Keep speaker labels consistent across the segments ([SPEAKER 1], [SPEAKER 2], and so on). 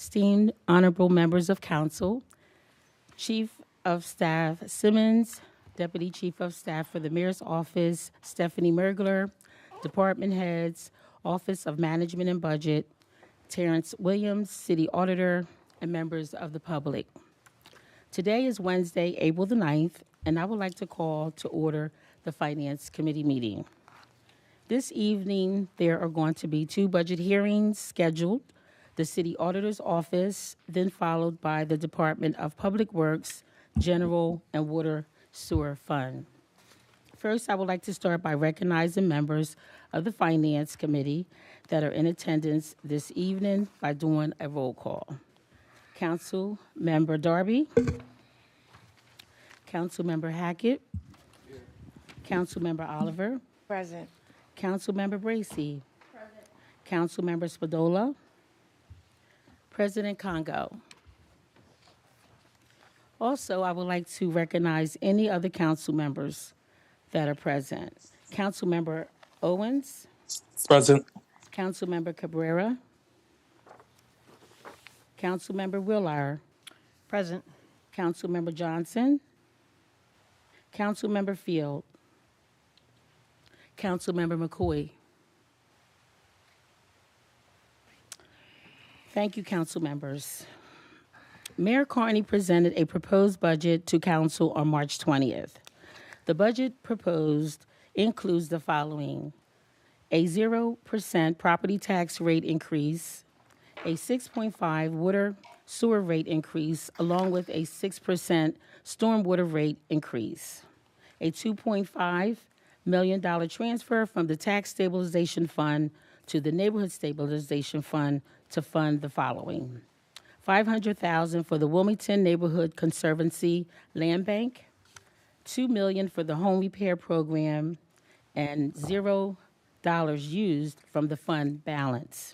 [SPEAKER 1] esteemed honorable members of council, Chief of Staff Simmons, Deputy Chief of Staff for the Mayor's Office, Stephanie Mergler, Department Heads, Office of Management and Budget, Terrence Williams, City Auditor, and members of the public. Today is Wednesday, April the 9th, and I would like to call to order the Finance Committee meeting. This evening, there are going to be 2 budget hearings scheduled, the City Auditor's Office, then followed by the Department of Public Works, General and Water Sewer Fund. First, I would like to start by recognizing members of the Finance Committee that are in attendance this evening by doing a roll call. Council Member Darby, Council Member Hackett, Council Member Oliver,
[SPEAKER 2] Present.
[SPEAKER 1] Council Member Bracy, Council Member Spadola, President Congo. Also, I would like to recognize any other council members that are present. Council Member Owens,
[SPEAKER 3] Present.
[SPEAKER 1] Council Member Cabrera, Council Member Willard,
[SPEAKER 2] Present.
[SPEAKER 1] Council Member Johnson, Council Member Field, Council Member McCoy. Thank you, council members. Mayor Carney presented a proposed budget to council on March 20th. The budget proposed includes the following: a 0% property tax rate increase, a 6.5 water sewer rate increase, along with a 6% stormwater rate increase, a $2.5 million transfer from the Tax Stabilization Fund to the Neighborhood Stabilization Fund to fund the following: $500,000 for the Wilmington Neighborhood Conservancy Land Bank, $2 million for the Home Repair Program, and $0 used from the fund balance.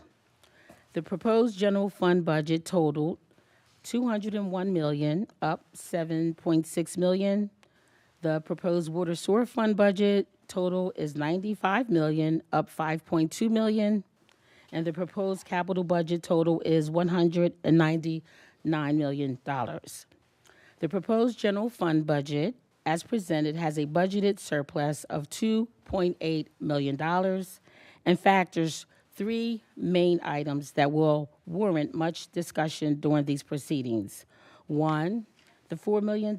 [SPEAKER 1] The proposed general fund budget totaled $201 million, up $7.6 million. The proposed water sewer fund budget total is $95 million, up $5.2 million. And the proposed capital budget total is $199 million. The proposed general fund budget, as presented, has a budgeted surplus of $2.8 million and factors 3 main items that will warrant much discussion during these proceedings. 1, the $4 million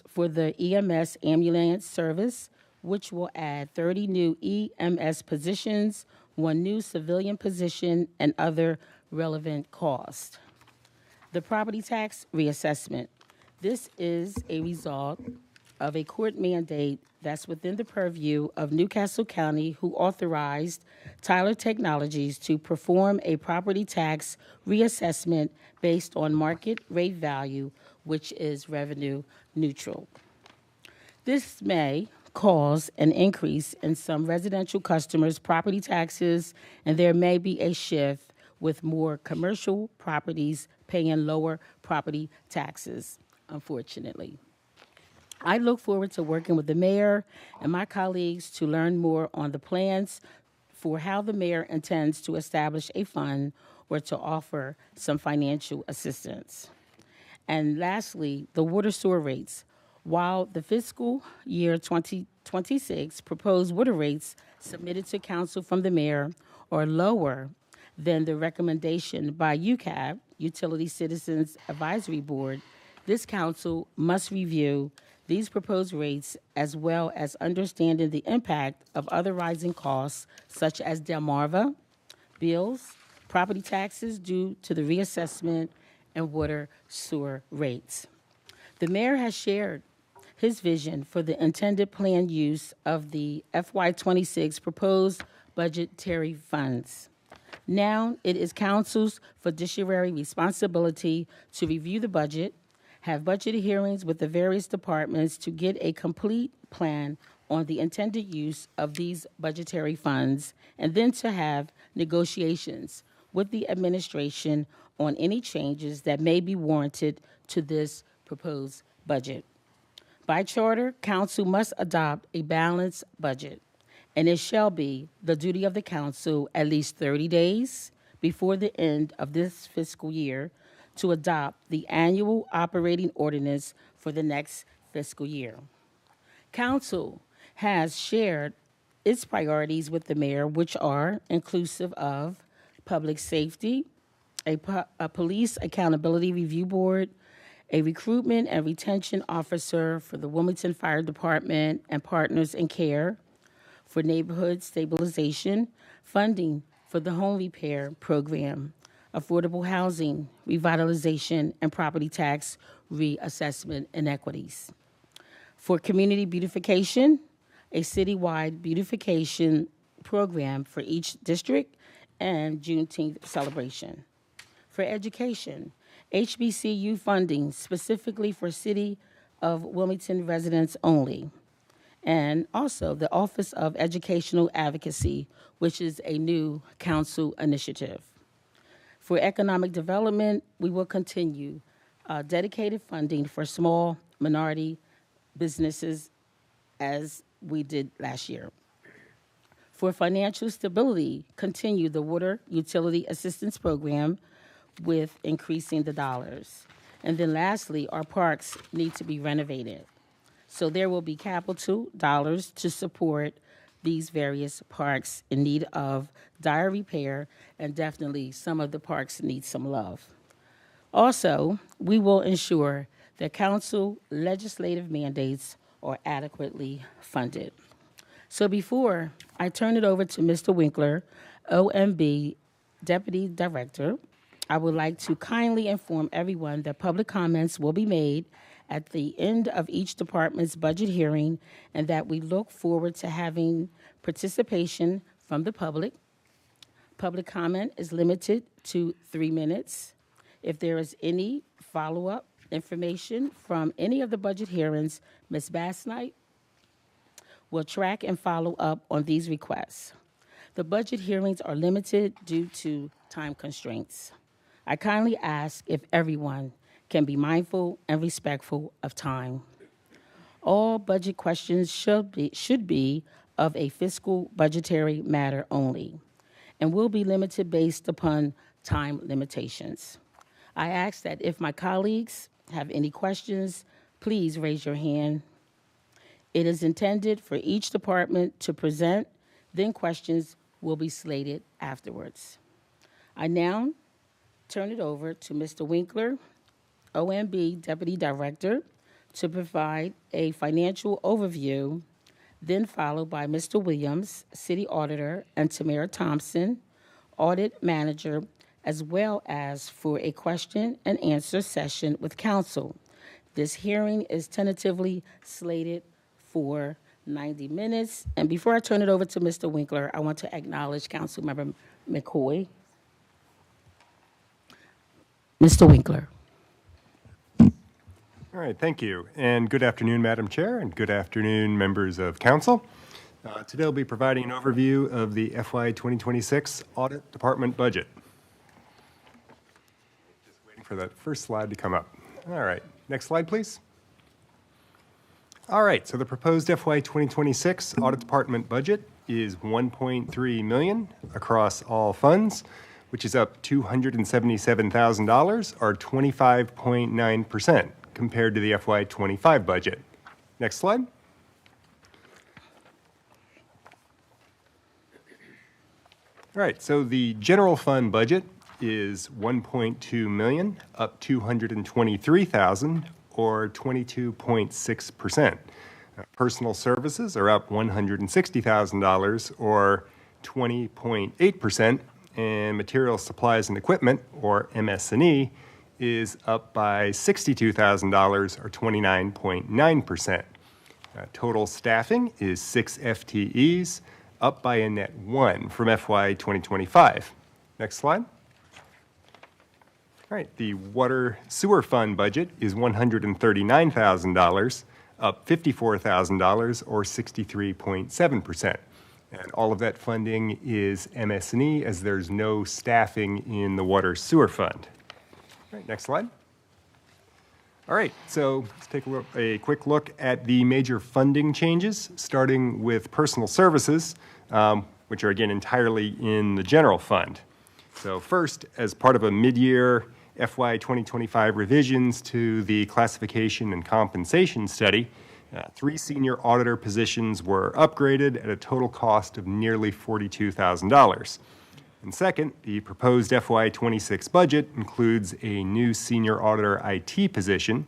[SPEAKER 1] for the EMS ambulance service, which will add 30 new EMS positions, 1 new civilian position, and other relevant costs. The property tax reassessment. This is a result of a court mandate that's within the purview of Newcastle County, who authorized Tyler Technologies to perform a property tax reassessment based on market rate value, which is revenue neutral. This may cause an increase in some residential customers' property taxes, and there may be a shift with more commercial properties paying lower property taxes, unfortunately. I look forward to working with the mayor and my colleagues to learn more on the plans for how the mayor intends to establish a fund or to offer some financial assistance. And lastly, the water sewer rates. While the fiscal year 2026 proposed water rates submitted to council from the mayor are lower than the recommendation by UCAB, Utility Citizens Advisory Board, this council must review these proposed rates as well as understanding the impact of other rising costs such as Delmarva, bills, property taxes due to the reassessment, and water sewer rates. The mayor has shared his vision for the intended planned use of the FY2026 proposed budgetary funds. Now it is council's fiduciary responsibility to review the budget, have budget hearings with the various departments to get a complete plan on the intended use of these budgetary funds, and then to have negotiations with the administration on any changes that may be warranted to this proposed budget. By charter, council must adopt a balanced budget, and it shall be the duty of the council at least 30 days before the end of this fiscal year to adopt the annual operating ordinance for the next fiscal year. Council has shared its priorities with the mayor, which are inclusive of public safety, a police accountability review board, a recruitment and retention officer for the Wilmington Fire Department and Partners in Care, for neighborhood stabilization, funding for the home repair program, affordable housing, revitalization, and property tax reassessment inequities. For community beautification, a citywide beautification program for each district and Juneteenth celebration. For education, HBCU funding specifically for City of Wilmington residents only. And also the Office of Educational Advocacy, which is a new council initiative. For economic development, we will continue dedicated funding for small minority businesses as we did last year. For financial stability, continue the Water Utility Assistance Program with increasing the dollars. And then lastly, our parks need to be renovated. So there will be capital dollars to support these various parks in need of dire repair, and definitely some of the parks need some love. Also, we will ensure that council legislative mandates are adequately funded. So before I turn it over to Mr. Winkler, OMB Deputy Director, I would like to kindly inform everyone that public comments will be made at the end of each department's budget hearing, and that we look forward to having participation from the public. Public comment is limited to 3 minutes. If there is any follow-up information from any of the budget hearings, Ms. Bassnight will track and follow up on these requests. The budget hearings are limited due to time constraints. I kindly ask if everyone can be mindful and respectful of time. All budget questions should be of a fiscal budgetary matter only, and will be limited based upon time limitations. I ask that if my colleagues have any questions, please raise your hand. It is intended for each department to present, then questions will be slated afterwards. I now turn it over to Mr. Winkler, OMB Deputy Director, to provide a financial overview, then followed by Mr. Williams, City Auditor, and Tamara Thompson, Audit Manager, as well as for a question and answer session with council. This hearing is tentatively slated for 90 minutes. And before I turn it over to Mr. Winkler, I want to acknowledge Councilmember McCoy. Mr. Winkler.
[SPEAKER 2] All right, thank you. And good afternoon, Madam Chair, and good afternoon, members of council. Today I'll be providing an overview of the FY2026 Audit Department budget. Just waiting for that first slide to come up. All right, next slide, please. All right, so the proposed FY2026 Audit Department budget is $1.3 million across all funds, which is up $277,000, or 25.9%, compared to the FY25 budget. Next slide. All right, so the general fund budget is $1.2 million, up $223,000, or 22.6%. Personal services are up $160,000, or 20.8%, and materials, supplies, and equipment, or MS&E, is up by $62,000, or 29.9%. Total staffing is 6 FTEs, up by a net 1 from FY 2025. Next slide. All right, the water sewer fund budget is $139,000, up $54,000, or 63.7%. And all of that funding is MS&E, as there's no staffing in the water sewer fund. All right, next slide. All right, so let's take a quick look at the major funding changes, starting with personal services, which are again entirely in the general fund. So first, as part of a mid-year FY 2025 revisions to the classification and compensation study, 3 senior auditor positions were upgraded at a total cost of nearly $42,000. And second, the proposed FY26 budget includes a new senior auditor IT position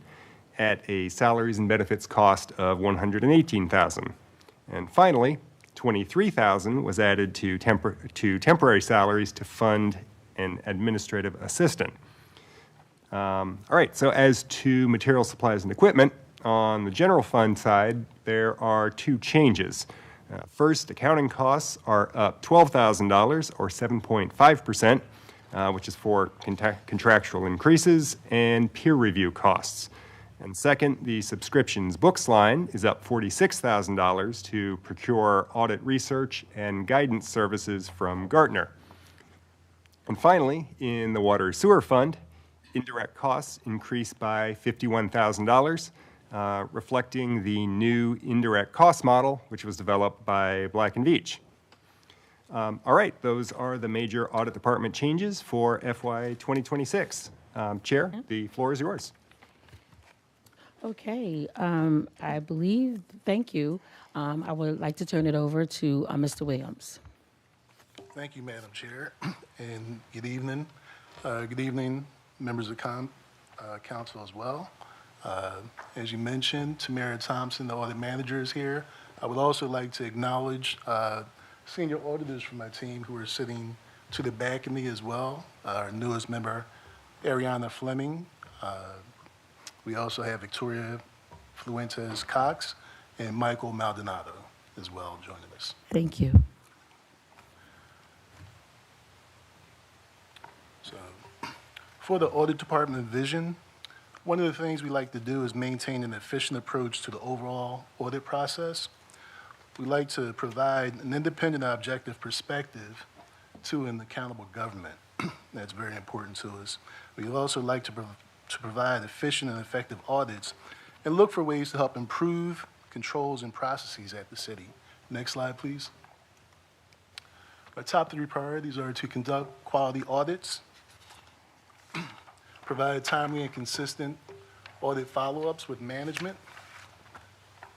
[SPEAKER 2] at a salaries and benefits cost of $118,000. And finally, $23,000 was added to temporary salaries to fund an administrative assistant. All right, so as to material supplies and equipment, on the general fund side, there are 2 changes. First, accounting costs are up $12,000 or 7.5%, which is for contractual increases and peer review costs. And second, the subscriptions books line is up $46,000 to procure audit research and guidance services from Gartner. And finally, in the water sewer fund, indirect costs increased by $51,000, reflecting the new indirect cost model, which was developed by Black & Veatch. All right, those are the major audit department changes for FY 2026. Chair, the floor is yours.
[SPEAKER 1] Okay, I believe, thank you. I would like to turn it over to Mr. Williams.
[SPEAKER 3] Thank you, Madam Chair, and good evening. Good evening, members of council as well. As you mentioned, Tamara Thompson, the audit manager, is here. I would also like to acknowledge senior auditors from my team who are sitting to the back of me as well. Our newest member, Ariana Fleming. We also have Victoria Fluentes Cox and Michael Maldonado as well joining us.
[SPEAKER 1] Thank you.
[SPEAKER 3] So, for the audit department vision, one of the things we like to do is maintain an efficient approach to the overall audit process. We like to provide an independent objective perspective to an accountable government. That's very important to us. We also like to provide efficient and effective audits and look for ways to help improve controls and processes at the city. Next slide, please. Our top 3 priorities are to conduct quality audits, provide timely and consistent audit follow-ups with management,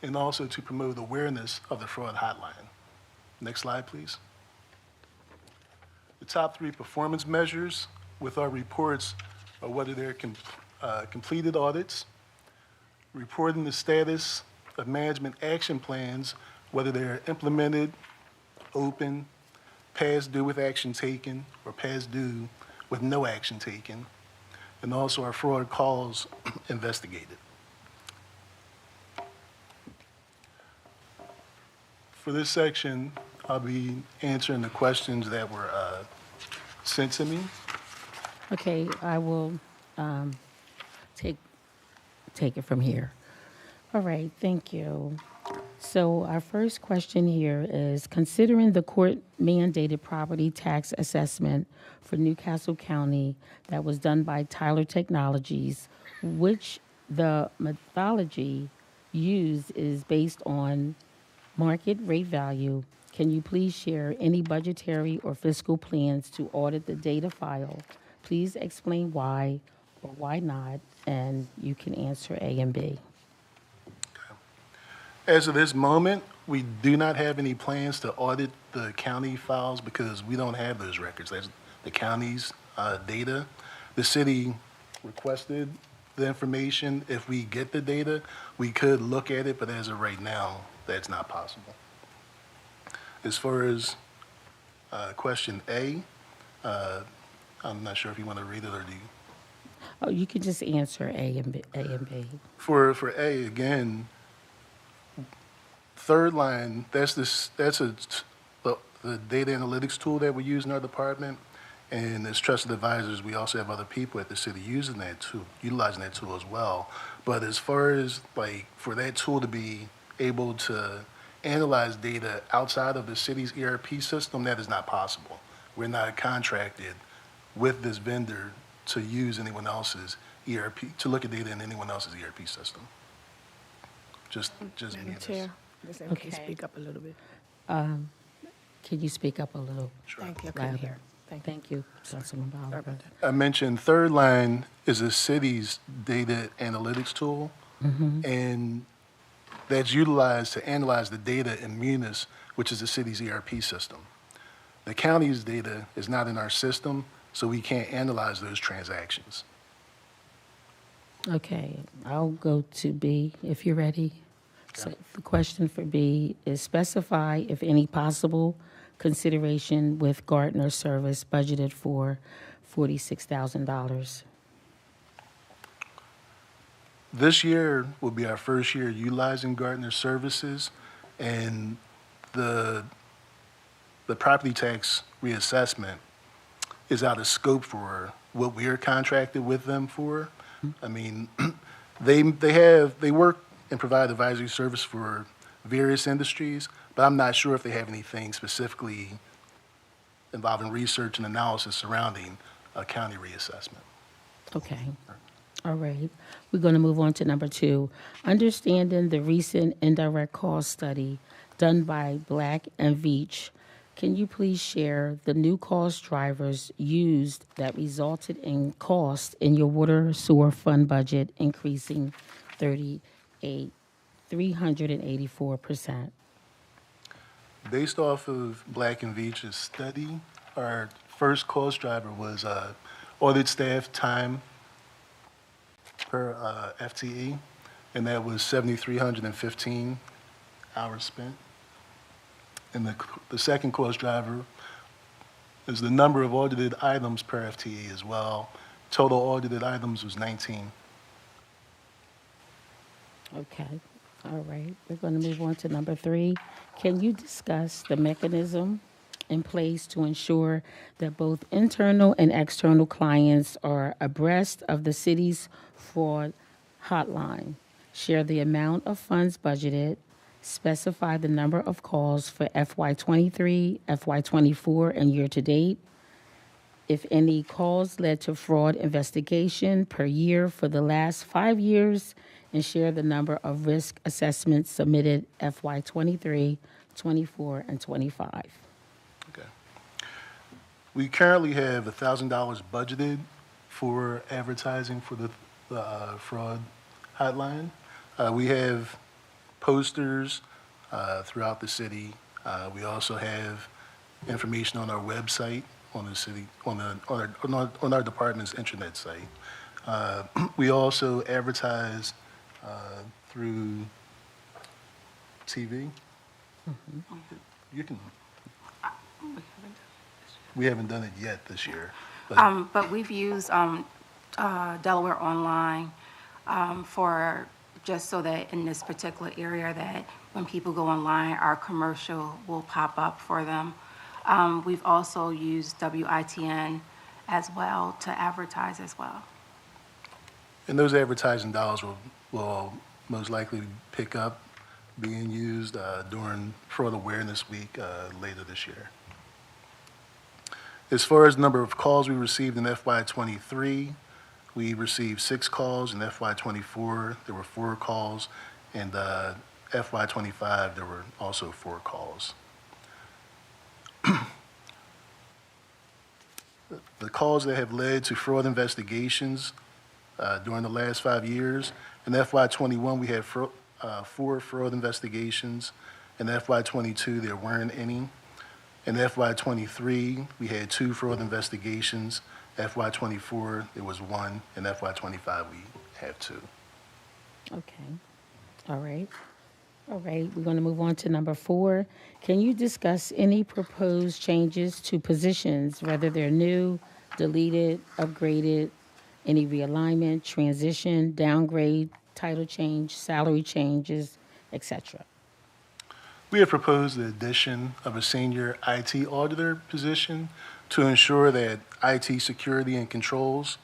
[SPEAKER 3] and also to promote awareness of the fraud hotline. Next slide, please. The top 3 performance measures with our reports are whether they're completed audits, reporting the status of management action plans, whether they're implemented, open, past due with action taken, or past due with no action taken, and also our fraud calls investigated. For this section, I'll be answering the questions that were sent to me.
[SPEAKER 1] Okay, I will take it from here. All right, thank you. So our first question here is, considering the court-mandated property tax assessment for Newcastle County that was done by Tyler Technologies, which the methodology used is based on market rate value, can you please share any budgetary or fiscal plans to audit the data file? Please explain why or why not, and you can answer A and B.
[SPEAKER 3] As of this moment, we do not have any plans to audit the county files because we don't have those records. That's the county's data. The city requested the information. If we get the data, we could look at it, but as of right now, that's not possible. As far as question A, I'm not sure if you want to read it or do you?
[SPEAKER 1] Oh, you can just answer A and B.
[SPEAKER 3] For A, again, third line, that's the data analytics tool that we use in our department. And as trusted advisors, we also have other people at the city using that tool, utilizing that tool as well. But as far as for that tool to be able to analyze data outside of the city's ERP system, that is not possible. We're not contracted with this vendor to use anyone else's ERP, to look at data in anyone else's ERP system. Just
[SPEAKER 4] Madam Chair, Ms. M,
[SPEAKER 1] Okay.
[SPEAKER 4] can you speak up a little bit?
[SPEAKER 1] Can you speak up a little?
[SPEAKER 3] Sure.
[SPEAKER 4] Thank you. I couldn't
[SPEAKER 1] louder?
[SPEAKER 4] hear.
[SPEAKER 1] Thank you, Councilmember
[SPEAKER 4] Sorry
[SPEAKER 1] Oliver.
[SPEAKER 4] about that.
[SPEAKER 3] I mentioned third line is a city's data analytics tool, and that's utilized to analyze the data in Munis, which is the city's ERP system. The county's data is not in our system, so we can't analyze those transactions.
[SPEAKER 1] Okay, I'll go to B if you're ready. So the question for B is specify if any possible consideration with Gartner service budgeted for $46,000.
[SPEAKER 3] This year will be our first year utilizing Gartner services, and the property tax reassessment is out of scope for what we are contracted with them for. I mean, they work and provide advisory service for various industries, but I'm not sure if they have anything specifically involving research and analysis surrounding a county reassessment.
[SPEAKER 1] Okay. All right. We're going to move on to number 2. Understanding the recent indirect cost study done by Black and Veatch, can you please share the new cost drivers used that resulted in cost in your water sewer fund budget increasing 384%?
[SPEAKER 3] Based off of Black and Veatch's study, our first cost driver was audit staff time per FTE, and that was 7,315 hours spent. And the second cost driver is the number of audited items per FTE as well. Total audited items was 19.
[SPEAKER 1] Okay. All right. We're going to move on to number 3. Can you discuss the mechanism in place to ensure that both internal and external clients are abreast of the city's fraud hotline? Share the amount of funds budgeted, specify the number of calls for FY23, FY24, and year-to-date. If any calls led to fraud investigation per year for the last 5 years, and share the number of risk assessments submitted FY23, 24, and 25.
[SPEAKER 3] Okay. We currently have $1,000 budgeted for advertising for the fraud hotline. We have posters throughout the city. We also have information on our website, on the city, on our department's intranet site. We also advertise through TV. You can. We haven't done it yet this year.
[SPEAKER 5] But we've used Delaware Online for just so that in this particular area that when people go online, our commercial will pop up for them. We've also used WITN as well to advertise as well.
[SPEAKER 3] And those advertising dollars will most likely pick up being used during Fraud Awareness Week later this year. As far as the number of calls we received in FY23, we received 6 calls. In FY24, there were 4 calls. And FY25, there were also 4 calls. The calls that have led to fraud investigations during the last 5 years. In FY21, we had 4 fraud investigations. In FY22, there weren't any. In FY23, we had 2 fraud investigations. FY24, there was 1. In FY25, we have 2.
[SPEAKER 1] Okay. All right. All right. We're going to move on to number 4. Can you discuss any proposed changes to positions, whether they're new, deleted, upgraded, any realignment, transition, downgrade, title change, salary changes, etc.?
[SPEAKER 3] We have proposed the addition of a senior IT auditor position to ensure that IT security and controls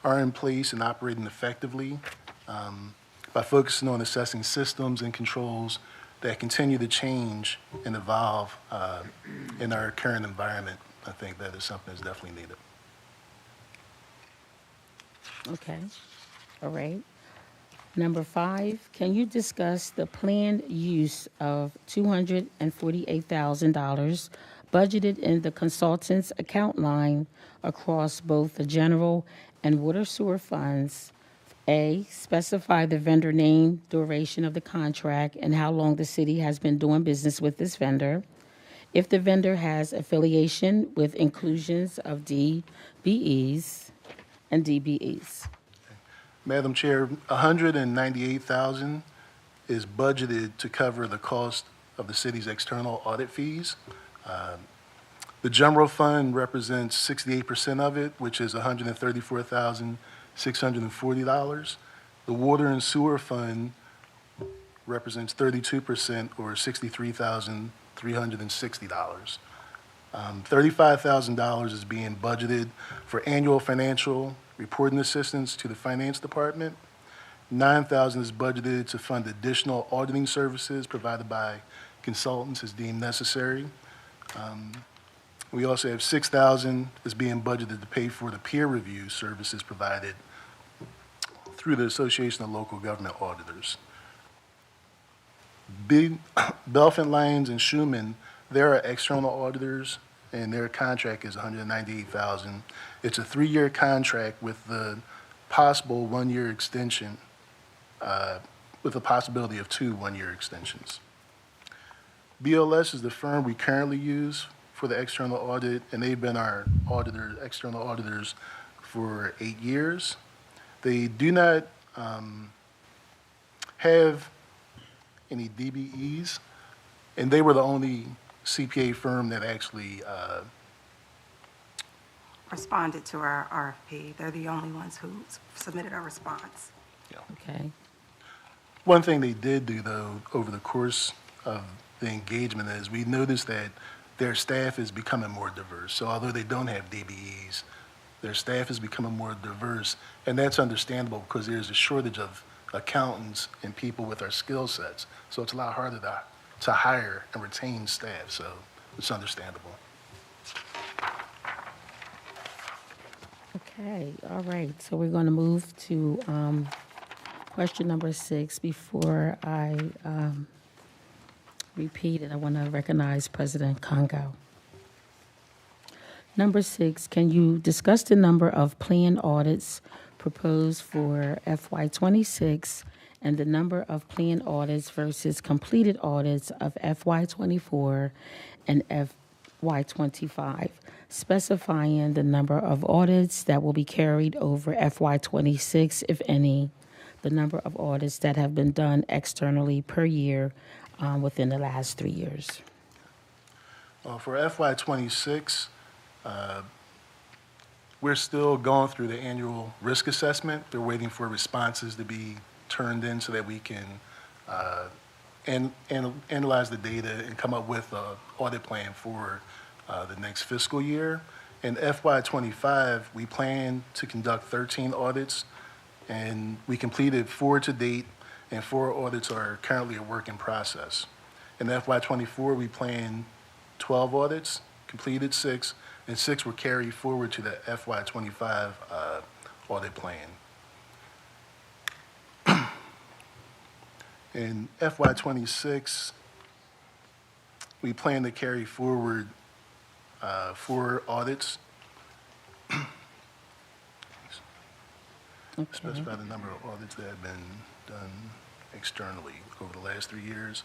[SPEAKER 3] are in place and operating effectively by focusing on assessing systems and controls that continue to change and evolve in our current environment. I think that is something that's definitely needed.
[SPEAKER 1] Okay. All right. Number 5, can you discuss the planned use of $248,000 budgeted in the consultant's account line across both the general and water sewer funds. A, specify the vendor name, duration of the contract, and how long the city has been doing business with this vendor. If the vendor has affiliation with inclusions of DBEs and DBEs.
[SPEAKER 3] Madam Chair, 198,000 is budgeted to cover the cost of the city's external audit fees. The general fund represents 68% of it, which is $134,640. The water and sewer fund represents 32%, or $63,360. $35,000 is being budgeted for annual financial reporting assistance to the finance department. $9,000 is budgeted to fund additional auditing services provided by consultants as deemed necessary. We also have $6,000 is being budgeted to pay for the peer review services provided through the Association of Local Government Auditors. Belfin Lyons and Schumann, they're our external auditors, and their contract is $198,000. It's a 3-year contract with the possible 1-year extension, with the possibility of 2 1-year extensions. BLS is the firm we currently use for the external audit, and they've been our external auditors for 8 years. They do not have any DBEs, and they were the only CPA firm that actually
[SPEAKER 5] Responded to our RFP. They're the only ones who submitted a response.
[SPEAKER 1] Okay.
[SPEAKER 3] One thing they did do, though, over the course of the engagement is we noticed that their staff is becoming more diverse. So although they don't have DBEs, their staff is becoming more diverse, and that's understandable because there's a shortage of accountants and people with our skill sets. So it's a lot harder to hire and retain staff, so it's understandable.
[SPEAKER 1] Okay, all right. So we're going to move to question number 6. Before I repeat it, I want to recognize President Congo. Number 6, can you discuss the number of planned audits proposed for FY26 and the number of planned audits versus completed audits of FY24 and FY25, specifying the number of audits that will be carried over FY26, if any, the number of audits that have been done externally per year within the last 3 years.
[SPEAKER 3] For FY26, we're still going through the annual risk assessment. They're waiting for responses to be turned in so that we can analyze the data and come up with an audit plan for the next fiscal year. In FY25, we plan to conduct 13 audits, and we completed 4 to date, and 4 audits are currently a work in process. In FY24, we plan 12 audits, completed 6, and 6 were carried forward to the FY25 audit plan. In FY26, we plan to carry forward 4 audits. Specify the number of audits that have been done externally over the last 3 years.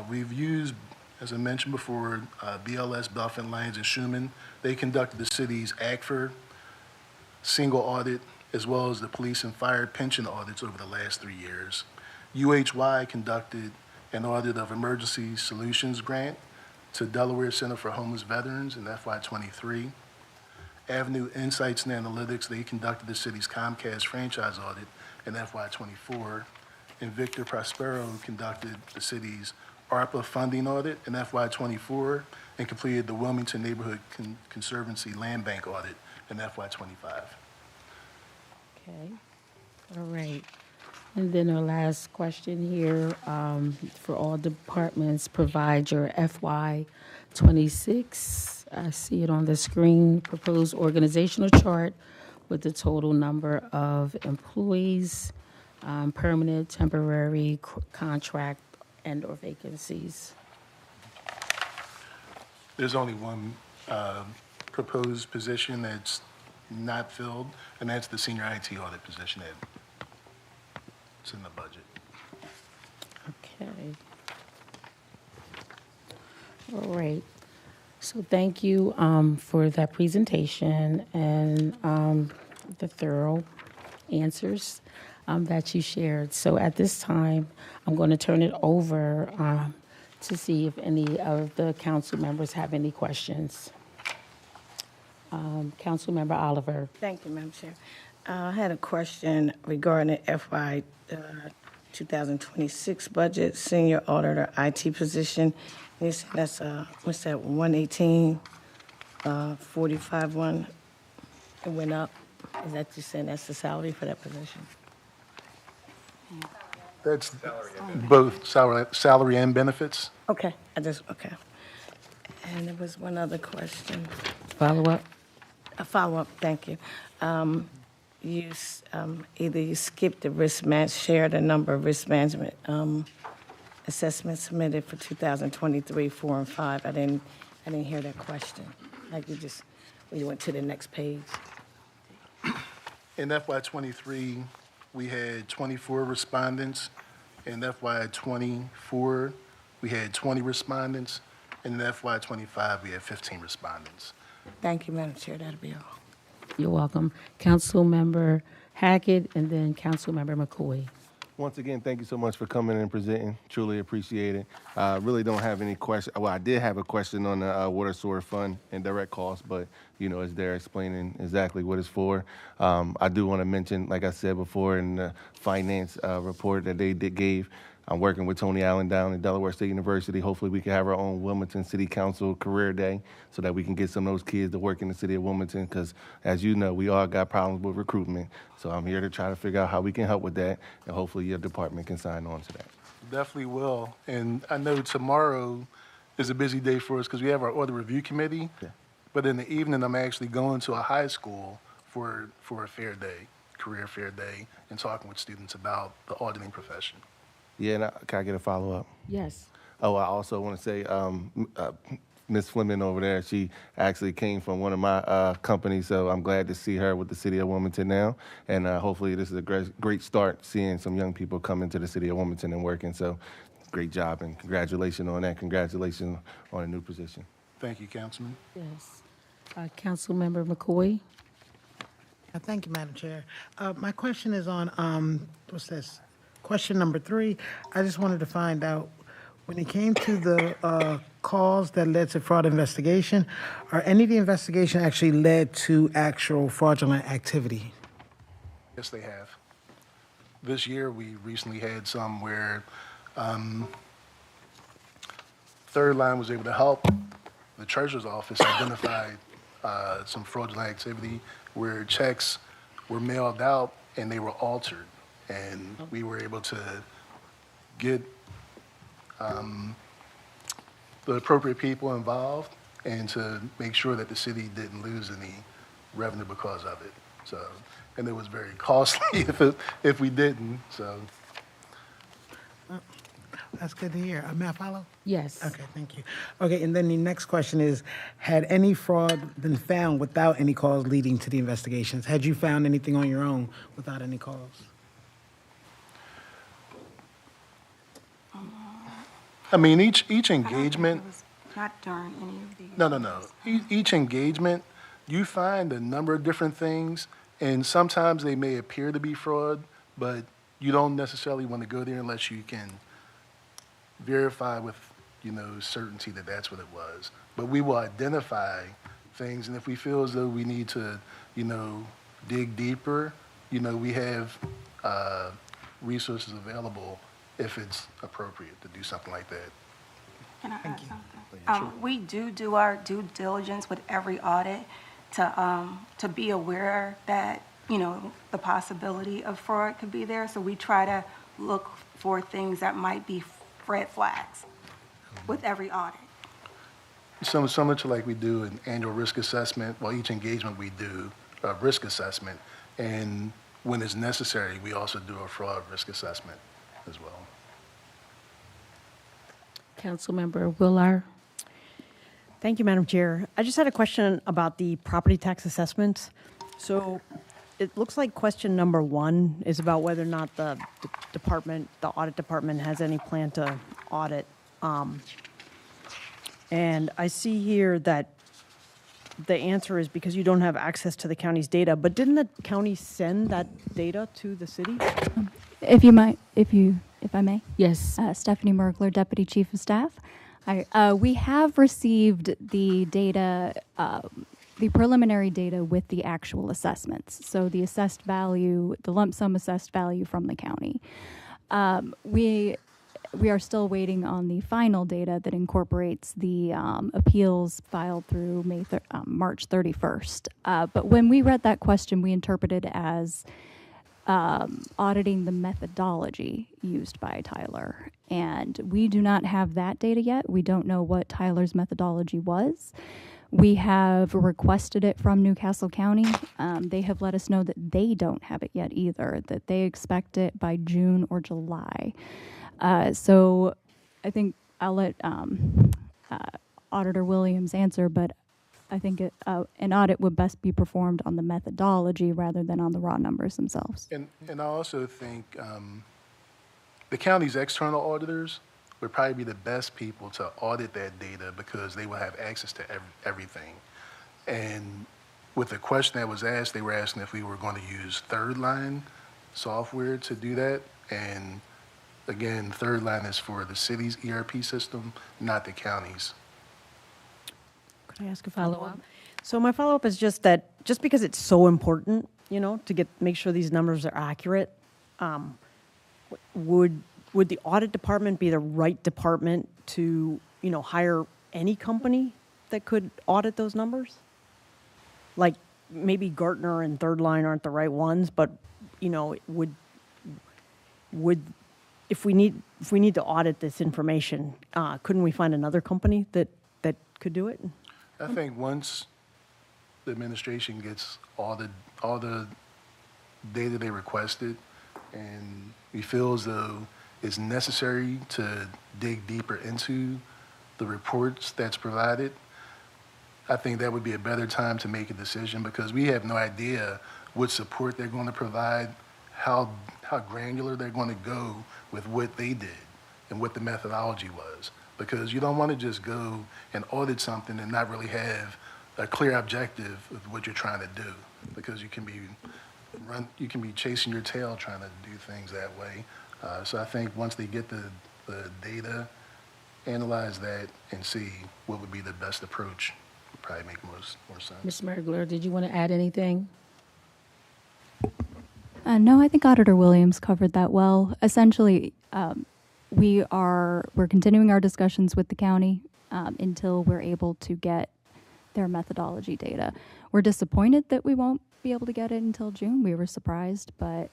[SPEAKER 3] We've used, as I mentioned before, BLS, Belfin Lyons, and Schumann. They conducted the city's ACFR single audit, as well as the police and fire pension audits over the last 3 years. UHY conducted an audit of emergency solutions grant to Delaware Center for Homeless Veterans in FY23. Avenue Insights and Analytics, they conducted the city's Comcast franchise audit in FY24. And Victor Prospero conducted the city's ARPA funding audit in FY24 and completed the Wilmington Neighborhood Conservancy Land Bank audit in FY25.
[SPEAKER 1] Okay, all right. And then our last question here, for all departments, provide your FY26, I see it on the screen, proposed organizational chart with the total number of employees, permanent, temporary, contract, and/or vacancies.
[SPEAKER 3] There's only one proposed position that's not filled, and that's the senior IT audit position that's in the budget.
[SPEAKER 1] Okay. All right. So thank you for that presentation and the thorough answers that you shared. So at this time, I'm going to turn it over to see if any of the council members have any questions. Councilmember Oliver.
[SPEAKER 4] Thank you, Madam Chair. I had a question regarding the FY 2026 budget, senior auditor IT position. That's, what's that, 118, 45 it went up. Is that you saying that's the salary for that position?
[SPEAKER 3] That's both salary and benefits.
[SPEAKER 4] Okay, okay. And there was one other question.
[SPEAKER 1] Follow-up?
[SPEAKER 4] A follow-up, thank you. Either you skipped the share the number of risk management assessments submitted for 2023, 4, and 5. I didn't hear that question. Like you went to the next page.
[SPEAKER 3] In FY23, we had 24 respondents. In FY24, we had 20 respondents. And in FY25, we had 15 respondents.
[SPEAKER 4] Thank you, Madam Chair, that'll be all.
[SPEAKER 1] You're welcome. Councilmember Hackett and then Councilmember McCoy.
[SPEAKER 6] Once again, thank you so much for coming and presenting. Truly appreciate it. Really don't have any question. Well, I did have a question on the water sewer fund and direct costs, but it's there explaining exactly what it's for. I do want to mention, like I said before, in the finance report that they gave, I'm working with Tony Allen down at Delaware State University. Hopefully we can have our own Wilmington City Council career day so that we can get some of those kids to work in the city of Wilmington because, as you know, we all got problems with recruitment. So I'm here to try to figure out how we can help with that, and hopefully your department can sign on to that.
[SPEAKER 3] Definitely will. And I know tomorrow is a busy day for us because we have our audit review committee.
[SPEAKER 6] Yeah.
[SPEAKER 3] But in the evening, I'm actually going to a high school for a fair day, career fair day, and talking with students about the auditing profession.
[SPEAKER 6] Yeah, and can I get a follow-up?
[SPEAKER 1] Yes.
[SPEAKER 6] Oh, I also want to say, Ms. Fleming over there, she actually came from one of my companies, so I'm glad to see her with the city of Wilmington now. And hopefully this is a great start seeing some young people come into the city of Wilmington and working. So great job and congratulations on that. Congratulations on a new position.
[SPEAKER 3] Thank you, Councilman.
[SPEAKER 1] Yes. Councilmember McCoy.
[SPEAKER 7] Thank you, Madam Chair. My question is on, what's this? Question number 3. I just wanted to find out, when it came to the calls that led to fraud investigation, are any of the investigation actually led to actual fraudulent activity?
[SPEAKER 3] Yes, they have. This year, we recently had some where Third Line was able to help. The treasurer's office identified some fraudulent activity where checks were mailed out and they were altered. And we were able to get the appropriate people involved and to make sure that the city didn't lose any revenue because of it. So, and it was very costly if we didn't, so.
[SPEAKER 7] That's good to hear. May I follow?
[SPEAKER 1] Yes.
[SPEAKER 7] Okay, thank you. Okay, and then the next question is, had any fraud been found without any calls leading to the investigations? Had you found anything on your own without any calls?
[SPEAKER 3] I mean, each engagement.
[SPEAKER 5] It was not during any of these.
[SPEAKER 3] No. Each engagement, you find a number of different things, and sometimes they may appear to be fraud, but you don't necessarily want to go there unless you can verify with, certainty that that's what it was. But we will identify things, and if we feel as though we need to, dig deeper, we have resources available if it's appropriate to do something like that.
[SPEAKER 5] Can I add something? We do our due diligence with every audit to be aware that, the possibility of fraud could be there. So we try to look for things that might be red flags with every audit.
[SPEAKER 3] Similar to like we do an annual risk assessment, each engagement we do a risk assessment, and when it's necessary, we also do a fraud risk assessment as well.
[SPEAKER 1] Councilmember Willard.
[SPEAKER 8] Thank you, Madam Chair. I just had a question about the property tax assessments. So it looks like question number 1 is about whether or not the audit department has any plan to audit. And I see here that the answer is because you don't have access to the county's data, but didn't the county send that data to the city?
[SPEAKER 9] If I may.
[SPEAKER 1] Yes.
[SPEAKER 9] Stephanie Mergler, Deputy Chief of Staff. We have received the data, the preliminary data with the actual assessments. So the assessed value, the lump sum assessed value from the county. We are still waiting on the final data that incorporates the appeals filed through March 31st. But when we read that question, we interpreted it as auditing the methodology used by Tyler. And we do not have that data yet. We don't know what Tyler's methodology was. We have requested it from Newcastle County. They have let us know that they don't have it yet either, that they expect it by June or July. So I think I'll let Auditor Williams answer, but I think an audit would best be performed on the methodology rather than on the raw numbers themselves.
[SPEAKER 3] And I also think the county's external auditors would probably be the best people to audit that data because they will have access to everything. And with the question that was asked, they were asking if we were going to use third line software to do that. And again, third line is for the city's ERP system, not the county's.
[SPEAKER 8] Could I ask a follow-up? So my follow-up is just that, just because it's so important, to make sure these numbers are accurate, would the audit department be the right department to, hire any company that could audit those numbers? Like maybe Gartner and Third Line aren't the right ones, but, would if we need to audit this information, couldn't we find another company that could do it?
[SPEAKER 3] I think once the administration gets all the data they requested, and we feel as though it's necessary to dig deeper into the reports that's provided, I think that would be a better time to make a decision because we have no idea what support they're going to provide, how granular they're going to go with what they did and what the methodology was. Because you don't want to just go and audit something and not really have a clear objective of what you're trying to do. Because you can be chasing your tail trying to do things that way. So I think once they get the data, analyze that and see what would be the best approach, would probably make more sense.
[SPEAKER 1] Ms. Mergler, did you want to add anything?
[SPEAKER 9] No, I think Auditor Williams covered that well. Essentially, we're continuing our discussions with the county until we're able to get their methodology data. We're disappointed that we won't be able to get it until June. We were surprised, but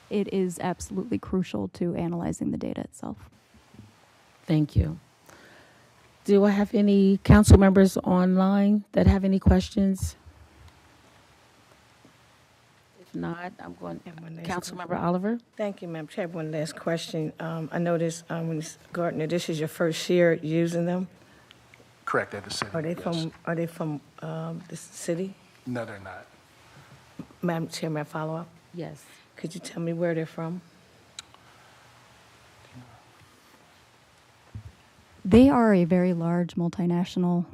[SPEAKER 9] it is absolutely crucial to analyzing the data itself.
[SPEAKER 1] Thank you. Do I have any council members online that have any questions? If not, I'm going, Councilmember Oliver?
[SPEAKER 4] Thank you, Madam Chair. One last question. I noticed when it's Gartner, this is your first year using them.
[SPEAKER 3] Correct, at the city.
[SPEAKER 4] Are they
[SPEAKER 3] yes.
[SPEAKER 4] from the city?
[SPEAKER 3] No, they're not.
[SPEAKER 4] Madam Chair, may I follow up?
[SPEAKER 1] Yes.
[SPEAKER 4] Could you tell me where they're from?
[SPEAKER 9] They are a very large multinational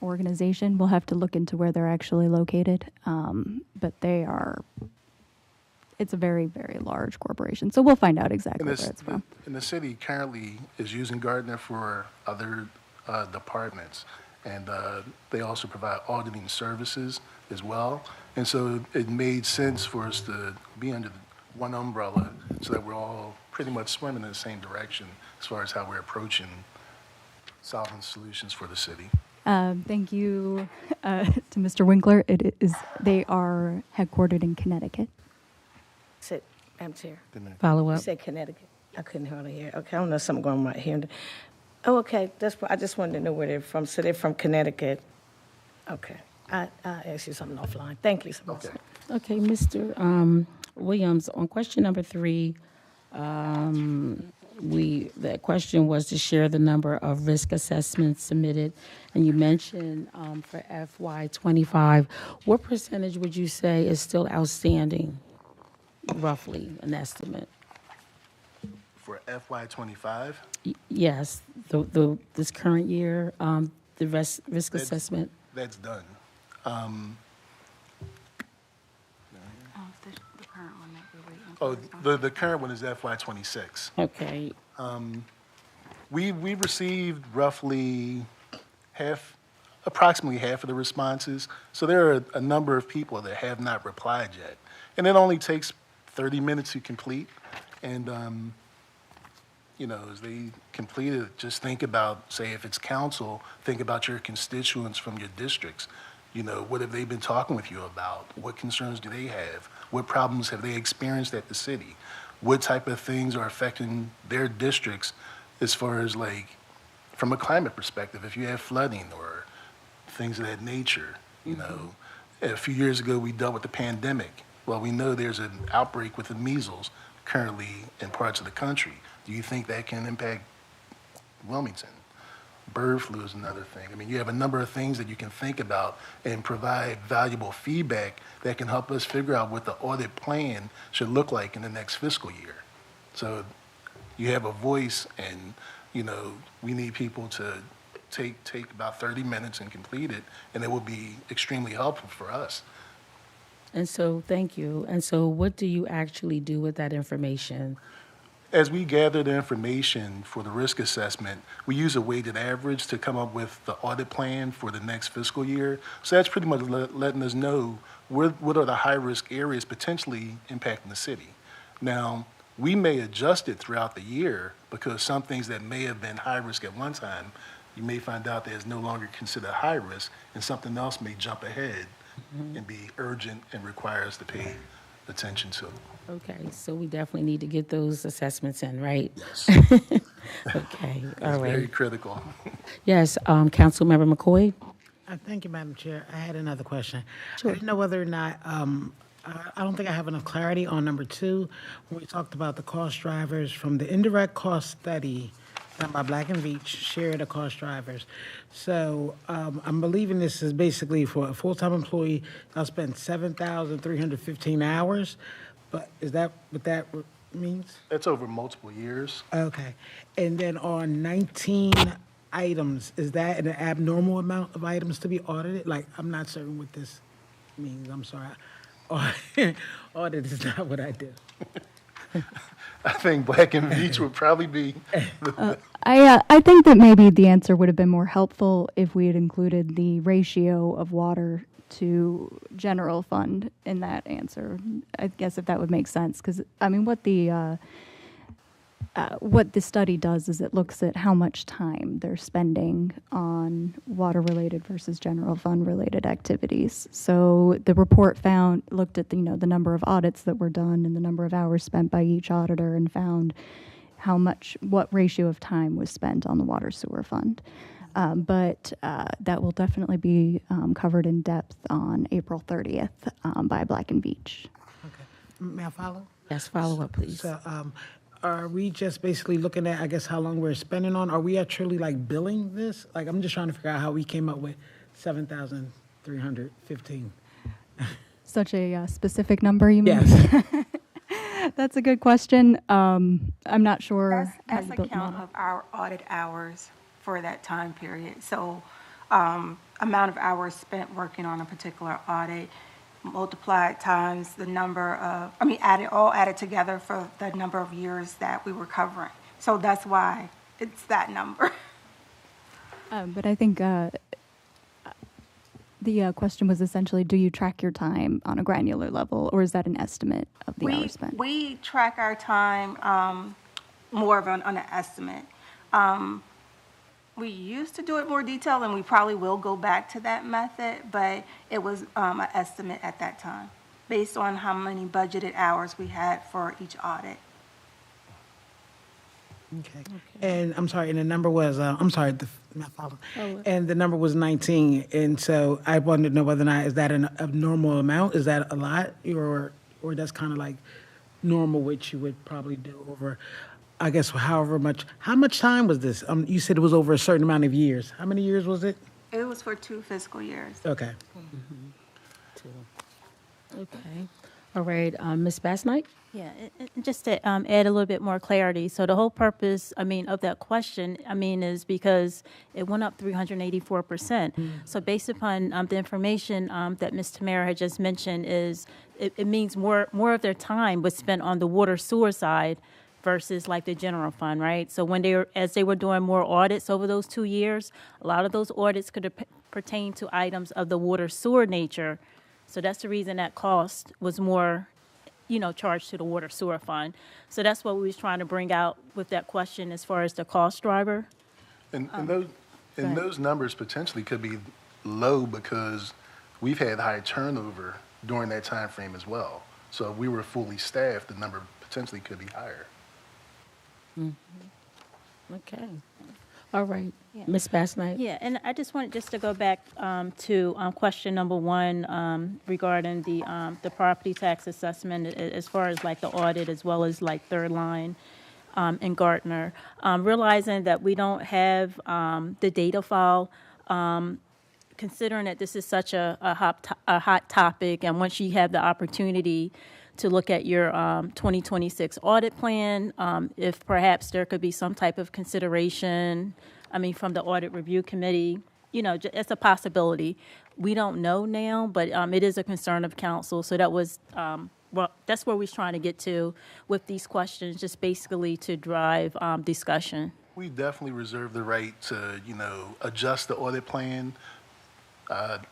[SPEAKER 9] organization. We'll have to look into where they're actually located, but it's a very, very large corporation. So we'll find out exactly where it's from.
[SPEAKER 3] And the city currently is using Gartner for other departments, and they also provide auditing services as well. And so it made sense for us to be under one umbrella so that we're all pretty much swimming in the same direction as far as how we're approaching solving solutions for the city.
[SPEAKER 9] Thank you to Mr. Winkler. They are headquartered in Connecticut.
[SPEAKER 4] Said, Madam Chair.
[SPEAKER 1] Follow
[SPEAKER 4] You
[SPEAKER 1] up?
[SPEAKER 4] said Connecticut. I couldn't hardly hear. Okay, I don't know, something going on right here. Oh, okay, I just wanted to know where they're from. So they're from Connecticut. Okay, I'll ask you something offline. Thank you so much.
[SPEAKER 3] Okay.
[SPEAKER 1] Okay, Mr. Williams, on question number 3, we the question was to share the number of risk assessments submitted, and you mentioned for FY25, what percentage would you say is still outstanding, roughly, an estimate?
[SPEAKER 3] For FY25,
[SPEAKER 1] Yes, this current year, the risk assessment.
[SPEAKER 3] that's done.
[SPEAKER 5] The current one that we're waiting
[SPEAKER 3] Oh,
[SPEAKER 5] for.
[SPEAKER 3] the current one is FY26.
[SPEAKER 1] Okay,
[SPEAKER 3] We received roughly approximately half of the responses. So there are a number of people that have not replied yet. And it only takes 30 minutes to complete. And, as they complete it, just think about, say, if it's council, think about your constituents from your districts. What have they been talking with you about? What concerns do they have? What problems have they experienced at the city? What type of things are affecting their districts as far as from a climate perspective, if you have flooding or things of that nature, A few years ago, we dealt with the pandemic. Well, we know there's an outbreak with the measles currently in parts of the country. Do you think that can impact Wilmington? Bird flu is another thing. I mean, you have a number of things that you can think about and provide valuable feedback that can help us figure out what the audit plan should look like in the next fiscal year. So you have a voice, and, we need people to take about 30 minutes and complete it, and it will be extremely helpful for us.
[SPEAKER 1] and so, thank you. And so what do you actually do with that information?
[SPEAKER 3] As we gather the information for the risk assessment, we use a weighted average to come up with the audit plan for the next fiscal year. So that's pretty much letting us know what are the high-risk areas potentially impacting the city. Now, we may adjust it throughout the year because some things that may have been high risk at one time, you may find out that it's no longer considered high risk, and something else may jump ahead and be urgent and require us to pay attention to.
[SPEAKER 1] Okay, so we definitely need to get those assessments in, right?
[SPEAKER 3] Yes.
[SPEAKER 1] Okay, all
[SPEAKER 3] It's very
[SPEAKER 1] right.
[SPEAKER 3] critical.
[SPEAKER 1] Yes, Councilmember McCoy?
[SPEAKER 7] Thank you, Madam Chair. I had another question.
[SPEAKER 1] Sure.
[SPEAKER 7] I didn't know whether or not, I don't think I have enough clarity on number 2, when we talked about the cost drivers from the indirect cost study done by Black and Veatch, share the cost drivers. So I'm believing this is basically for a full-time employee, I'll spend 7,315 hours, but is that what that means?
[SPEAKER 3] That's over multiple years.
[SPEAKER 7] Okay. And then on 19 items, is that an abnormal amount of items to be audited? Like, I'm not certain what this means, I'm sorry. Audit is not what I do.
[SPEAKER 3] I think Black and Veatch would probably be
[SPEAKER 9] I think that maybe the answer would have been more helpful if we had included the ratio of water to general fund in that answer. I guess if that would make sense, because I mean, what the study does is it looks at how much time they're spending on water-related versus general fund-related activities. So the report looked at the number of audits that were done and the number of hours spent by each auditor, and found what ratio of time was spent on the water sewer fund. But that will definitely be covered in depth on April 30th by Black and Veatch.
[SPEAKER 7] Okay. May I follow?
[SPEAKER 1] Yes, follow up, please.
[SPEAKER 7] So, are we just basically looking at, I guess, how long we're spending on? Are we actually billing this? I'm just trying to figure out how we came up with 7,315.
[SPEAKER 9] Such a specific number, you mean?
[SPEAKER 7] Yes.
[SPEAKER 9] That's a good question. I'm not sure. how
[SPEAKER 5] That's
[SPEAKER 9] you
[SPEAKER 5] a
[SPEAKER 9] built the
[SPEAKER 5] count
[SPEAKER 9] model.
[SPEAKER 5] of our audit hours for that time period. So amount of hours spent working on a particular audit multiplied times the number of, added together for the number of years that we were covering. So that's why it's that number.
[SPEAKER 9] But I think the question was essentially, do you track your time on a granular level, or is that an estimate of the hours spent?
[SPEAKER 5] We track our time more of on an estimate. We used to do it more detailed, and we probably will go back to that method, but it was an estimate at that time, based on how many budgeted hours we had for each audit.
[SPEAKER 7] Okay. And I'm sorry, and the number was, not following.
[SPEAKER 1] Oh.
[SPEAKER 7] And the number was 19. And so I wanted to know whether or not, is that an abnormal amount? Is that a lot? Or that's kind of like normal, which you would probably do over I guess however much, how much time was this? You said it was over a certain amount of years. How many years was it?
[SPEAKER 5] It was for 2 fiscal years.
[SPEAKER 7] Okay.
[SPEAKER 1] Okay. All right, Ms. Bass Knight?
[SPEAKER 10] Yeah, and just to add a little bit more clarity. So the whole purpose, of that question, is because it went up 384%. So based upon the information that Ms. Tamara had just mentioned is, it means more of their time was spent on the water sewer side versus like the general fund, right? So as they were doing more audits over those 2 years, a lot of those audits could pertain to items of the water sewer nature. So that's the reason that cost was more charged to the water sewer fund. So that's what we was trying to bring out with that question as far as the cost driver.
[SPEAKER 3] And
[SPEAKER 10] ahead.
[SPEAKER 3] those numbers potentially could be low because we've had high turnover during that time frame as well. So if we were fully staffed, the number potentially could be higher.
[SPEAKER 1] Okay. All right,
[SPEAKER 10] Yeah.
[SPEAKER 1] Ms. Bass Knight?
[SPEAKER 10] Yeah, and I just wanted to go back to question number one regarding the property tax assessment as far as like the audit as well as like third line in Gartner. Realizing that we don't have the data file, considering that this is such a hot topic, and once you have the opportunity to look at your 2026 audit plan, if perhaps there could be some type of consideration, from the audit review committee, it's a possibility. We don't know now, but it is a concern of council. So that was, that's where we're trying to get to with these questions, just basically to drive discussion.
[SPEAKER 3] We definitely reserve the right to, adjust the audit plan.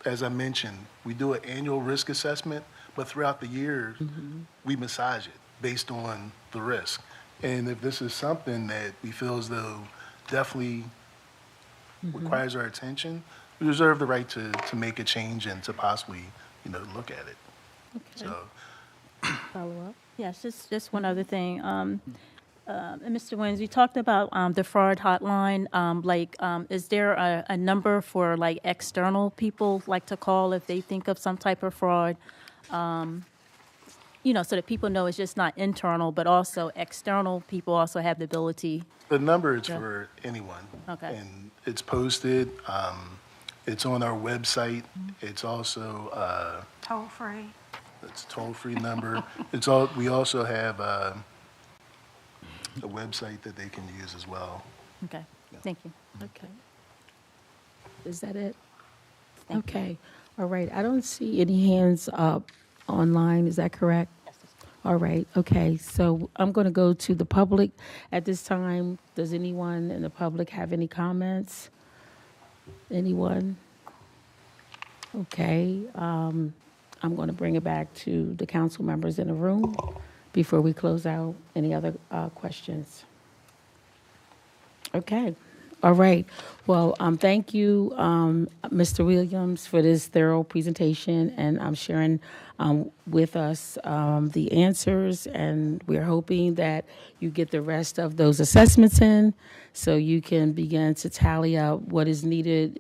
[SPEAKER 3] As I mentioned, we do an annual risk assessment, but throughout the year, we massage it based on the risk. And if this is something that we feel as though definitely requires our attention, we reserve the right to make a change and to possibly, look at it. So,
[SPEAKER 10] Follow up? Yes, just one other thing. And Mr. Wins, you talked about the fraud hotline. Is there a number for like external people like to call if they think of some type of fraud? So that people know it's just not internal, but also external people also have the ability.
[SPEAKER 3] the number is
[SPEAKER 10] Yeah.
[SPEAKER 3] for anyone.
[SPEAKER 10] Okay.
[SPEAKER 3] And it's posted, it's on our website. It's also,
[SPEAKER 5] Toll free.
[SPEAKER 3] it's a toll-free number. We also have a website that they can use as well.
[SPEAKER 10] Okay, thank you.
[SPEAKER 1] Okay. Is that it?
[SPEAKER 10] Thank you.
[SPEAKER 1] Okay. All right. I don't see any hands up online. Is that correct? All right. Okay. So I'm going to go to the public at this time. Does anyone in the public have any comments? Anyone? Okay. I'm going to bring it back to the council members in the room before we close out. Any other questions? Okay. All right. Well, thank you, Mr. Williams, for this thorough presentation and sharing with us the answers. And we're hoping that you get the rest of those assessments in so you can begin to tally up what is needed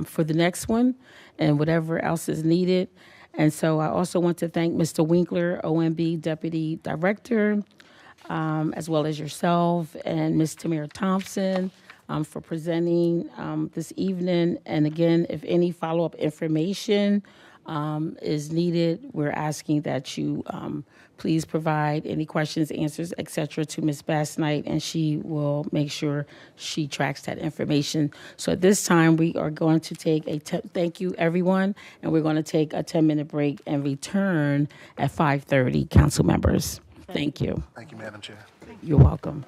[SPEAKER 1] for the next one and whatever else is needed. And so I also want to thank Mr. Winkler, OMB Deputy Director, as well as yourself and Ms. Tamara Thompson for presenting this evening. And again, if any follow-up information is needed, we're asking that you please provide any questions, answers, et cetera, to Ms. Bass-Knight, and she will make sure she tracks that information. So at this time, we are going to take thank you, everyone, and we're going to take a 10-minute break and return at 5:30, council members. Thank you.
[SPEAKER 3] Thank you, Madam Chair.
[SPEAKER 1] You're welcome.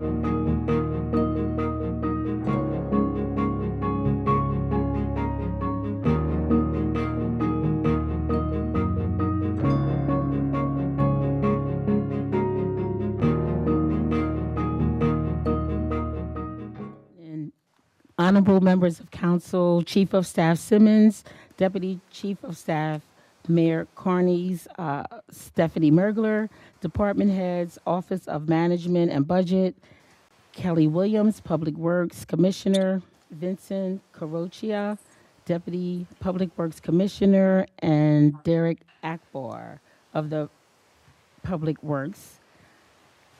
[SPEAKER 1] And honorable members of council, Chief of Staff Simmons, Deputy Chief of Staff Mayor Carney's, Stephanie Mergler, Department Heads, Office of Management and Budget, Kelly Williams, Public Works Commissioner, Vincent Carochia, Deputy Public Works Commissioner, and Derek Akbar of the Public Works.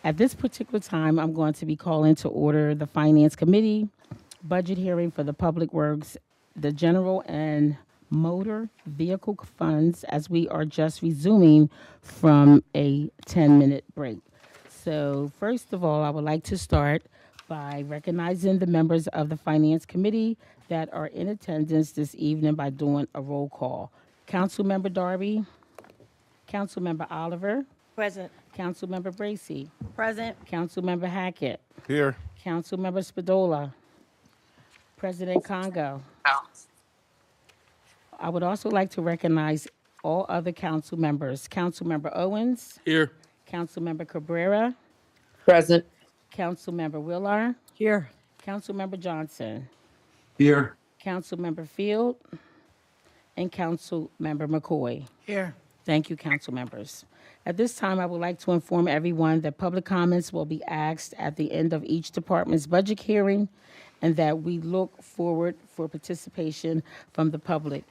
[SPEAKER 1] At this particular time, I'm going to be calling to order the Finance Committee budget hearing for the Public Works, the General and Motor Vehicle Funds, as we are just resuming from a 10-minute break. So first of all, I would like to start by recognizing the members of the Finance Committee that are in attendance this evening by doing a roll call. Councilmember Darby, Councilmember Oliver,
[SPEAKER 4] Present.
[SPEAKER 1] Councilmember Bracy,
[SPEAKER 4] Present.
[SPEAKER 1] Councilmember Hackett,
[SPEAKER 6] Here.
[SPEAKER 1] Councilmember Spadola, President Congo. I would also like to recognize all other council members. Councilmember Owens,
[SPEAKER 11] Here.
[SPEAKER 1] Councilmember Cabrera,
[SPEAKER 11] Present.
[SPEAKER 1] Councilmember Willar,
[SPEAKER 8] Here.
[SPEAKER 1] Councilmember Johnson,
[SPEAKER 11] Here.
[SPEAKER 1] Councilmember Field, and Councilmember McCoy.
[SPEAKER 7] Here.
[SPEAKER 1] Thank you, council members. At this time, I would like to inform everyone that public comments will be asked at the end of each department's budget hearing, and that we look forward for participation from the public.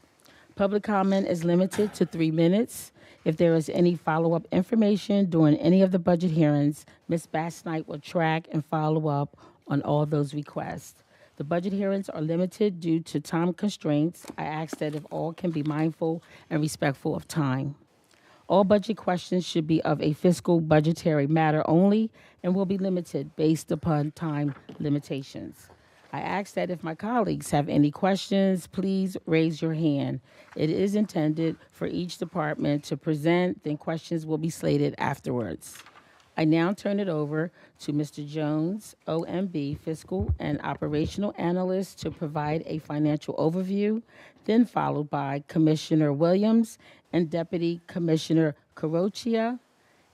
[SPEAKER 1] Public comment is limited to 3 minutes. If there is any follow-up information during any of the budget hearings, Ms. Bass Knight will track and follow up on all those requests. The budget hearings are limited due to time constraints. I ask that if all can be mindful and respectful of time. All budget questions should be of a fiscal budgetary matter only and will be limited based upon time limitations. I ask that if my colleagues have any questions, please raise your hand. It is intended for each department to present, then questions will be slated afterwards. I now turn it over to Mr. Jones, OMB Fiscal and Operational Analyst, to provide a financial overview, then followed by Commissioner Williams and Deputy Commissioner Carochia,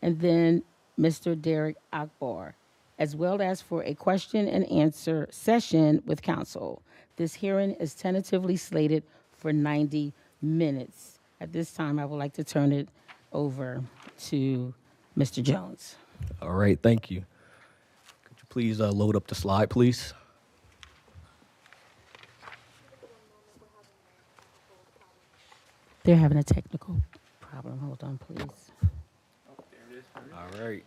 [SPEAKER 1] and then Mr. Derek Akbar, as well as for a question and answer session with council. This hearing is tentatively slated for 90 minutes. At this time, I would like to turn it over to Mr. Jones.
[SPEAKER 11] All right, thank you. Could you please load up the slide, please?
[SPEAKER 1] They're having a technical problem. Hold on, please.
[SPEAKER 11] All right.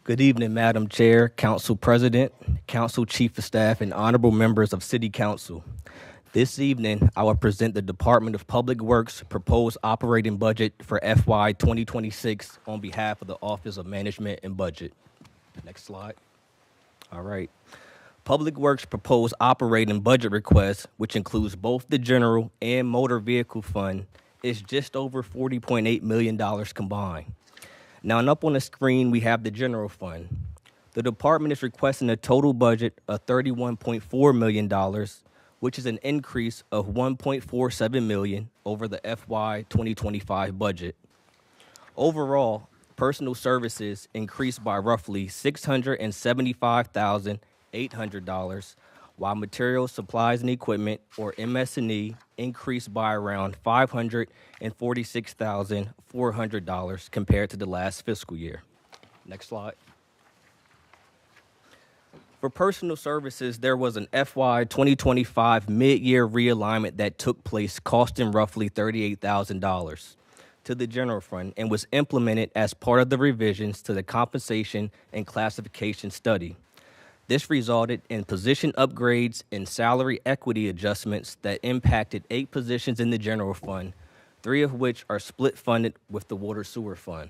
[SPEAKER 11] Good evening, Madam Chair, Council President, Council Chief of Staff, and honorable members of City Council. This evening, I will present the Department of Public Works proposed operating budget for FY 2026 on behalf of the Office of Management and Budget. Next slide. All right. Public Works proposed operating budget request, which includes both the general and motor vehicle fund, is just over $40.8 million combined. Now, and up on the screen, we have the general fund. The department is requesting a total budget of $31.4 million, which is an increase of $1.47 million over the FY 2025 budget. Overall, personal services increased by roughly $675,800, while materials, supplies, and equipment, or MS&E, increased by around $546,400 compared to the last fiscal year. Next slide. For personal services, there was an FY 2025 mid-year realignment that took place, costing roughly $38,000 to the general fund and was implemented as part of the revisions to the compensation and classification study. This resulted in position upgrades and salary equity adjustments that impacted 8 positions in the general fund, 3 of which are split funded with the water sewer fund.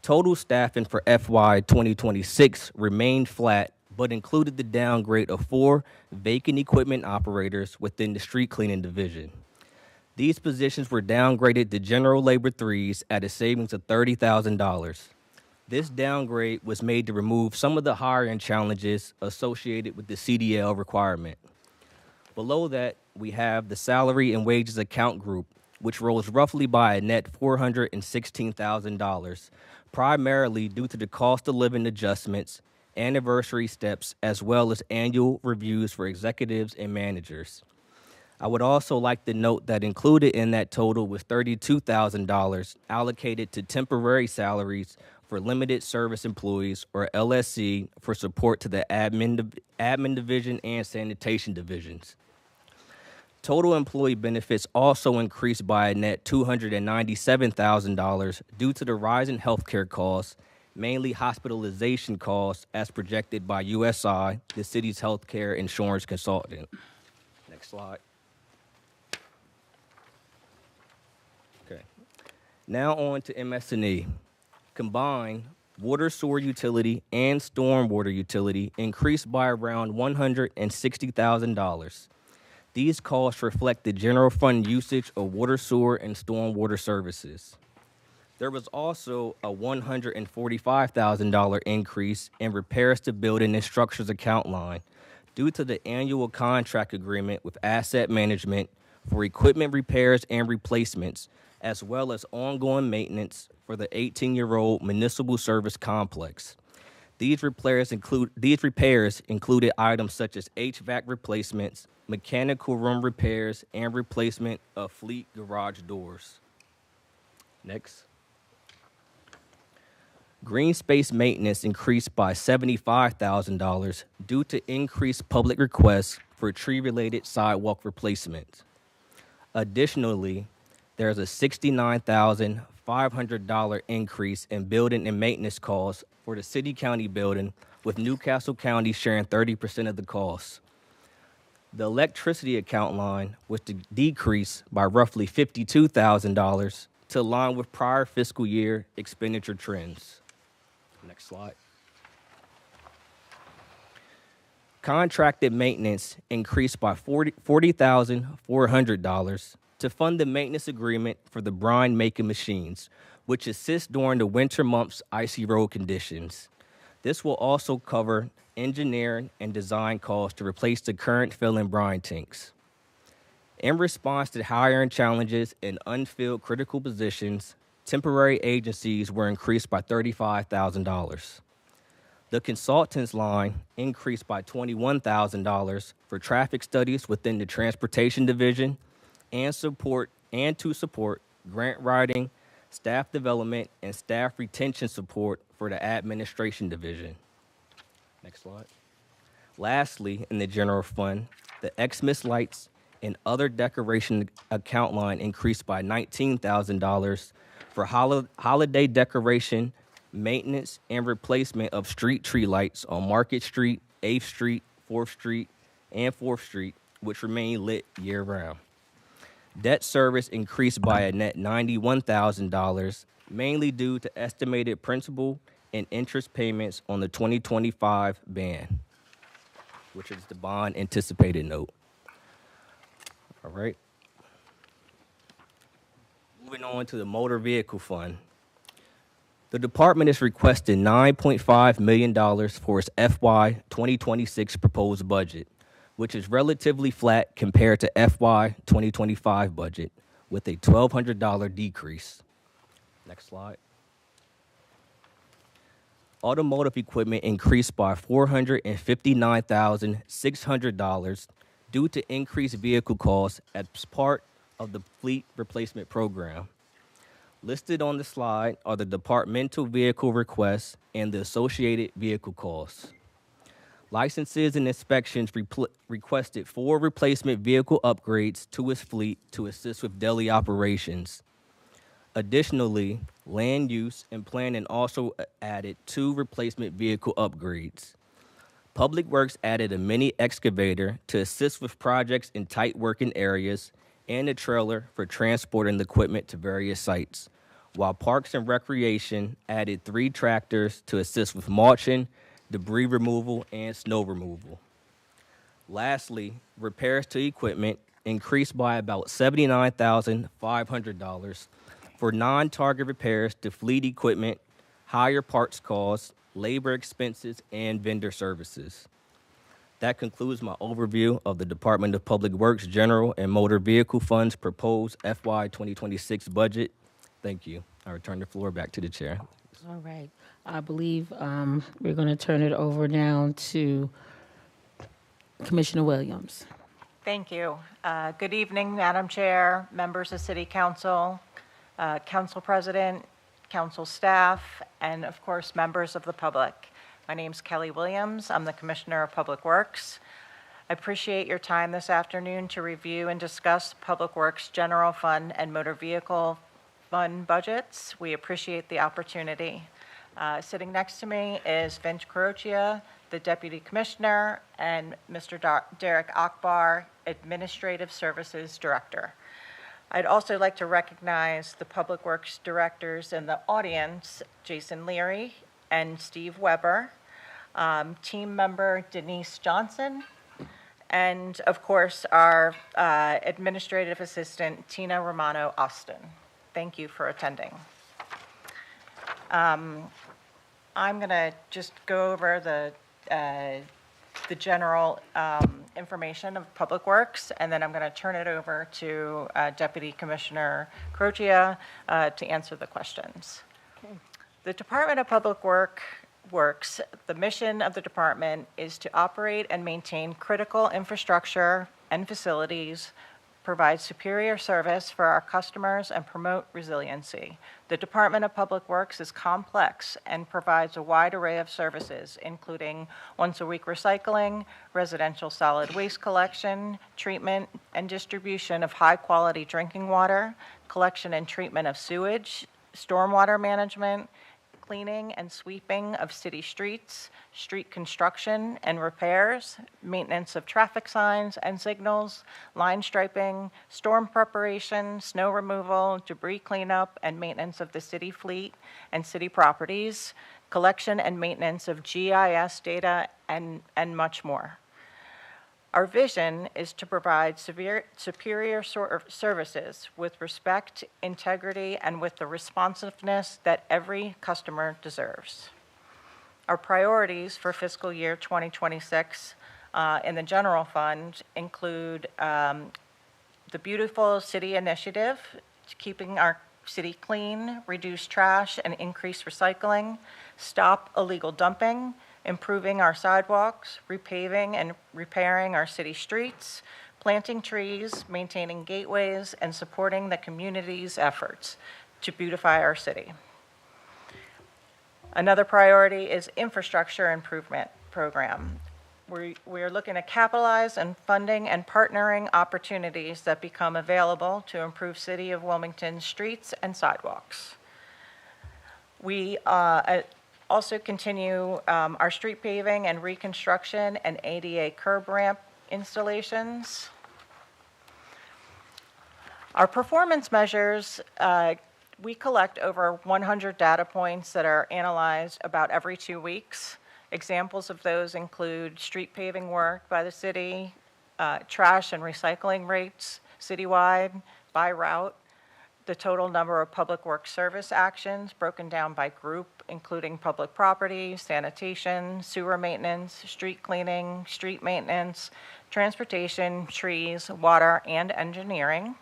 [SPEAKER 11] Total staffing for FY 2026 remained flat, but included the downgrade of 4 vacant equipment operators within the street cleaning division. These positions were downgraded to general labor 3s at a savings of $30,000. This downgrade was made to remove some of the hiring challenges associated with the CDL requirement. Below that, we have the salary and wages account group, which rose roughly by a net $416,000, primarily due to the cost of living adjustments, anniversary steps, as well as annual reviews for executives and managers. I would also like to note that included in that total was $32,000 allocated to temporary salaries for limited service employees, or LSC, for support to the admin division and sanitation divisions. Total employee benefits also increased by a net $297,000 due to the rise in healthcare costs, mainly hospitalization costs as projected by USI, the city's healthcare insurance consultant. Next slide. Okay. Now on to MS&E. Combined, water, sewer utility, and stormwater utility increased by around $160,000. These costs reflect the general fund usage of water, sewer, and stormwater services. There was also a $145,000 increase in repairs to building and structures account line due to the annual contract agreement with asset management for equipment repairs and replacements, as well as ongoing maintenance for the 18-year-old municipal service complex. These repairs included items such as HVAC replacements, mechanical room repairs, and replacement of fleet garage doors. Next. Green space maintenance increased by $75,000 due to increased public requests for tree-related sidewalk replacements. Additionally, there's a $69,500 increase in building and maintenance costs for the city-county building, with Newcastle County sharing 30% of the costs. The electricity account line was to decrease by roughly $52,000 to align with prior fiscal year expenditure trends. Next slide. Contracted maintenance increased by $40,400 to fund the maintenance agreement for the brine making machines, which assist during the winter months' icy road conditions. This will also cover engineering and design costs to replace the current filling brine tanks. In response to hiring challenges in unfilled critical positions, temporary agencies were increased by $35,000. The consultants line increased by $21,000 for traffic studies within the transportation division and to support grant writing, staff development, and staff retention support for the administration division. Next slide. Lastly, in the general fund, the Xmas lights and other decoration account line increased by $19,000 for holiday decoration, maintenance, and replacement of street tree lights on Market Street, 8th Street, 4th Street, and 4th Street, which remain lit year-round. Debt service increased by a net $91,000, mainly due to estimated principal and interest payments on the 2025 ban, which is the bond anticipated note. All right. Moving on to the motor vehicle fund. The department is requesting $9.5 million for its FY2026 proposed budget, which is relatively flat compared to FY2025 budget, with a $1,200 decrease. Next slide. Automotive equipment increased by $459,600 due to increased vehicle costs as part of the fleet replacement program. Listed on the slide are the departmental vehicle requests and the associated vehicle costs. Licenses and inspections requested 4 replacement vehicle upgrades to its fleet to assist with daily operations. Additionally, land use and planning also added 2 replacement vehicle upgrades. Public Works added a mini excavator to assist with projects in tight working areas and a trailer for transporting the equipment to various sites, while Parks and Recreation added 3 tractors to assist with mulching, debris removal, and snow removal. Lastly, repairs to equipment increased by about $79,500 for non-target repairs to fleet equipment, higher parts costs, labor expenses, and vendor services. That concludes my overview of the Department of Public Works General and Motor Vehicle Fund's proposed FY 2026 budget. Thank you. I return the floor back to the chair.
[SPEAKER 1] All right. I believe we're going to turn it over now to Commissioner Williams.
[SPEAKER 12] Thank you. Good evening, Madam Chair, members of City Council, Council President, Council staff, and of course, members of the public. My name's Kelly Williams. I'm the Commissioner of Public Works. I appreciate your time this afternoon to review and discuss Public Works General Fund and Motor Vehicle Fund budgets. We appreciate the opportunity. Sitting next to me is Vince Caroccia, the Deputy Commissioner, and Mr. Derek Akbar, Administrative Services Director. I'd also like to recognize the Public Works Directors in the audience, Jason Leary and Steve Weber, team member Denise Johnson, and of course, our Administrative Assistant, Tina Romano Austin. Thank you for attending. I'm going to just go over the general information of Public Works, and then I'm going to turn it over to Deputy Commissioner Caroccia to answer the questions. Okay. The Department of Public Works, the mission of the department is to operate and maintain critical infrastructure and facilities, provide superior service for our customers, and promote resiliency. The Department of Public Works is complex and provides a wide array of services, including once-a-week recycling, residential solid waste collection, treatment and distribution of high-quality drinking water, collection and treatment of sewage, stormwater management, cleaning and sweeping of city streets, street construction and repairs, maintenance of traffic signs and signals, line striping, storm preparation, snow removal, debris cleanup, and maintenance of the city fleet and city properties, collection and maintenance of GIS data, and much more. Our vision is to provide superior services with respect, integrity, and with the responsiveness that every customer deserves. Our priorities for fiscal year 2026 in the general fund include the Beautiful City Initiative, keeping our city clean, reduce trash, and increase recycling, stop illegal dumping, improving our sidewalks, repaving and repairing our city streets, planting trees, maintaining gateways, and supporting the community's efforts to beautify our city. Another priority is infrastructure improvement program. We are looking to capitalize on funding and partnering opportunities that become available to improve City of Wilmington streets and sidewalks. We also continue our street paving and reconstruction and ADA curb ramp installations. Our performance measures, we collect over 100 data points that are analyzed about every 2 weeks. Examples of those include street paving work by the city, trash and recycling rates citywide, by route, the total number of public works service actions broken down by group, including public property, sanitation, sewer maintenance, street cleaning, street maintenance, transportation, trees, water, and engineering.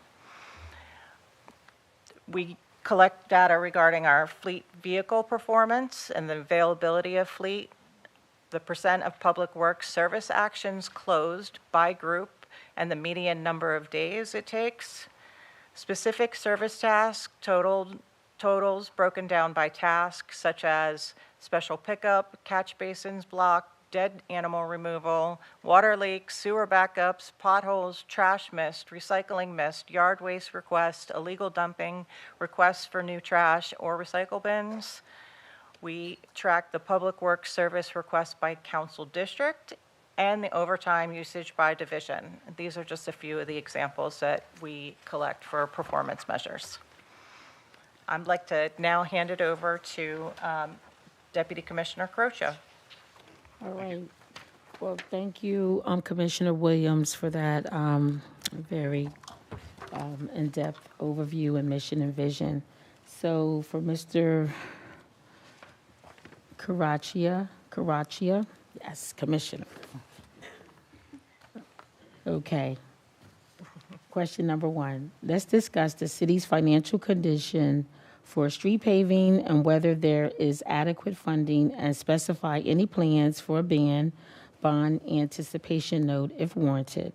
[SPEAKER 12] We collect data regarding our fleet vehicle performance and the availability of fleet, the percent of public works service actions closed by group, and the median number of days it takes. Specific service tasks totals broken down by tasks such as special pickup, catch basins block, dead animal removal, water leaks, sewer backups, potholes, trash mist, recycling mist, yard waste request, illegal dumping, requests for new trash or recycle bins. We track the public works service requests by council district and the overtime usage by division. These are just a few of the examples that we collect for performance measures. I'd like to now hand it over to Deputy Commissioner Caroccia.
[SPEAKER 1] All right. Well, thank you, Commissioner Williams, for that very in-depth overview and mission and vision. So for Mr. Caraccia, yes, Commissioner. Okay. Question number 1. Let's discuss the city's financial condition for street paving and whether there is adequate funding, and specify any plans for a bond anticipation note if warranted.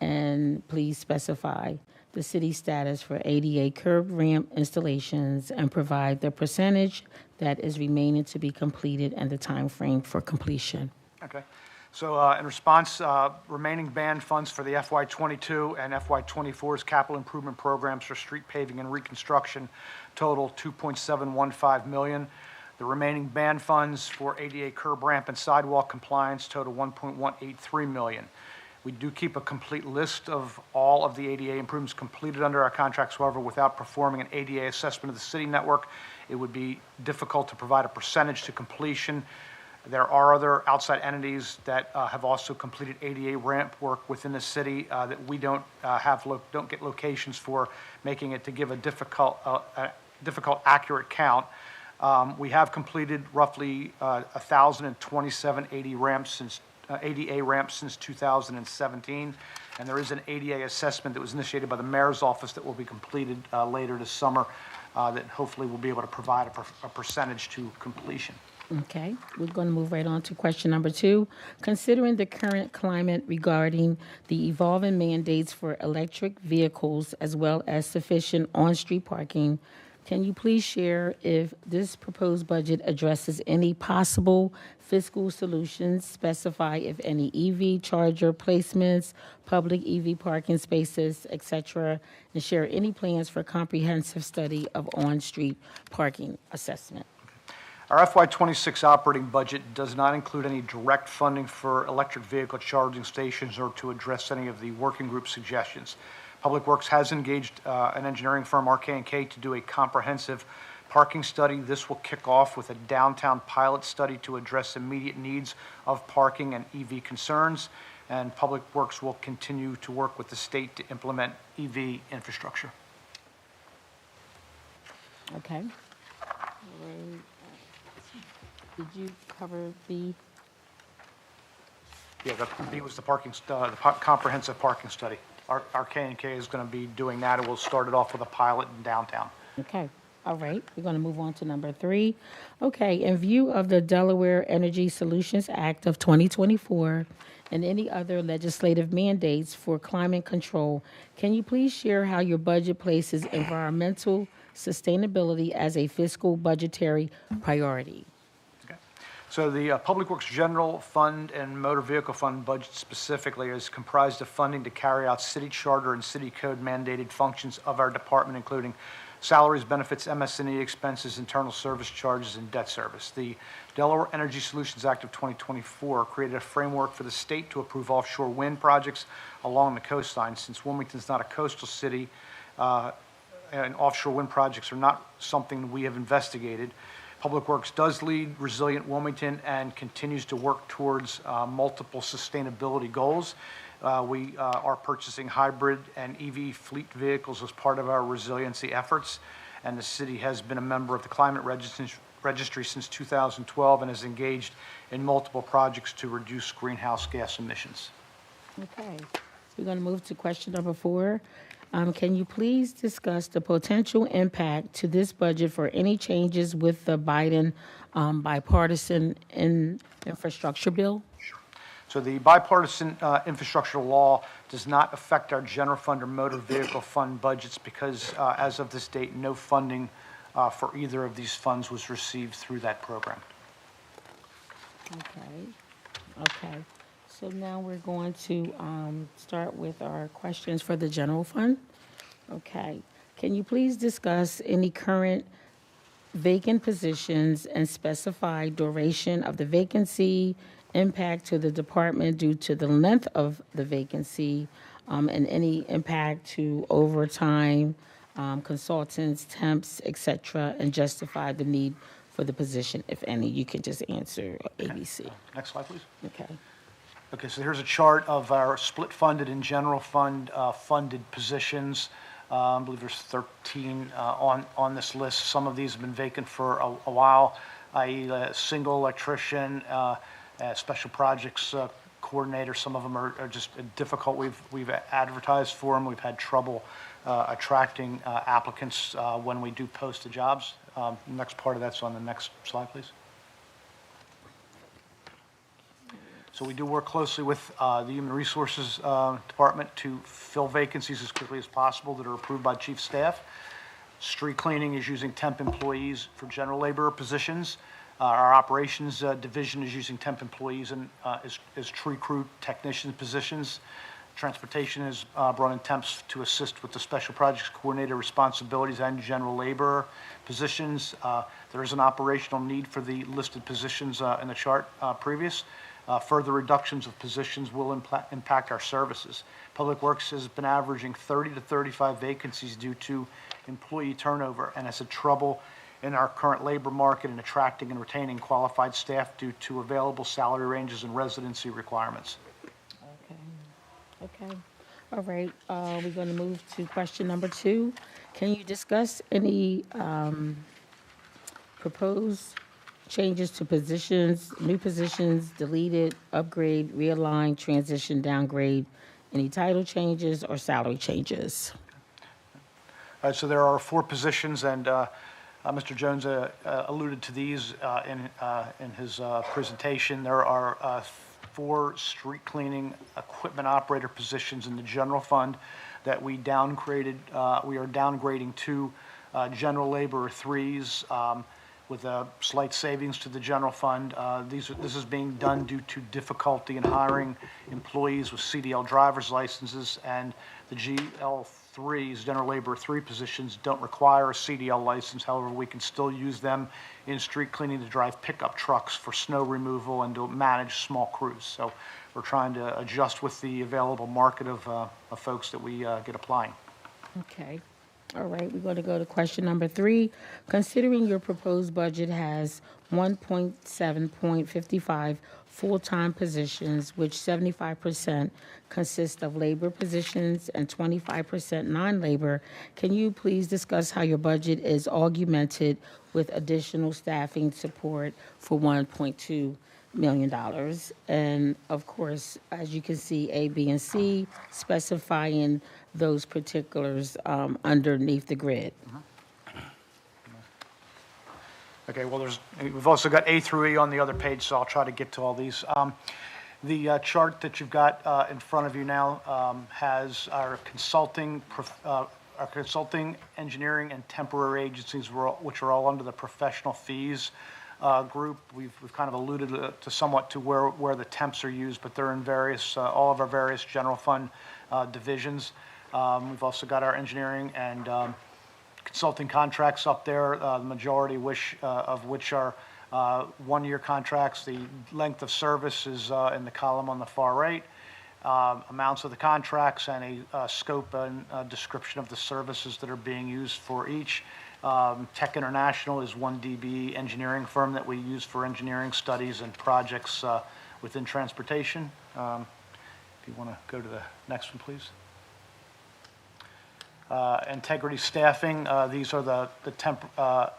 [SPEAKER 1] And please specify the city's status for ADA curb ramp installations and provide the percentage that is remaining to be completed and the time frame for completion.
[SPEAKER 13] Okay. So in response, remaining band funds for the FY22 and FY24's capital improvement programs for street paving and reconstruction total $2.715 million. The remaining band funds for ADA curb ramp and sidewalk compliance total $1.183 million. We do keep a complete list of all of the ADA improvements completed under our contracts. However, without performing an ADA assessment of the city network, it would be difficult to provide a percentage to completion. There are other outside entities that have also completed ADA ramp work within the city that we don't get locations for, making it to give a difficult accurate count. We have completed roughly 1,027 ADA ramps since 2017, and there is an ADA assessment that was initiated by the mayor's office that will be completed later this summer that hopefully will be able to provide a percentage to completion.
[SPEAKER 1] Okay, we're going to move right on to question number 2. Considering the current climate regarding the evolving mandates for electric vehicles as well as sufficient on-street parking, can you please share if this proposed budget addresses any possible fiscal solutions, specify if any EV charger placements, public EV parking spaces, etc., and share any plans for comprehensive study of on-street parking assessment?
[SPEAKER 13] Our FY26 operating budget does not include any direct funding for electric vehicle charging stations or to address any of the working group suggestions. Public Works has engaged an engineering firm, RK&K, to do a comprehensive parking study. This will kick off with a downtown pilot study to address immediate needs of parking and EV concerns, and Public Works will continue to work with the state to implement EV infrastructure.
[SPEAKER 1] Okay. Did you cover B?
[SPEAKER 13] Yeah, B was the comprehensive parking study. Our K&K is going to be doing that, and we'll start it off with a pilot in downtown.
[SPEAKER 1] Okay, all right. We're going to move on to number 3. Okay, in view of the Delaware Energy Solutions Act of 2024 and any other legislative mandates for climate control, can you please share how your budget places environmental sustainability as a fiscal budgetary priority?
[SPEAKER 13] So the Public Works General Fund and Motor Vehicle Fund budget specifically is comprised of funding to carry out city charter and city code mandated functions of our department, including salaries, benefits, MS&E expenses, internal service charges, and debt service. The Delaware Energy Solutions Act of 2024 created a framework for the state to approve offshore wind projects along the coastline. Since Wilmington is not a coastal city and offshore wind projects are not something we have investigated, Public Works does lead Resilient Wilmington and continues to work towards multiple sustainability goals. We are purchasing hybrid and EV fleet vehicles as part of our resiliency efforts, and the city has been a member of the Climate Registry since 2012 and is engaged in multiple projects to reduce greenhouse gas emissions.
[SPEAKER 1] Okay, so we're going to move to question number 4. Can you please discuss the potential impact to this budget for any changes with the Biden bipartisan infrastructure bill?
[SPEAKER 13] Sure. So the bipartisan infrastructure law does not affect our general fund or motor vehicle fund budgets because as of this date, no funding for either of these funds was received through that program.
[SPEAKER 1] Okay. So now we're going to start with our questions for the general fund. Okay. Can you please discuss any current vacant positions and specify duration of the vacancy, impact to the department due to the length of the vacancy, and any impact to overtime, consultants, temps, etc., and justify the need for the position, if any? You can just answer ABC.
[SPEAKER 13] Next slide, please.
[SPEAKER 1] Okay.
[SPEAKER 13] Okay, so here's a chart of our split funded and general fund funded positions. I believe there's 13 on this list. Some of these have been vacant for a while. i.e. a single electrician, special projects coordinator. Some of them are just difficult. We've advertised for them. We've had trouble attracting applicants when we do post the jobs. Next part of that's on the next slide, please. So we do work closely with the Human Resources Department to fill vacancies as quickly as possible that are approved by chief staff. Street cleaning is using temp employees for general labor positions. Our operations division is using temp employees and as tree crew technician positions. Transportation has brought in temps to assist with the special projects coordinator responsibilities and general labor positions. There is an operational need for the listed positions in the chart previous. Further reductions of positions will impact our services. Public Works has been averaging 30 to 35 vacancies due to employee turnover and has had trouble in our current labor market in attracting and retaining qualified staff due to available salary ranges and residency requirements.
[SPEAKER 1] Okay. All right. We're going to move to question number 2. Can you discuss any proposed changes to positions, new positions, deleted, upgrade, realign, transition, downgrade, any title changes or salary changes?
[SPEAKER 13] All right, so there are 4 positions, and Mr. Jones alluded to these in his presentation. There are 4 street cleaning equipment operator positions in the general fund that we downgraded. We are downgrading 2 general labor 3s with a slight savings to the general fund. This is being done due to difficulty in hiring employees with CDL driver's licenses, and the GL3s, general labor 3 positions, don't require a CDL license. However, we can still use them in street cleaning to drive pickup trucks for snow removal and to manage small crews. So we're trying to adjust with the available market of folks that we get applying.
[SPEAKER 1] Okay. All right, we're going to go to question number 3. Considering your proposed budget has 1.7.55 full-time positions, which 75% consist of labor positions and 25% non-labor, can you please discuss how your budget is augmented with additional staffing support for $1.2 million? And of course, as you can see, A, B, and C, specifying those particulars underneath the grid.
[SPEAKER 13] Okay, well, we've also got A through E on the other page, so I'll try to get to all these. The chart that you've got in front of you now has our consulting, engineering, and temporary agencies, which are all under the professional fees group. We've kind of alluded to somewhat to where the temps are used, but they're in various, all of our various general fund divisions. We've also got our engineering and consulting contracts up there, the majority of which are 1-year contracts. The length of service is in the column on the far right. Amounts of the contracts and a scope and description of the services that are being used for each. Tech International is one DBE engineering firm that we use for engineering studies and projects within transportation. If you want to go to the next one, please. Integrity staffing, these are the temp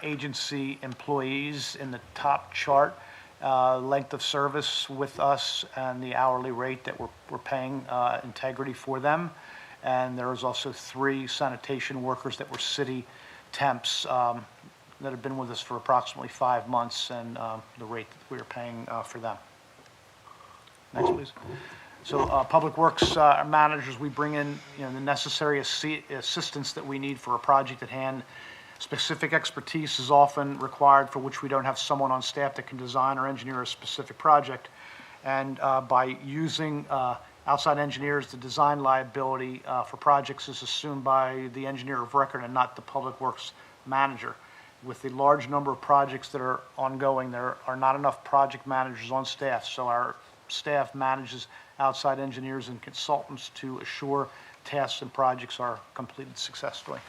[SPEAKER 13] agency employees in the top chart. Length of service with us and the hourly rate that we're paying Integrity for them. And there is also 3 sanitation workers that were city temps that have been with us for approximately 5 months, and the rate that we are paying for them. Next, please. So Public Works managers, we bring in the necessary assistance that we need for a project at hand. Specific expertise is often required for which we don't have someone on staff that can design or engineer a specific project. And by using outside engineers, the design liability for projects is assumed by the engineer of record and not the Public Works manager. With the large number of projects that are ongoing, there are not enough project managers on staff, so our staff manages outside engineers and consultants to assure tasks and projects are completed successfully.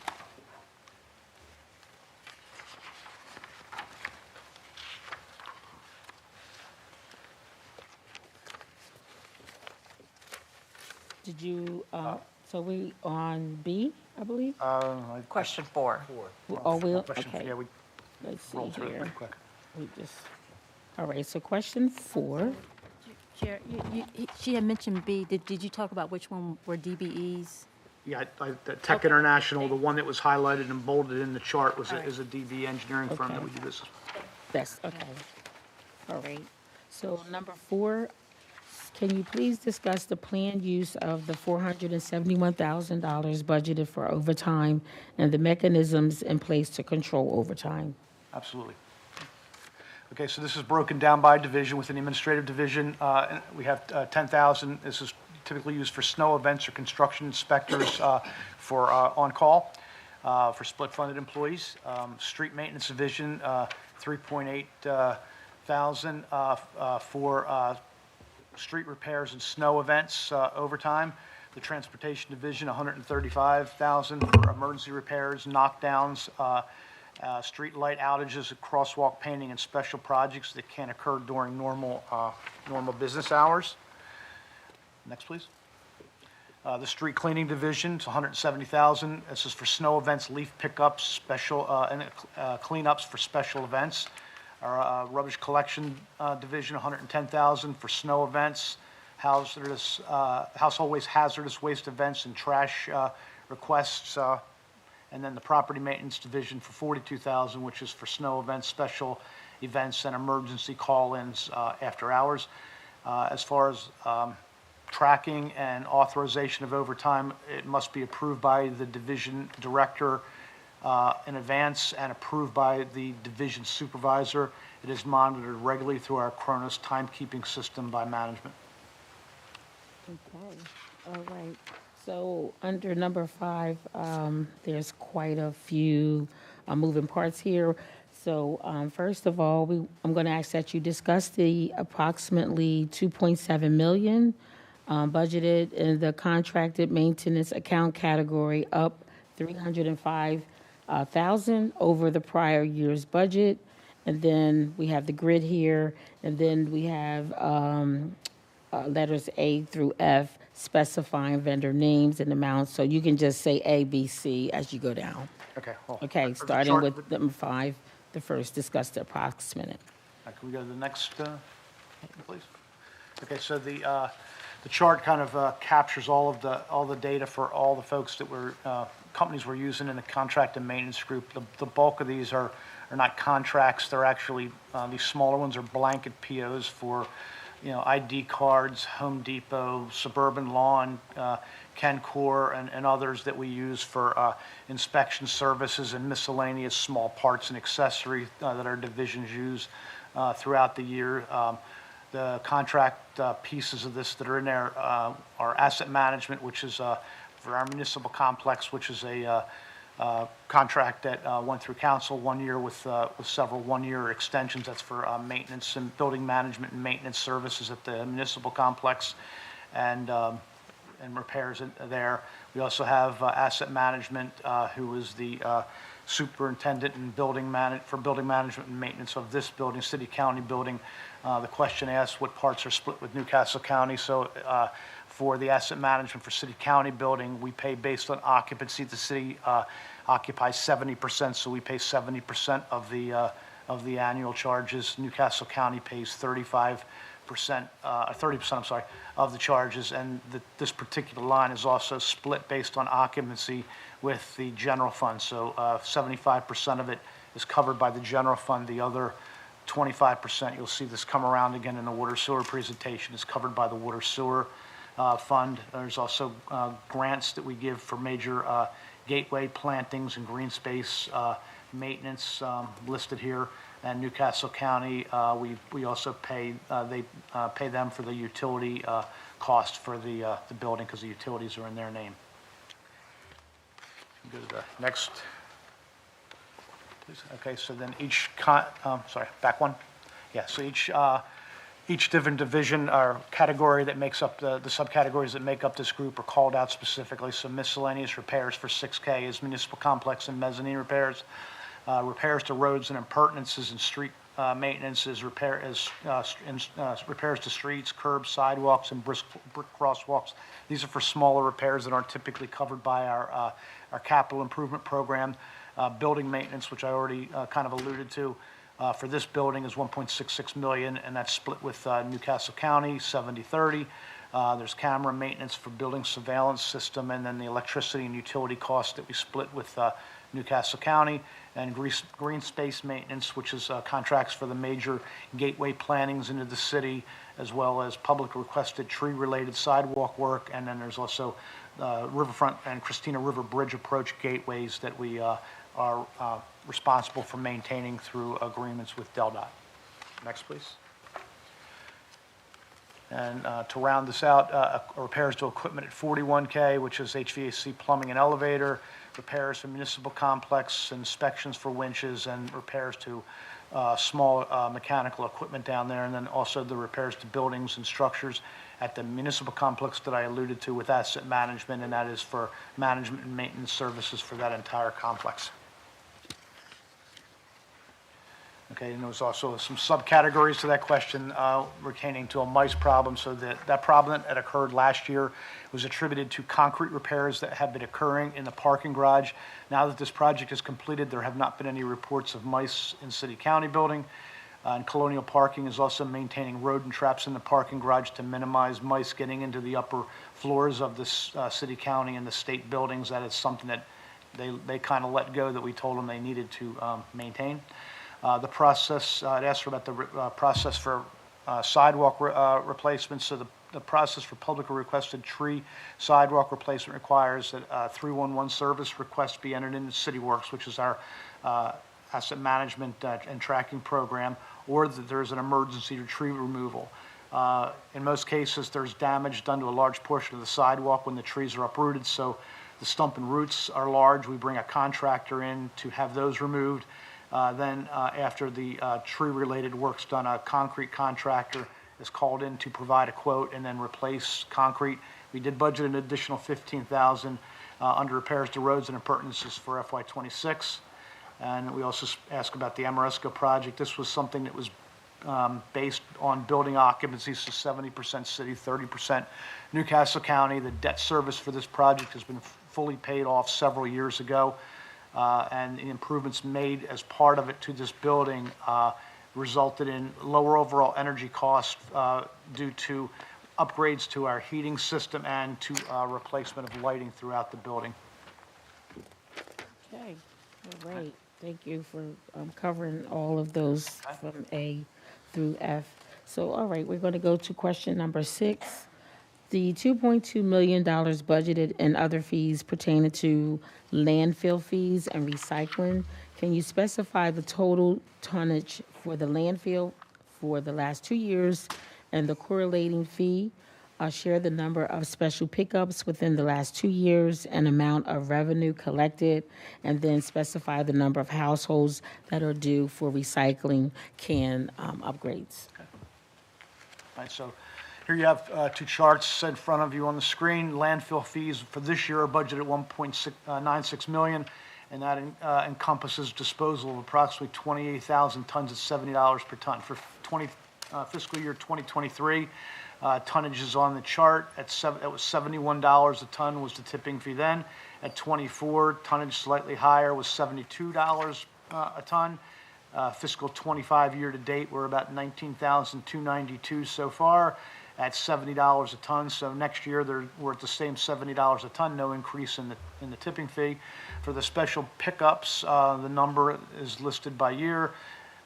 [SPEAKER 1] Did you, so we on B, I believe?
[SPEAKER 12] Question 4.
[SPEAKER 1] Oh, we'll,
[SPEAKER 13] Question,
[SPEAKER 1] okay.
[SPEAKER 13] yeah, we
[SPEAKER 1] Let's see
[SPEAKER 13] rolled through it
[SPEAKER 1] here.
[SPEAKER 13] pretty quick.
[SPEAKER 1] All right, so question 4.
[SPEAKER 10] Chair, she had mentioned B. Did you talk about which one were DBEs?
[SPEAKER 13] Yeah, the Tech International, the one that was highlighted and bolded in the chart is a DB engineering firm that
[SPEAKER 1] Okay.
[SPEAKER 13] we do business with.
[SPEAKER 1] That's okay. All right. So number 4, can you please discuss the planned use of the $471,000 budgeted for overtime and the mechanisms in place to control overtime?
[SPEAKER 13] Absolutely. Okay, so this is broken down by division. Within the administrative division, we have 10,000. This is typically used for snow events or construction inspectors for on-call for split-funded employees. Street maintenance division, 3.8 thousand for street repairs and snow events overtime. The transportation division, 135,000 for emergency repairs, knockdowns, street light outages, crosswalk painting, and special projects that can't occur during normal business hours. Next, please. The street cleaning division, it's 170,000. This is for snow events, leaf pickups, special and cleanups for special events. Our rubbish collection division, 110,000 for snow events, household waste, hazardous waste events, and trash requests. And then the property maintenance division for 42,000, which is for snow events, special events, and emergency call-ins after hours. As far as tracking and authorization of overtime, it must be approved by the division director in advance and approved by the division supervisor. It is monitored regularly through our Kronos timekeeping system by management.
[SPEAKER 1] Okay, all right. So under number 5, there's quite a few moving parts here. So first of all, I'm going to ask that you discuss the approximately 2.7 million budgeted in the contracted maintenance account category, up 305,000 over the prior year's budget. And then we have the grid here, and then we have letters A through F specifying vendor names and amounts. So you can just say A, B, C as you go down.
[SPEAKER 13] Okay. Well,
[SPEAKER 1] Okay, starting with number 5, the first, discuss the approximate.
[SPEAKER 13] Can we go to the next, please? Okay, so the chart kind of captures all the data for all the folks that companies we're using in the contract and maintenance group. The bulk of these are not contracts. They're actually, these smaller ones are blanket POs for, ID cards, Home Depot, Suburban Lawn, Kencor, and others that we use for inspection services and miscellaneous small parts and accessories that our divisions use throughout the year. The contract pieces of this that are in there are asset management, which is for our municipal complex, which is a contract that went through council 1 year with several one-year extensions. That's for maintenance and building management and maintenance services at the municipal complex and repairs there. We also have asset management, who is the superintendent and building management and maintenance of this building, city-county building. The question asks what parts are split with Newcastle County. So for the asset management for city-county building, we pay based on occupancy. The city occupies 70%, so we pay 70% of the annual charges. Newcastle County pays 30% of the charges, and this particular line is also split based on occupancy with the general fund. So 75% of it is covered by the general fund. The other 25%, you'll see this come around again in the water sewer presentation, is covered by the water sewer fund. There's also grants that we give for major gateway plantings and green space maintenance listed here. And Newcastle County, we also pay pay them for the utility cost for the building because the utilities are in their name. Go to the next, please. Okay, so then back one. Yeah, so each different division or category that makes up the subcategories that make up this group are called out specifically. So miscellaneous repairs for 6K is municipal complex and mezzanine repairs. Repairs to roads and appurtenances and street maintenance is repairs to streets, curbs, sidewalks, and brick crosswalks. These are for smaller repairs that aren't typically covered by our capital improvement program. Building maintenance, which I already kind of alluded to. for this building is 1.66 million, and that's split with Newcastle County, 70/30. There's camera maintenance for building surveillance system, and then the electricity and utility costs that we split with Newcastle County, and green space maintenance, which is contracts for the major gateway plannings into the city, as well as public requested tree-related sidewalk work, and then there's also Riverfront and Christina River Bridge approach gateways that we are responsible for maintaining through agreements with DelDOT. Next, please. And to round this out, repairs to equipment at 41K, which is HVAC, plumbing, and elevator, repairs for municipal complex, inspections for winches, and repairs to small mechanical equipment down there, and then also the repairs to buildings and structures at the municipal complex that I alluded to with asset management, and that is for management and maintenance services for that entire complex. Okay, and there was also some subcategories to that question pertaining to a mice problem. So that problem that occurred last year was attributed to concrete repairs that have been occurring in the parking garage. Now that this project is completed, there have not been any reports of mice in City County building. And Colonial Parking is also maintaining rodent traps in the parking garage to minimize mice getting into the upper floors of the City County and the state buildings. That is something that they kind of let go that we told them they needed to maintain. The process, I'd asked about the process for sidewalk replacements. So the process for publicly requested tree sidewalk replacement requires that a 311 service request be entered into CityWorks, which is our asset management and tracking program, or that there's an emergency tree removal. In most cases, there's damage done to a large portion of the sidewalk when the trees are uprooted. So the stump and roots are large. We bring a contractor in to have those removed. Then after the tree-related work's done, a concrete contractor is called in to provide a quote and then replace concrete. We did budget an additional $15,000 under repairs to roads and appurtenances for FY2026. And we also asked about the Amoresco project. This was something that was based on building occupancy, so 70% city, 30% Newcastle County. The debt service for this project has been fully paid off several years ago. And the improvements made as part of it to this building resulted in lower overall energy costs due to upgrades to our heating system and to replacement of lighting throughout the building.
[SPEAKER 1] Okay, all right. Thank you for covering all of those from A through F. So, all right, we're going to go to question number 6. The $2.2 million budgeted and other fees pertaining to landfill fees and recycling. Can you specify the total tonnage for the landfill for the last 2 years and the correlating fee? Share the number of special pickups within the last 2 years and amount of revenue collected, and then specify the number of households that are due for recycling can upgrades.
[SPEAKER 13] Okay. All right, so here you have 2 charts in front of you on the screen. Landfill fees for this year are budgeted at $1.96 million, and that encompasses disposal of approximately 28,000 tons at $70 per ton. For fiscal year 2023, tonnage is on the chart. That was $71 a ton was the tipping fee then. At 24, tonnage slightly higher was $72 a ton. Fiscal 25 year to date, we're about 19,292 so far at $70 a ton. So next year we're at the same $70 a ton, no increase in the tipping fee. For the special pickups, the number is listed by year,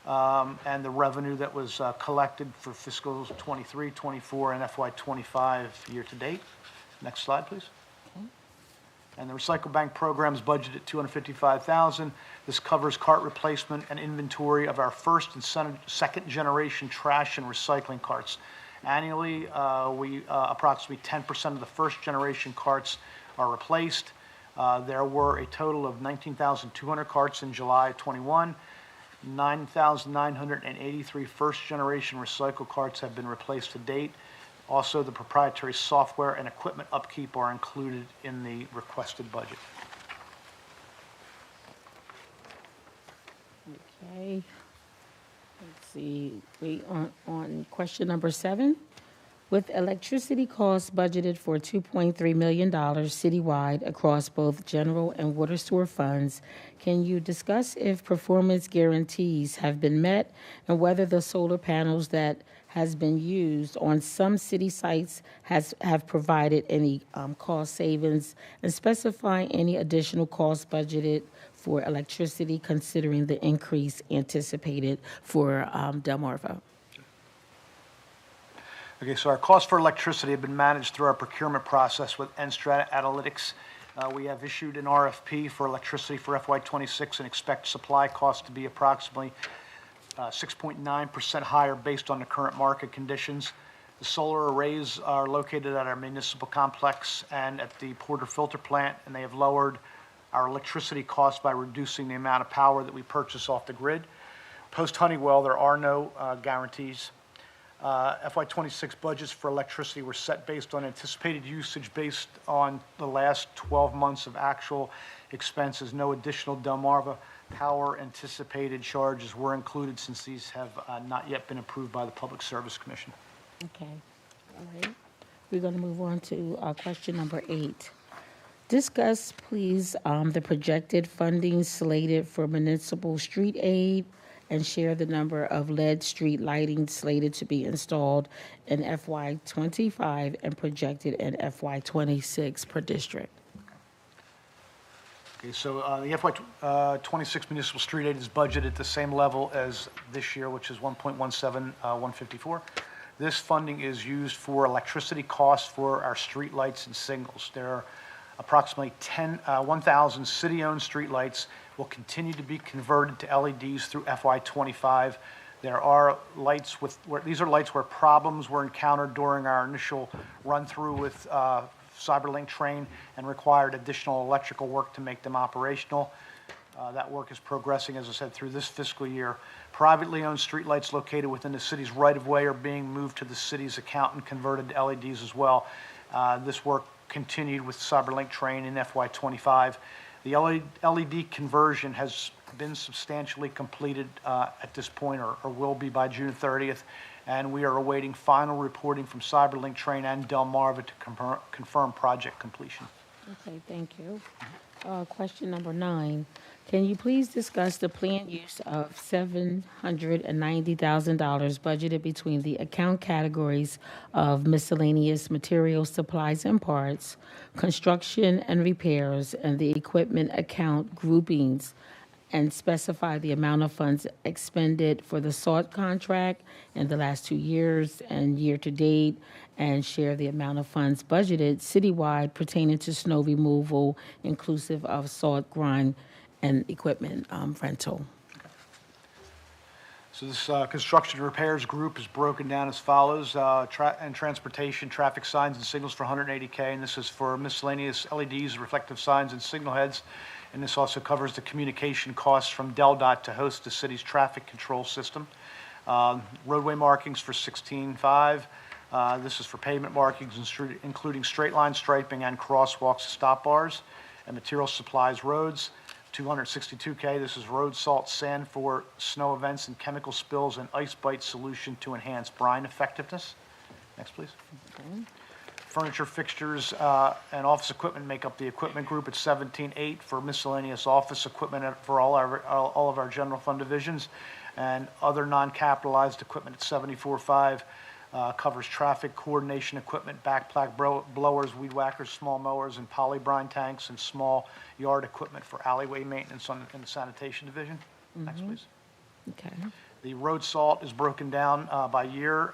[SPEAKER 13] and the revenue that was collected for fiscal 23, 24, and FY25 year to date. Next slide, please. And the recycle bank program is budgeted at $255,000. This covers cart replacement and inventory of our first and second generation trash and recycling carts. Annually, approximately 10% of the first generation carts are replaced. There were a total of 19,200 carts in July of 21. 9,983 first generation recycle carts have been replaced to date. Also, the proprietary software and equipment upkeep are included in the requested budget.
[SPEAKER 1] Okay. Let's see. We on question number 7. With electricity costs budgeted for $2.3 million citywide across both general and water sewer funds, can you discuss if performance guarantees have been met and whether the solar panels that has been used on some city sites have provided any cost savings, and specify any additional costs budgeted for electricity considering the increase anticipated for Delmarva?
[SPEAKER 13] Okay, so our costs for electricity have been managed through our procurement process with Enstrata Analytics. We have issued an RFP for electricity for FY26 and expect supply costs to be approximately 6.9% higher based on the current market conditions. The solar arrays are located at our municipal complex and at the Porter Filter Plant, and they have lowered our electricity costs by reducing the amount of power that we purchase off the grid. Post Honeywell, there are no guarantees. FY26 budgets for electricity were set based on anticipated usage based on the last 12 months of actual expenses. No additional Delmarva power anticipated charges were included since these have not yet been approved by the Public Service Commission.
[SPEAKER 1] Okay, all right. We're going to move on to question number 8. Discuss, please, the projected funding slated for municipal street aid and share the number of LED street lighting slated to be installed in FY25 and projected in FY26 per district.
[SPEAKER 13] Okay, so the FY26 municipal street aid is budgeted at the same level as this year, which is 1.15154. This funding is used for electricity costs for our street lights and signals. There are approximately 1,000 city-owned street lights will continue to be converted to LEDs through FY25. There are lights these are lights where problems were encountered during our initial run-through with CyberLink train and required additional electrical work to make them operational. That work is progressing, as I said, through this fiscal year. Privately owned streetlights located within the city's right-of-way are being moved to the city's account and converted to LEDs as well. This work continued with CyberLink train in FY25. The LED conversion has been substantially completed at this point, or will be by June 30th, and we are awaiting final reporting from CyberLink train and Delmarva to confirm project completion.
[SPEAKER 1] Okay, thank you. Question number 9. Can you please discuss the planned use of $790,000 budgeted between the account categories of miscellaneous materials, supplies, and parts, construction and repairs, and the equipment account groupings, and specify the amount of funds expended for the SALT contract in the last 2 years and year-to-date, and share the amount of funds budgeted citywide pertaining to snow removal, inclusive of salt grind and equipment rental.
[SPEAKER 13] So this construction repairs group is broken down as follows. And transportation, traffic signs and signals for $180K, and this is for miscellaneous LEDs, reflective signs, and signal heads. And this also covers the communication costs from DelDOT to host the city's traffic control system. Roadway markings for $16.5. This is for pavement markings, including straight line striping and crosswalks, stop bars, and material supplies roads. $262K, this is road salt sand for snow events and chemical spills and ice bite solution to enhance brine effectiveness. Next, please. Okay. Furniture, fixtures, and office equipment make up the equipment group at $17.8 for miscellaneous office equipment for all of our general fund divisions, and other non-capitalized equipment at $74.5. Covers traffic coordination equipment, backpack blowers, weed whackers, small mowers, and polybrine tanks, and small yard equipment for alleyway maintenance in the sanitation division. Next, please.
[SPEAKER 1] Okay.
[SPEAKER 13] The road salt is broken down by year.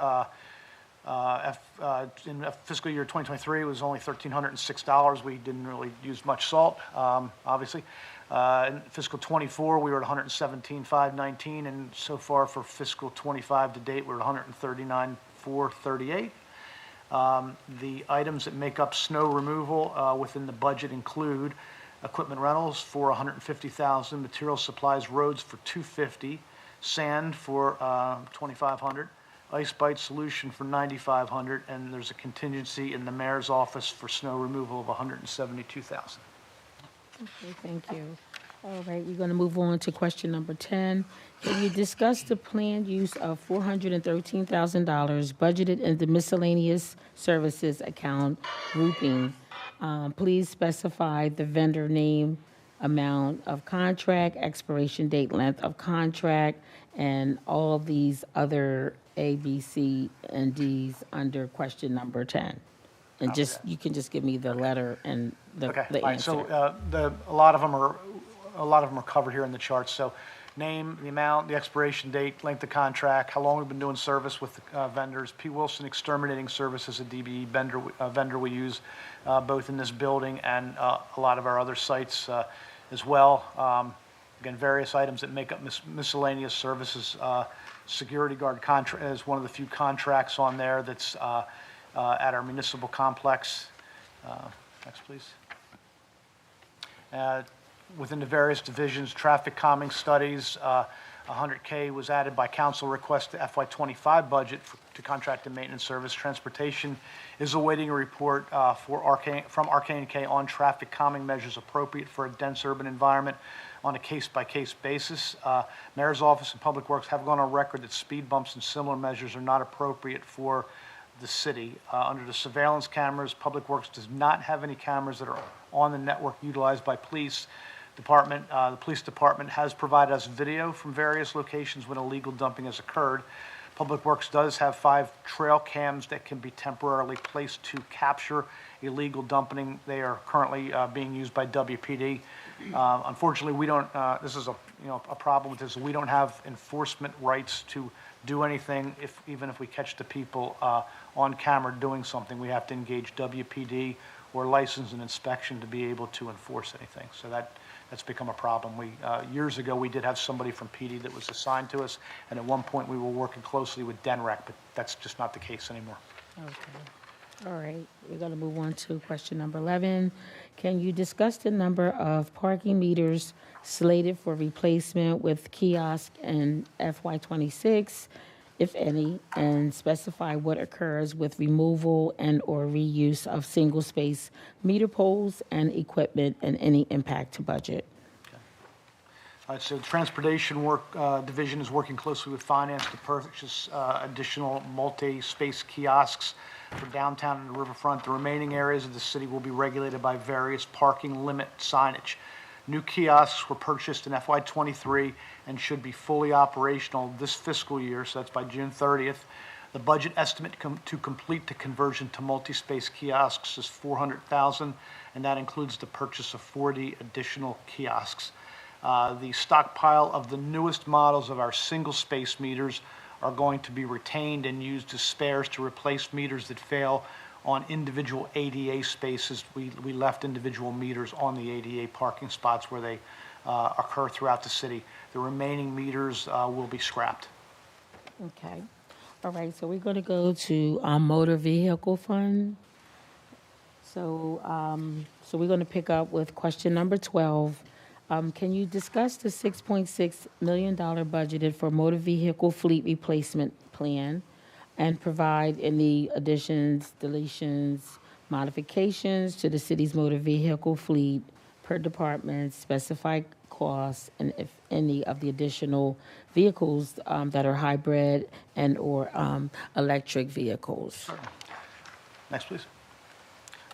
[SPEAKER 13] In fiscal year 2023, it was only $1,306. We didn't really use much salt, obviously. In fiscal 24, we were at $117,519, and so far for fiscal 25 to date, we're at $139,438. The items that make up snow removal within the budget include equipment rentals for $150,000, material supplies roads for $250,000, sand for $2,500, ice bite solution for $9,500, and there's a contingency in the mayor's office for snow removal of $172,000.
[SPEAKER 1] Okay, thank you. All right, we're going to move on to question number 10. Can you discuss the planned use of $413,000 budgeted in the miscellaneous services account grouping? Please specify the vendor name, amount of contract, expiration date, length of contract, and all of these other A, B, C, and Ds under question number 10. And just, you can just give me the letter and the
[SPEAKER 13] Okay,
[SPEAKER 1] the
[SPEAKER 13] all right, so
[SPEAKER 1] answer.
[SPEAKER 13] a lot of them are covered here in the charts. So name, the amount, the expiration date, length of contract, how long we've been doing service with vendors. P. Wilson Exterminating Services, a DBE vendor we use both in this building and a lot of our other sites as well. Again, various items that make up miscellaneous services. Security guard contract is one of the few contracts on there that's at our municipal complex. Next, please. Within the various divisions, traffic calming studies, $100K was added by council request to FY25 budget to contract and maintenance service. Transportation is awaiting a report from Arcane K on traffic calming measures appropriate for a dense urban environment on a case-by-case basis. Mayor's Office and Public Works have gone on record that speed bumps and similar measures are not appropriate for the city. Under the surveillance cameras, Public Works does not have any cameras that are on the network utilized by police department. The police department has provided us video from various locations when illegal dumping has occurred. Public Works does have 5 trail cams that can be temporarily placed to capture illegal dumping. They are currently being used by WPD. Unfortunately, we don't. This is a problem with this. We don't have enforcement rights to do anything. Even if we catch the people on camera doing something, we have to engage WPD or license and inspection to be able to enforce anything. So that's become a problem. Years ago, we did have somebody from PD that was assigned to us, and at one point we were working closely with DENREC, but that's just not the case anymore.
[SPEAKER 1] Okay. All right, we're going to move on to question number 11. Can you discuss the number of parking meters slated for replacement with kiosk in FY26, if any, and specify what occurs with removal and/or reuse of single-space meter poles and equipment and any impact to budget?
[SPEAKER 13] All right, so the Transportation Division is working closely with Finance to purchase additional multi-space kiosks for downtown and the riverfront. The remaining areas of the city will be regulated by various parking limit signage. New kiosks were purchased in FY23 and should be fully operational this fiscal year, so that's by June 30th. The budget estimate to complete the conversion to multi-space kiosks is $400,000, and that includes the purchase of 40 additional kiosks. The stockpile of the newest models of our single-space meters are going to be retained and used as spares to replace meters that fail on individual ADA spaces. We left individual meters on the ADA parking spots where they occur throughout the city. The remaining meters will be scrapped.
[SPEAKER 1] Okay. All right, so we're going to go to motor vehicle fund. So we're going to pick up with question number 12. Can you discuss the $6.6 million budgeted for motor vehicle fleet replacement plan and provide any additions, deletions, modifications to the city's motor vehicle fleet per department, specified costs, and if any of the additional vehicles that are hybrid and/or electric vehicles?
[SPEAKER 13] Next, please.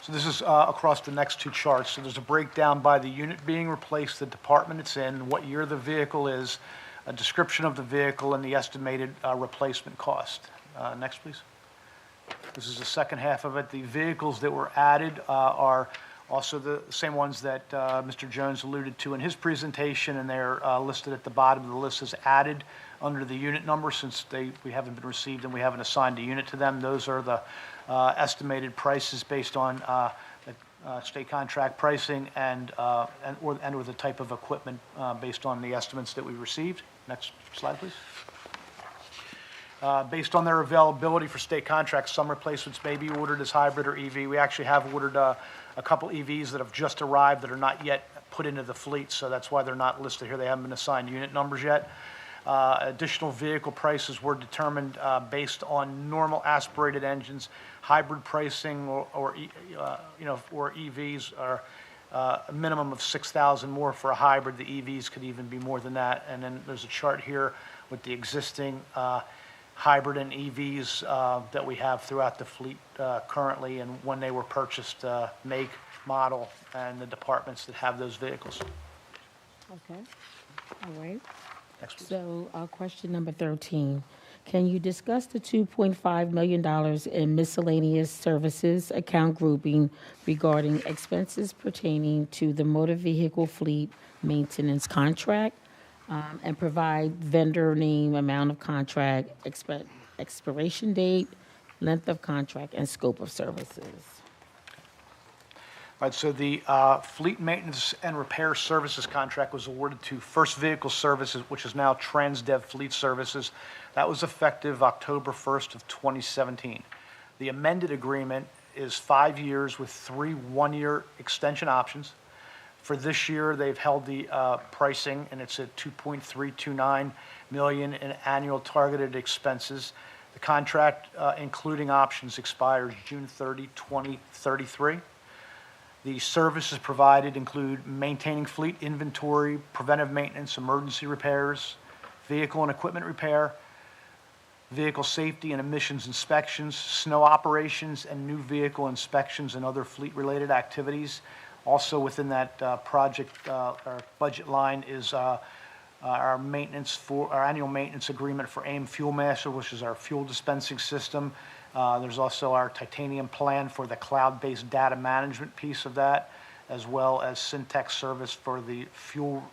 [SPEAKER 13] So this is across the next 2 charts. So there's a breakdown by the unit being replaced, the department it's in, what year the vehicle is, a description of the vehicle, and the estimated replacement cost. Next, please. This is the second half of it. The vehicles that were added are also the same ones that Mr. Jones alluded to in his presentation, and they're listed at the bottom of the list as added under the unit number since we haven't been received and we haven't assigned a unit to them. Those are the estimated prices based on the state contract pricing and or the type of equipment based on the estimates that we received. Next slide, please. Based on their availability for state contracts, some replacements may be ordered as hybrid or EV. We actually have ordered a couple EVs that have just arrived that are not yet put into the fleet, so that's why they're not listed here. They haven't been assigned unit numbers yet. Additional vehicle prices were determined based on normal aspirated engines. Hybrid pricing or EVs are a minimum of 6,000 more for a hybrid. The EVs could even be more than that. And then there's a chart here with the existing hybrid and EVs that we have throughout the fleet currently, and when they were purchased, make, model, and the departments that have those vehicles.
[SPEAKER 1] Okay, all right.
[SPEAKER 13] Next, please.
[SPEAKER 1] So, question number 13. Can you discuss the $2.5 million in miscellaneous services account grouping regarding expenses pertaining to the motor vehicle fleet maintenance contract, and provide vendor name, amount of contract, expiration date, length of contract, and scope of services?
[SPEAKER 13] All right, so the fleet maintenance and repair services contract was awarded to First Vehicle Services, which is now Transdev Fleet Services. That was effective October 1st of 2017. The amended agreement is 5 years with 3 one-year extension options. For this year, they've held the pricing, and it's at $2.329 million in annual targeted expenses. The contract, including options, expires June 30, 2033. The services provided include maintaining fleet inventory, preventive maintenance, emergency repairs, vehicle and equipment repair, vehicle safety and emissions inspections, snow operations, and new vehicle inspections and other fleet-related activities. Also within that project or budget line is our annual maintenance agreement for AIM Fuel Master, which is our fuel dispensing system. There's also our titanium plan for the cloud-based data management piece of that, as well as Syntex service for the fuel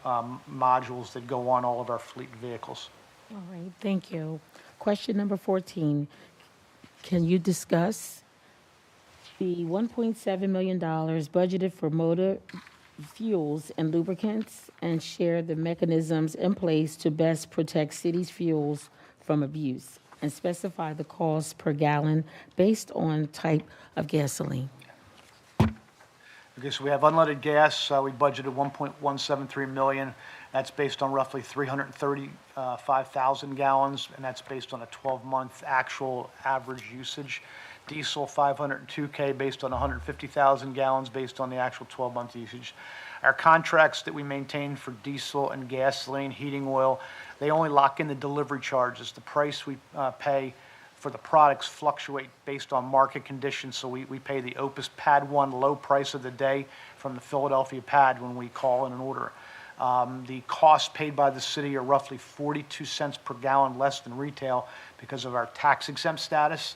[SPEAKER 13] modules that go on all of our fleet vehicles.
[SPEAKER 1] All right, thank you. Question number 14. Can you discuss the $1.7 million budgeted for motor fuels and lubricants and share the mechanisms in place to best protect cities' fuels from abuse, and specify the cost per gallon based on type of gasoline?
[SPEAKER 13] Okay, so we have unleaded gas. We budgeted $1.173 million. That's based on roughly 335,000 gallons, and that's based on a 12-month actual average usage. Diesel, 502K, based on 150,000 gallons, based on the actual 12-month usage. Our contracts that we maintain for diesel and gasoline, heating oil, they only lock in the delivery charges. The price we pay for the products fluctuate based on market conditions, so we pay the Opus Pad 1 low price of the day from the Philadelphia pad when we call in an order. The costs paid by the city are roughly 42 cents per gallon less than retail because of our tax-exempt status.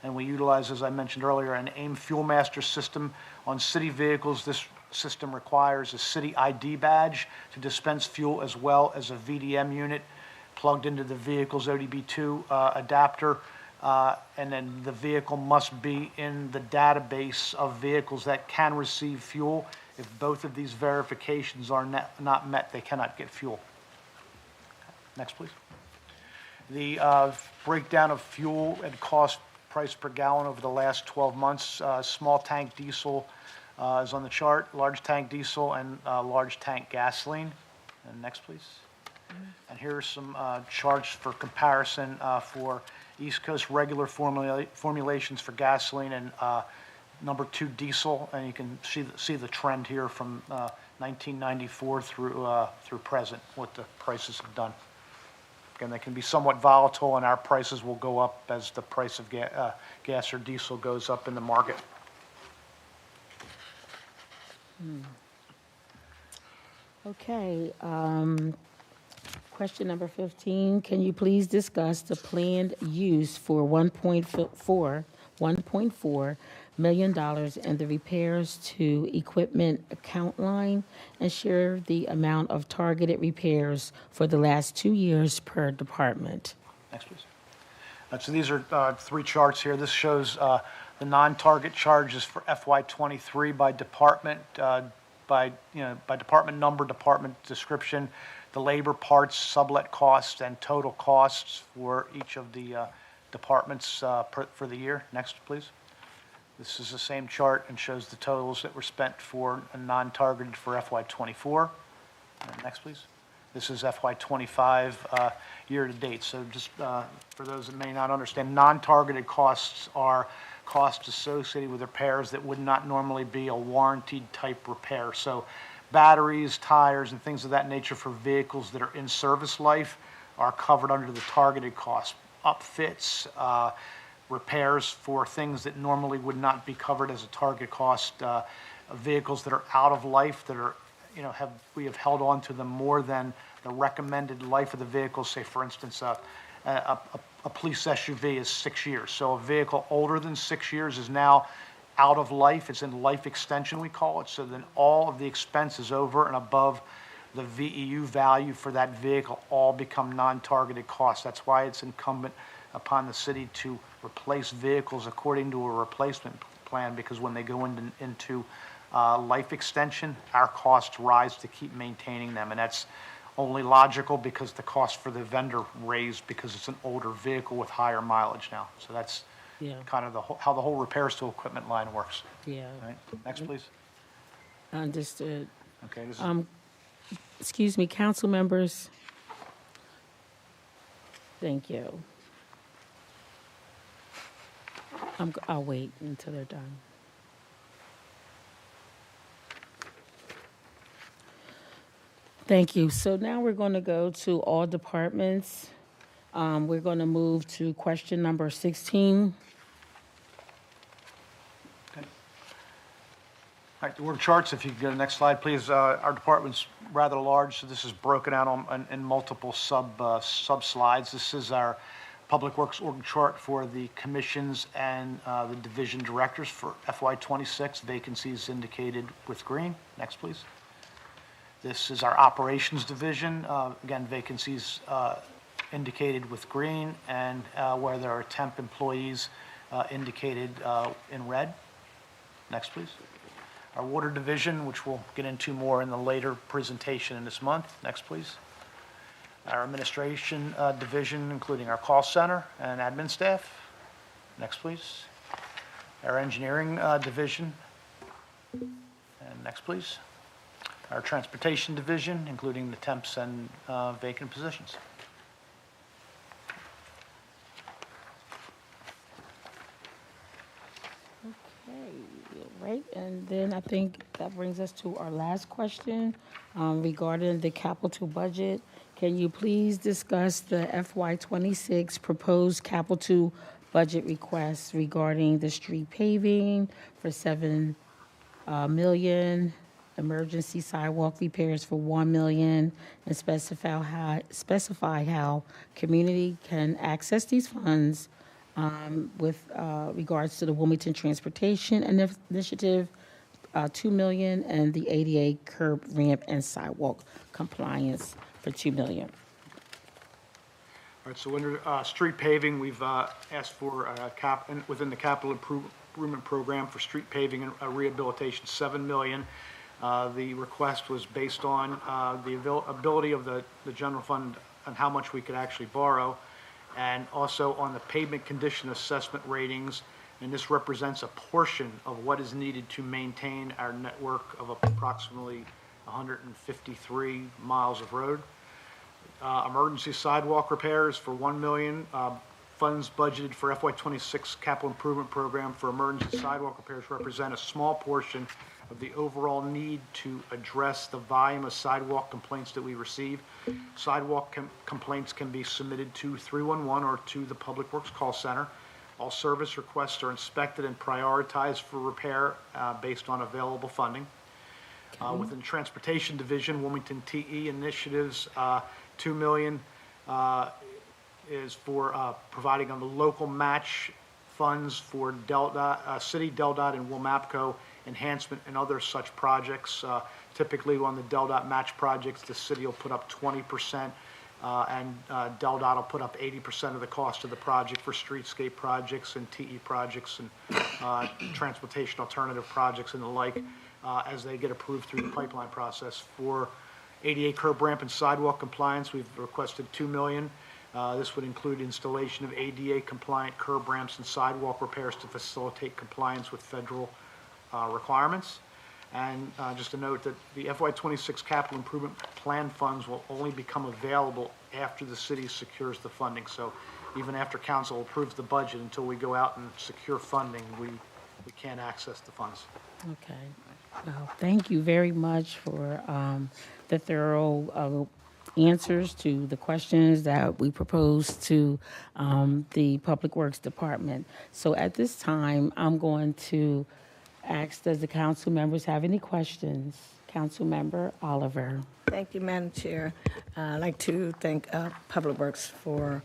[SPEAKER 13] And we utilize, as I mentioned earlier, an AIM Fuel Master system. On city vehicles, this system requires a city ID badge to dispense fuel, as well as a VDM unit plugged into the vehicle's ODB2 adapter. And then the vehicle must be in the database of vehicles that can receive fuel. If both of these verifications are not met, they cannot get fuel. Next, please. The breakdown of fuel and cost price per gallon over the last 12 months. Small tank diesel is on the chart, large tank diesel, and large tank gasoline. And next, please. And here are some charts for comparison for East Coast regular formulations for gasoline and number 2 diesel, and you can see the trend here from 1994 through present, what the prices have done. Again, they can be somewhat volatile, and our prices will go up as the price of gas or diesel goes up in the market.
[SPEAKER 1] Okay. Question number 15. Can you please discuss the planned use for $1.4 million in the repairs to equipment account line, and share the amount of targeted repairs for the last 2 years per department?
[SPEAKER 13] Next, please. So these are 3 charts here. This shows the non-target charges for FY23 by department, by department number, department description, the labor, parts, sublet costs, and total costs for each of the departments for the year. Next, please. This is the same chart and shows the totals that were spent for and non-targeted for FY24. Next, please. This is FY25 year to date. So just for those that may not understand, non-targeted costs are costs associated with repairs that would not normally be a warranted type repair. So batteries, tires, and things of that nature for vehicles that are in service life are covered under the targeted cost. Upfits, repairs for things that normally would not be covered as a target cost, vehicles that are out of life, that are, we have held on to them more than the recommended life of the vehicle. Say, for instance, a police SUV is 6 years. So a vehicle older than 6 years is now out of life. It's in life extension, we call it. So then all of the expenses over and above the VEU value for that vehicle all become non-targeted costs. That's why it's incumbent upon the city to replace vehicles according to a replacement plan, because when they go into life extension, our costs rise to keep maintaining them. And that's only logical because the cost for the vendor raised because it's an older vehicle with higher mileage now. So that's kind of how the whole repairs to equipment line works.
[SPEAKER 1] Yeah.
[SPEAKER 13] All right. Next, please.
[SPEAKER 1] Understood.
[SPEAKER 13] Okay. This is,
[SPEAKER 1] Excuse me, council members. Thank you. I'll wait until they're done. Thank you. So now we're going to go to all departments. We're going to move to question number 16.
[SPEAKER 13] all right, the org charts, if you could go to the next slide, please. Our department's rather large, so this is broken out in multiple sub slides. This is our Public Works org chart for the commissions and the division directors for FY26. Vacancies indicated with green. Next, please. This is our operations division. Again, vacancies indicated with green, and where there are temp employees indicated in red. Next, please. Our water division, which we'll get into more in the later presentation in this month. Next, please. Our administration division, including our call center and admin staff. Next, please. Our engineering division. And next, please. Our transportation division, including the temps and vacant positions.
[SPEAKER 1] Right, and then I think that brings us to our last question regarding the capital budget. Can you please discuss the FY26 proposed capital budget requests regarding the street paving for $7 million, emergency sidewalk repairs for $1 million, and specify how community can access these funds with regards to the Wilmington Transportation Initiative, $2 million, and the ADA curb ramp and sidewalk compliance for $2 million.
[SPEAKER 13] All right, so under street paving, we've asked for within the capital improvement program for street paving and rehabilitation, $7 million. The request was based on the ability of the general fund and how much we could actually borrow, and also on the pavement condition assessment ratings, and this represents a portion of what is needed to maintain our network of approximately 153 miles of road. Emergency sidewalk repairs for $1 million. Funds budgeted for FY26 capital improvement program for emergency sidewalk repairs represent a small portion of the overall need to address the volume of sidewalk complaints that we receive. Sidewalk complaints can be submitted to 311 or to the Public Works call center. All service requests are inspected and prioritized for repair based on available funding. Within the Transportation Division, Wilmington TE initiatives, $2 million is for providing on the local match funds for City, DelDOT, and WMAPCO enhancement and other such projects. Typically on the DelDOT match projects, the city will put up 20% and DelDOT will put up 80% of the cost of the project for streetscape projects and TE projects and transportation alternative projects and the like as they get approved through the pipeline process. For ADA curb ramp and sidewalk compliance, we've requested $2 million. This would include installation of ADA compliant curb ramps and sidewalk repairs to facilitate compliance with federal requirements. And just to note that the FY26 capital improvement plan funds will only become available after the city secures the funding. So even after council approves the budget, until we go out and secure funding, we can't access the funds.
[SPEAKER 1] Okay. Well, thank you very much for the thorough answers to the questions that we proposed to the Public Works Department. So at this time, I'm going to ask, does the council members have any questions? Councilmember Oliver.
[SPEAKER 4] Thank you, Madam Chair. I'd like to thank Public Works for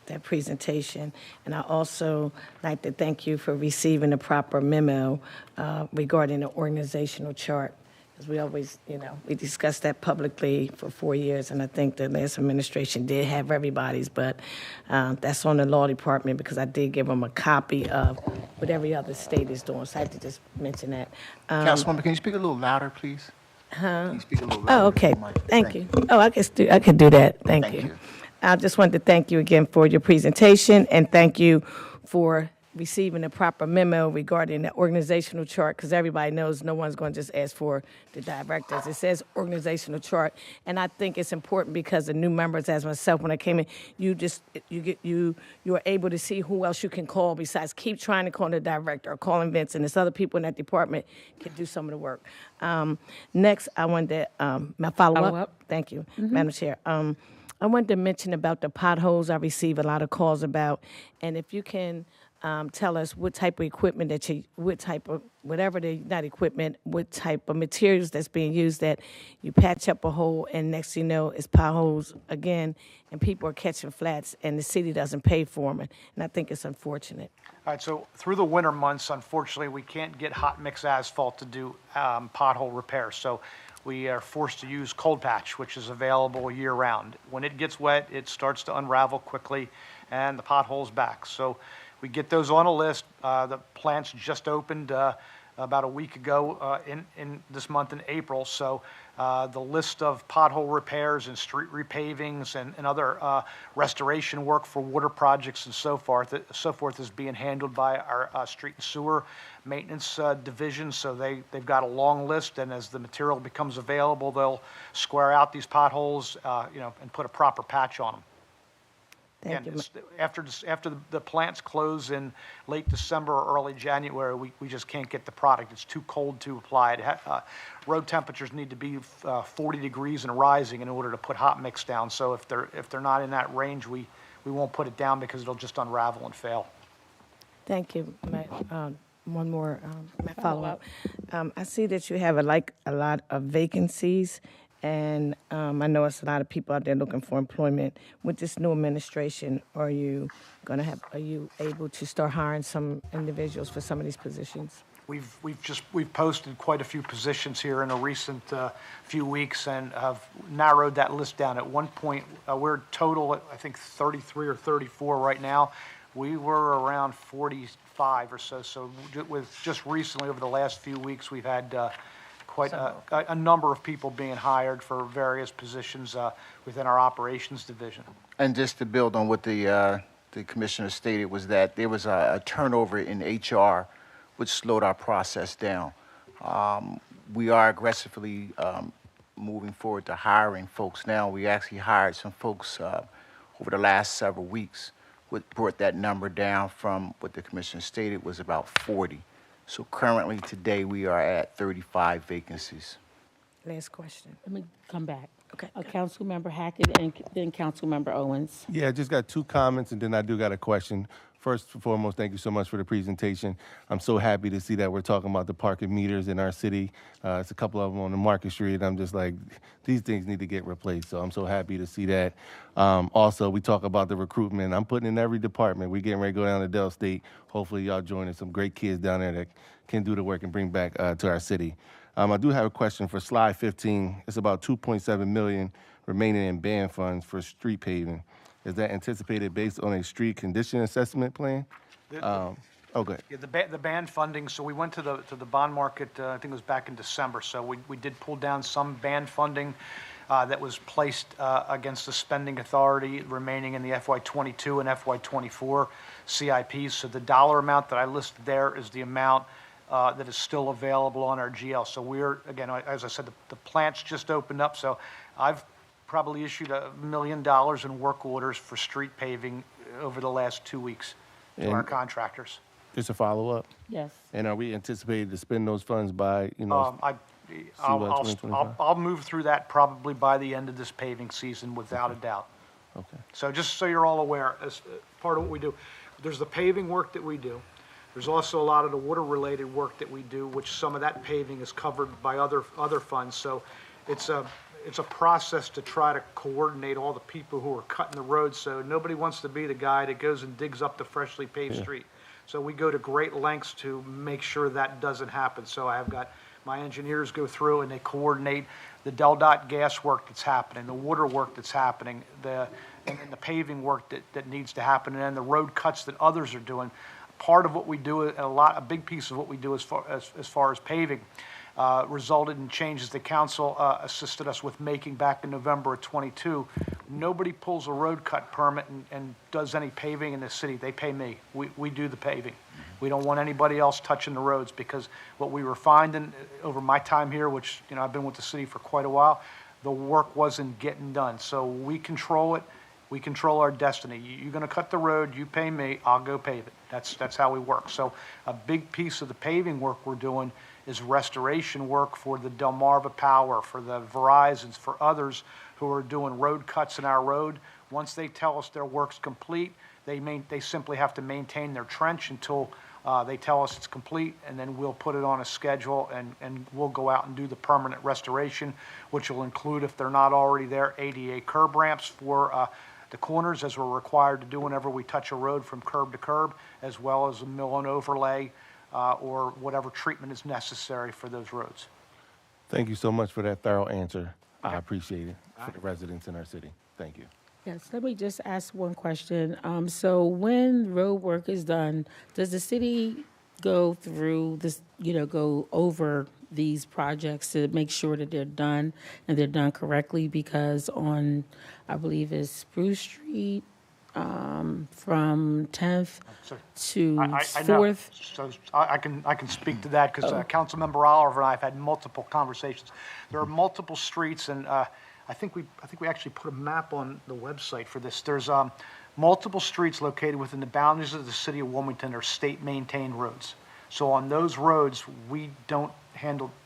[SPEAKER 4] that presentation. And I also like to thank you for receiving the proper memo regarding the organizational chart. Because we always, we discussed that publicly for 4 years, and I think the last administration did have everybody's, but that's on the law department, because I did give them a copy of what every other state is doing. So I had to just mention that.
[SPEAKER 14] Councilwoman, can you speak a little louder, please? Can you speak a little louder?
[SPEAKER 4] Oh, okay. Thank you. Oh, I could do that. Thank you. I just wanted to thank you again for your presentation, and thank you for receiving the proper memo regarding the organizational chart, because everybody knows no one's going to just ask for the directors. It says organizational chart, and I think it's important because the new members, as myself, when I came in, you are able to see who else you can call besides keep trying to call the director or calling Vince, and there's other people in that department can do some of the work. Next, I wanted to my follow-up. Thank you, Madam Chair. I wanted to mention about the potholes I receive a lot of calls about, and if you can tell us what type of equipment what type of materials that's being used, that you patch up a hole and next thing you know it's potholes again, and people are catching flats and the city doesn't pay for them, and I think it's unfortunate.
[SPEAKER 13] All right, so through the winter months, unfortunately, we can't get hot mix asphalt to do pothole repairs. So we are forced to use cold patch, which is available year round. When it gets wet, it starts to unravel quickly and the pothole's back. So we get those on a list. The plants just opened about a week ago in this month in April. So the list of pothole repairs and street repavings and other restoration work for water projects and so forth is being handled by our street and sewer maintenance division. So they've got a long list, and as the material becomes available, they'll square out these potholes, and put a proper patch on them.
[SPEAKER 4] Thank you.
[SPEAKER 13] After the plants close in late December or early January, we just can't get the product. It's too cold to apply it. Road temperatures need to be 40 degrees and rising in order to put hot mix down. So if they're not in that range, we won't put it down because it'll just unravel and fail.
[SPEAKER 4] Thank you. One more follow-up. I see that you have a lot of vacancies, and I know it's a lot of people out there looking for employment. With this new administration, are you able to start hiring some individuals for some of these positions?
[SPEAKER 13] We've posted quite a few positions here in a recent few weeks and have narrowed that list down. At one point, we're total, I think, 33 or 34 right now. We were around 45 or so. So with just recently, over the last few weeks, we've had quite a number of people being hired for various positions within our operations division.
[SPEAKER 14] And just to build on what the commissioner stated, was that there was a turnover in HR, which slowed our process down. We are aggressively moving forward to hiring folks now. We actually hired some folks over the last several weeks, which brought that number down from what the commissioner stated was about 40. So currently today we are at 35 vacancies.
[SPEAKER 4] Last question.
[SPEAKER 1] Let me come back.
[SPEAKER 4] Okay.
[SPEAKER 1] Councilmember Hackett and then Councilmember Owens.
[SPEAKER 6] Yeah, I just got 2 comments, and then I do got a question. First and foremost, thank you so much for the presentation. I'm so happy to see that we're talking about the parking meters in our city. It's a couple of them on the Market Street, and I'm just like, these things need to get replaced. So I'm so happy to see that. Also, we talk about the recruitment. I'm putting in every department. We're getting ready to go down to Del State. Hopefully, y'all joining some great kids down there that can do the work and bring back to our city. I do have a question for slide 15. It's about $2.7 million remaining in band funds for street paving. Is that anticipated based on a street condition assessment plan? Okay.
[SPEAKER 13] Yeah, the band funding, so we went to the bond market, I think it was back in December, so we did pull down some band funding that was placed against the spending authority remaining in the FY22 and FY24 CIPs. So the dollar amount that I listed there is the amount that is still available on our GL. So we're, again, as I said, the plants just opened up, so I've probably issued $1 million in work orders for street paving over the last 2 weeks to our
[SPEAKER 6] And-
[SPEAKER 13] contractors.
[SPEAKER 6] Just a follow-up.
[SPEAKER 1] Yes.
[SPEAKER 6] And are we anticipated to spend those funds by, you know,
[SPEAKER 13] I'll
[SPEAKER 6] 2025?
[SPEAKER 13] I'll move through that probably by the end of this paving season, without a doubt.
[SPEAKER 6] okay.
[SPEAKER 13] So just so you're all aware, as part of what we do, there's the paving work that we do. There's also a lot of the water-related work that we do, which some of that paving is covered by other funds. So it's a process to try to coordinate all the people who are cutting the roads. So nobody wants to be the guy that goes and digs up the freshly paved street. So we go to great lengths to make sure that doesn't happen. So I have got my engineers go through and they coordinate the DelDOT gas work that's happening, the water work that's happening, and the paving work that needs to happen, and then the road cuts that others are doing. Part of what we do, a big piece of what we do as far as paving, resulted in changes the council assisted us with making back in November of '22. Nobody pulls a road cut permit and does any paving in the city. They pay me. We do the paving. We don't want anybody else touching the roads, because what we were finding over my time here, which, you know, I've been with the city for quite a while, the work wasn't getting done. So we control it. We control our destiny. You're going to cut the road, you pay me, I'll go pave it. That's how we work. So a big piece of the paving work we're doing is restoration work for the Delmarva Power, for the Verizons, for others who are doing road cuts in our road. Once they tell us their work's complete, they simply have to maintain their trench until they tell us it's complete, and then we'll put it on a schedule, and we'll go out and do the permanent restoration, which will include, if they're not already there, ADA curb ramps for the corners, as we're required to do whenever we touch a road from curb to curb, as well as a mill and overlay or whatever treatment is necessary for those roads.
[SPEAKER 6] Thank you so much for that thorough answer. I appreciate it for the residents in our city. Thank you.
[SPEAKER 1] Yes, let me just ask one question. So when road work is done, does the city go through this, go over these projects to make sure that they're done and they're done correctly? Because on, I believe it's Spruce Street, from 10th to
[SPEAKER 13] I know.
[SPEAKER 1] 4th.
[SPEAKER 13] So I can speak to that, because Councilmember Oliver and I have had multiple conversations. There are multiple streets, and I think we actually put a map on the website for this. There's multiple streets located within the boundaries of the city of Wilmington are state-maintained roads. So on those roads, we don't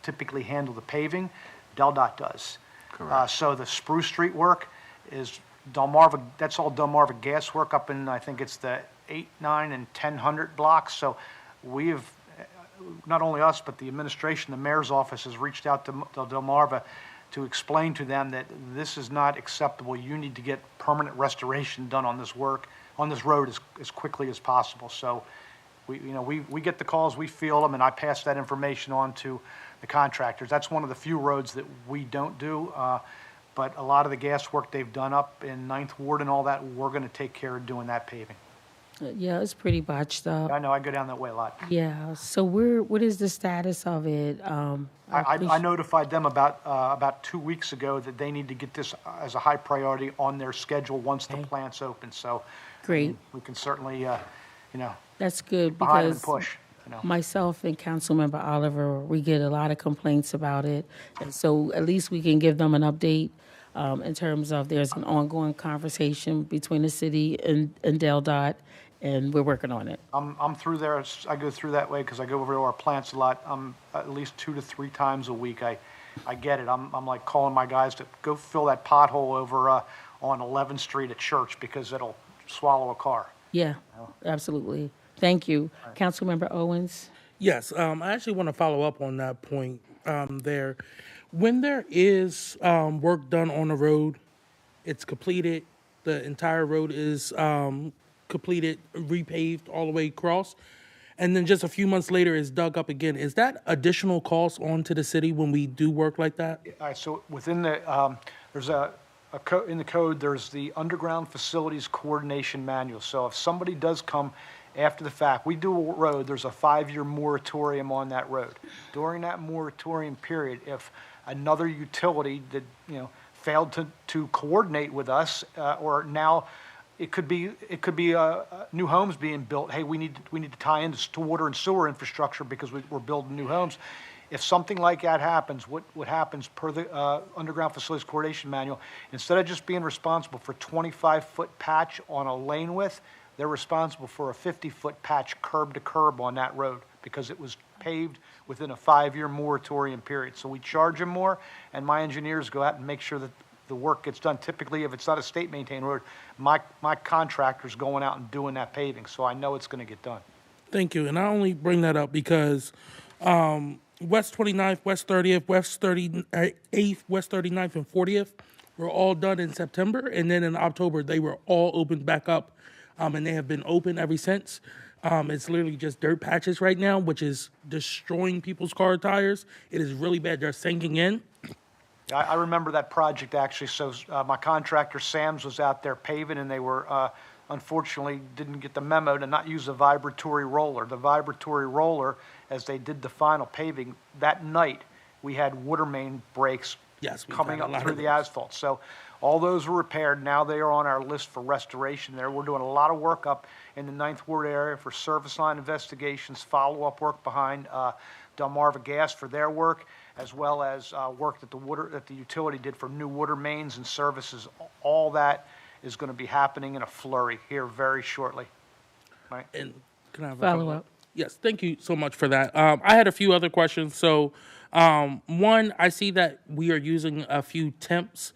[SPEAKER 13] typically handle the paving. DelDOT does.
[SPEAKER 14] Correct.
[SPEAKER 13] So the Spruce Street work is Delmarva. That's all Delmarva gas work up in, I think it's the 8, 9, and 1000 blocks. So we have, not only us, but the administration, the mayor's office has reached out to Delmarva to explain to them that this is not acceptable. You need to get permanent restoration done on this work, on this road as quickly as possible. So we get the calls, we field them, and I pass that information on to the contractors. That's one of the few roads that we don't do, but a lot of the gas work they've done up in 9th Ward and all that, we're going to take care of doing that paving.
[SPEAKER 1] Yeah, it's pretty botched up.
[SPEAKER 13] I know, I go down that way a lot.
[SPEAKER 1] Yeah, so what is the status of it?
[SPEAKER 13] I notified them about 2 weeks ago that they need to get this as a high priority on their schedule once the plant's open. So
[SPEAKER 1] Great.
[SPEAKER 13] we can certainly,
[SPEAKER 1] That's good,
[SPEAKER 13] behind them and
[SPEAKER 1] because
[SPEAKER 13] push.
[SPEAKER 1] myself and Councilmember Oliver, we get a lot of complaints about it. And so at least we can give them an update in terms of there's an ongoing conversation between the city and DelDOT, and we're working on it.
[SPEAKER 13] I'm through there. I go through that way because I go over to our plants a lot. At least 2 to 3 times a week. I get it. I'm like calling my guys to go fill that pothole over on 11th Street at Church, because it'll swallow a car.
[SPEAKER 1] Yeah, absolutely. Thank you. Councilmember Owens?
[SPEAKER 15] Yes, I actually want to follow up on that point there. When there is work done on the road, it's completed, the entire road is completed, repaved all the way across, and then just a few months later it's dug up again. Is that additional cost onto the city when we do work like that?
[SPEAKER 13] All right, so within the, there's in the code, there's the Underground Facilities Coordination Manual. So if somebody does come after the fact, we do a road, there's a 5-year moratorium on that road. During that moratorium period, if another utility that, failed to coordinate with us, or now it could be new homes being built. Hey, we need to tie into water and sewer infrastructure because we're building new homes. If something like that happens, what happens per the Underground Facilities Coordination Manual, instead of just being responsible for 25-foot patch on a lane width, they're responsible for a 50-foot patch curb to curb on that road because it was paved within a 5-year moratorium period. So we charge them more, and my engineers go out and make sure that the work gets done. Typically, if it's not a state-maintained road, my contractor's going out and doing that paving, so I know it's going to get done.
[SPEAKER 15] Thank you. And I only bring that up because West 29th, West 30th, West 38th, West 39th, and 40th were all done in September. And then in October, they were all opened back up. And they have been open ever since. It's literally just dirt patches right now, which is destroying people's car tires. It is really bad. They're sinking in.
[SPEAKER 13] I remember that project, actually. So my contractor, Sam's, was out there paving, and they were, unfortunately, didn't get the memo to not use a vibratory roller. The vibratory roller, as they did the final paving, that night, we had water main breaks coming up through the asphalt. So all those were repaired. Now they are on our list for restoration there. We're doing a lot of work up in the 9th Ward area for service line investigations, follow-up work behind Delmarva Gas for their work, as well as work that the utility did for new water mains and services. All that is going to be happening in a flurry here very shortly. Right?
[SPEAKER 15] And can I have a
[SPEAKER 1] Follow-up?
[SPEAKER 15] Yes, thank you so much for that. I had a few other questions. So, one, I see that we are using a few temps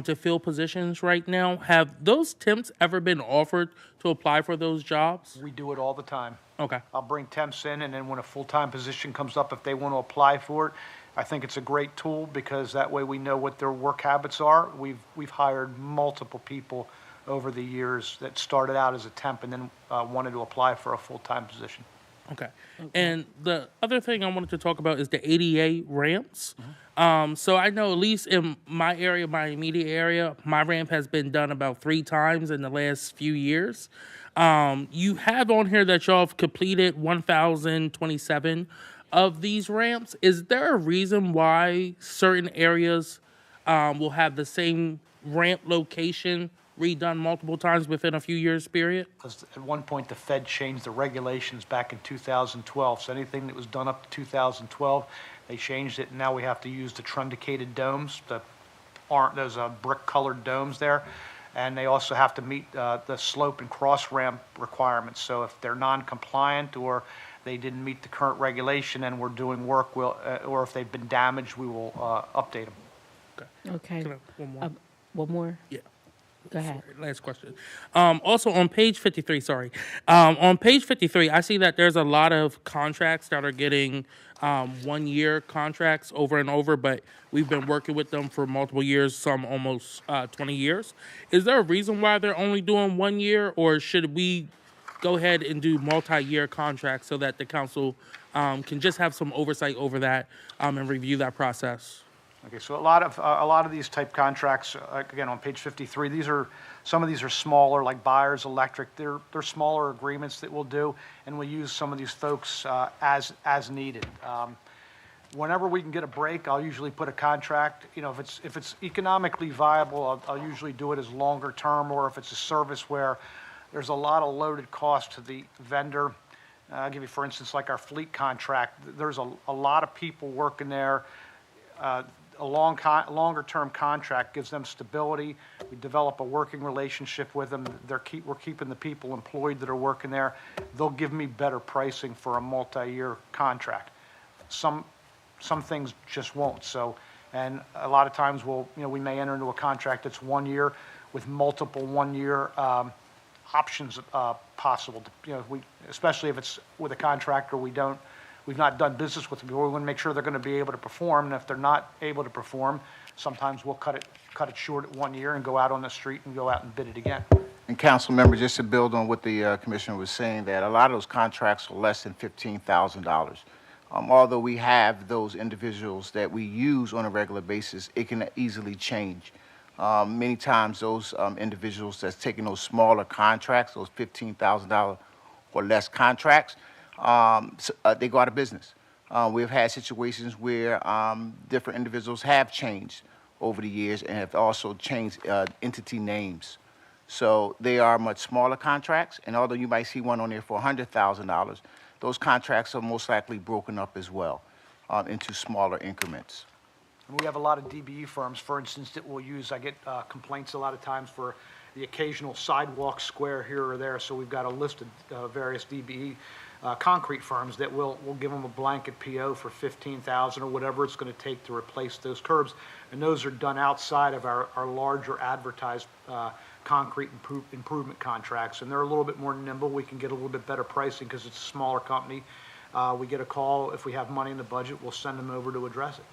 [SPEAKER 15] to fill positions right now. Have those temps ever been offered to apply for those jobs?
[SPEAKER 13] We do it all the time.
[SPEAKER 15] Okay.
[SPEAKER 13] I'll bring temps in, and then when a full-time position comes up, if they want to apply for it, I think it's a great tool because that way we know what their work habits are. We've hired multiple people over the years that started out as a temp and then wanted to apply for a full-time position.
[SPEAKER 15] Okay. And the other thing I wanted to talk about is the ADA ramps. So I know at least in my area, my immediate area, my ramp has been done about 3 times in the last few years. You have on here that y'all have completed 1,027 of these ramps. Is there a reason why certain areas will have the same ramp location redone multiple times within a few years period?
[SPEAKER 13] Because at one point, the Fed changed the regulations back in 2012. So anything that was done up to 2012, they changed it, and now we have to use the truncated domes. Those brick-colored domes there. And they also have to meet the slope and cross-ramp requirements. So if they're non-compliant or they didn't meet the current regulation and we're doing work, or if they've been damaged, we will update them.
[SPEAKER 1] Okay.
[SPEAKER 15] Can I- one more?
[SPEAKER 1] One more?
[SPEAKER 15] Yeah.
[SPEAKER 1] Go ahead.
[SPEAKER 15] Sorry, last question. Also on page 53, on page 53, I see that there's a lot of contracts that are getting 1-year contracts over and over, but we've been working with them for multiple years, some almost 20 years. Is there a reason why they're only doing 1 year, or should we go ahead and do multi-year contracts so that the council can just have some oversight over that and review that process?
[SPEAKER 13] Okay, so a lot of these type contracts, again, on page 53, some of these are smaller, like Buyers Electric. They're smaller agreements that we'll do, and we'll use some of these folks as needed. Whenever we can get a break, I'll usually put a contract. You know, if it's economically viable, I'll usually do it as longer term, or if it's a service where there's a lot of loaded cost to the vendor. I'll give you, for instance, like our fleet contract. There's a lot of people working there. A longer-term contract gives them stability. We develop a working relationship with them. We're keeping the people employed that are working there. They'll give me better pricing for a multi-year contract. Some things just won't. So, and a lot of times we may enter into a contract that's 1 year with multiple 1-year options possible. Especially if it's with a contractor we've not done business with them before. We want to make sure they're going to be able to perform, and if they're not able to perform, sometimes we'll cut it short at 1 year and go out on the street and go out and bid it again.
[SPEAKER 14] And council member, just to build on what the commissioner was saying, that a lot of those contracts are less than $15,000. Although we have those individuals that we use on a regular basis, it can easily change. Many times those individuals that's taking those smaller contracts, those $15,000 or less contracts, they go out of business. We've had situations where different individuals have changed over the years and have also changed entity names. So they are much smaller contracts, and although you might see one on there for $100,000, those contracts are most likely broken up as well. into smaller increments.
[SPEAKER 13] And we have a lot of DBE firms, for instance, that will use, I get complaints a lot of times for the occasional sidewalk square here or there, so we've got a list of various DBE concrete firms that will give them a blanket PO for $15,000 or whatever it's going to take to replace those curbs. And those are done outside of our larger advertised concrete improvement contracts. And they're a little bit more nimble. We can get a little bit better pricing because it's a smaller company. We get a call, if we have money in the budget, we'll send them over to address it.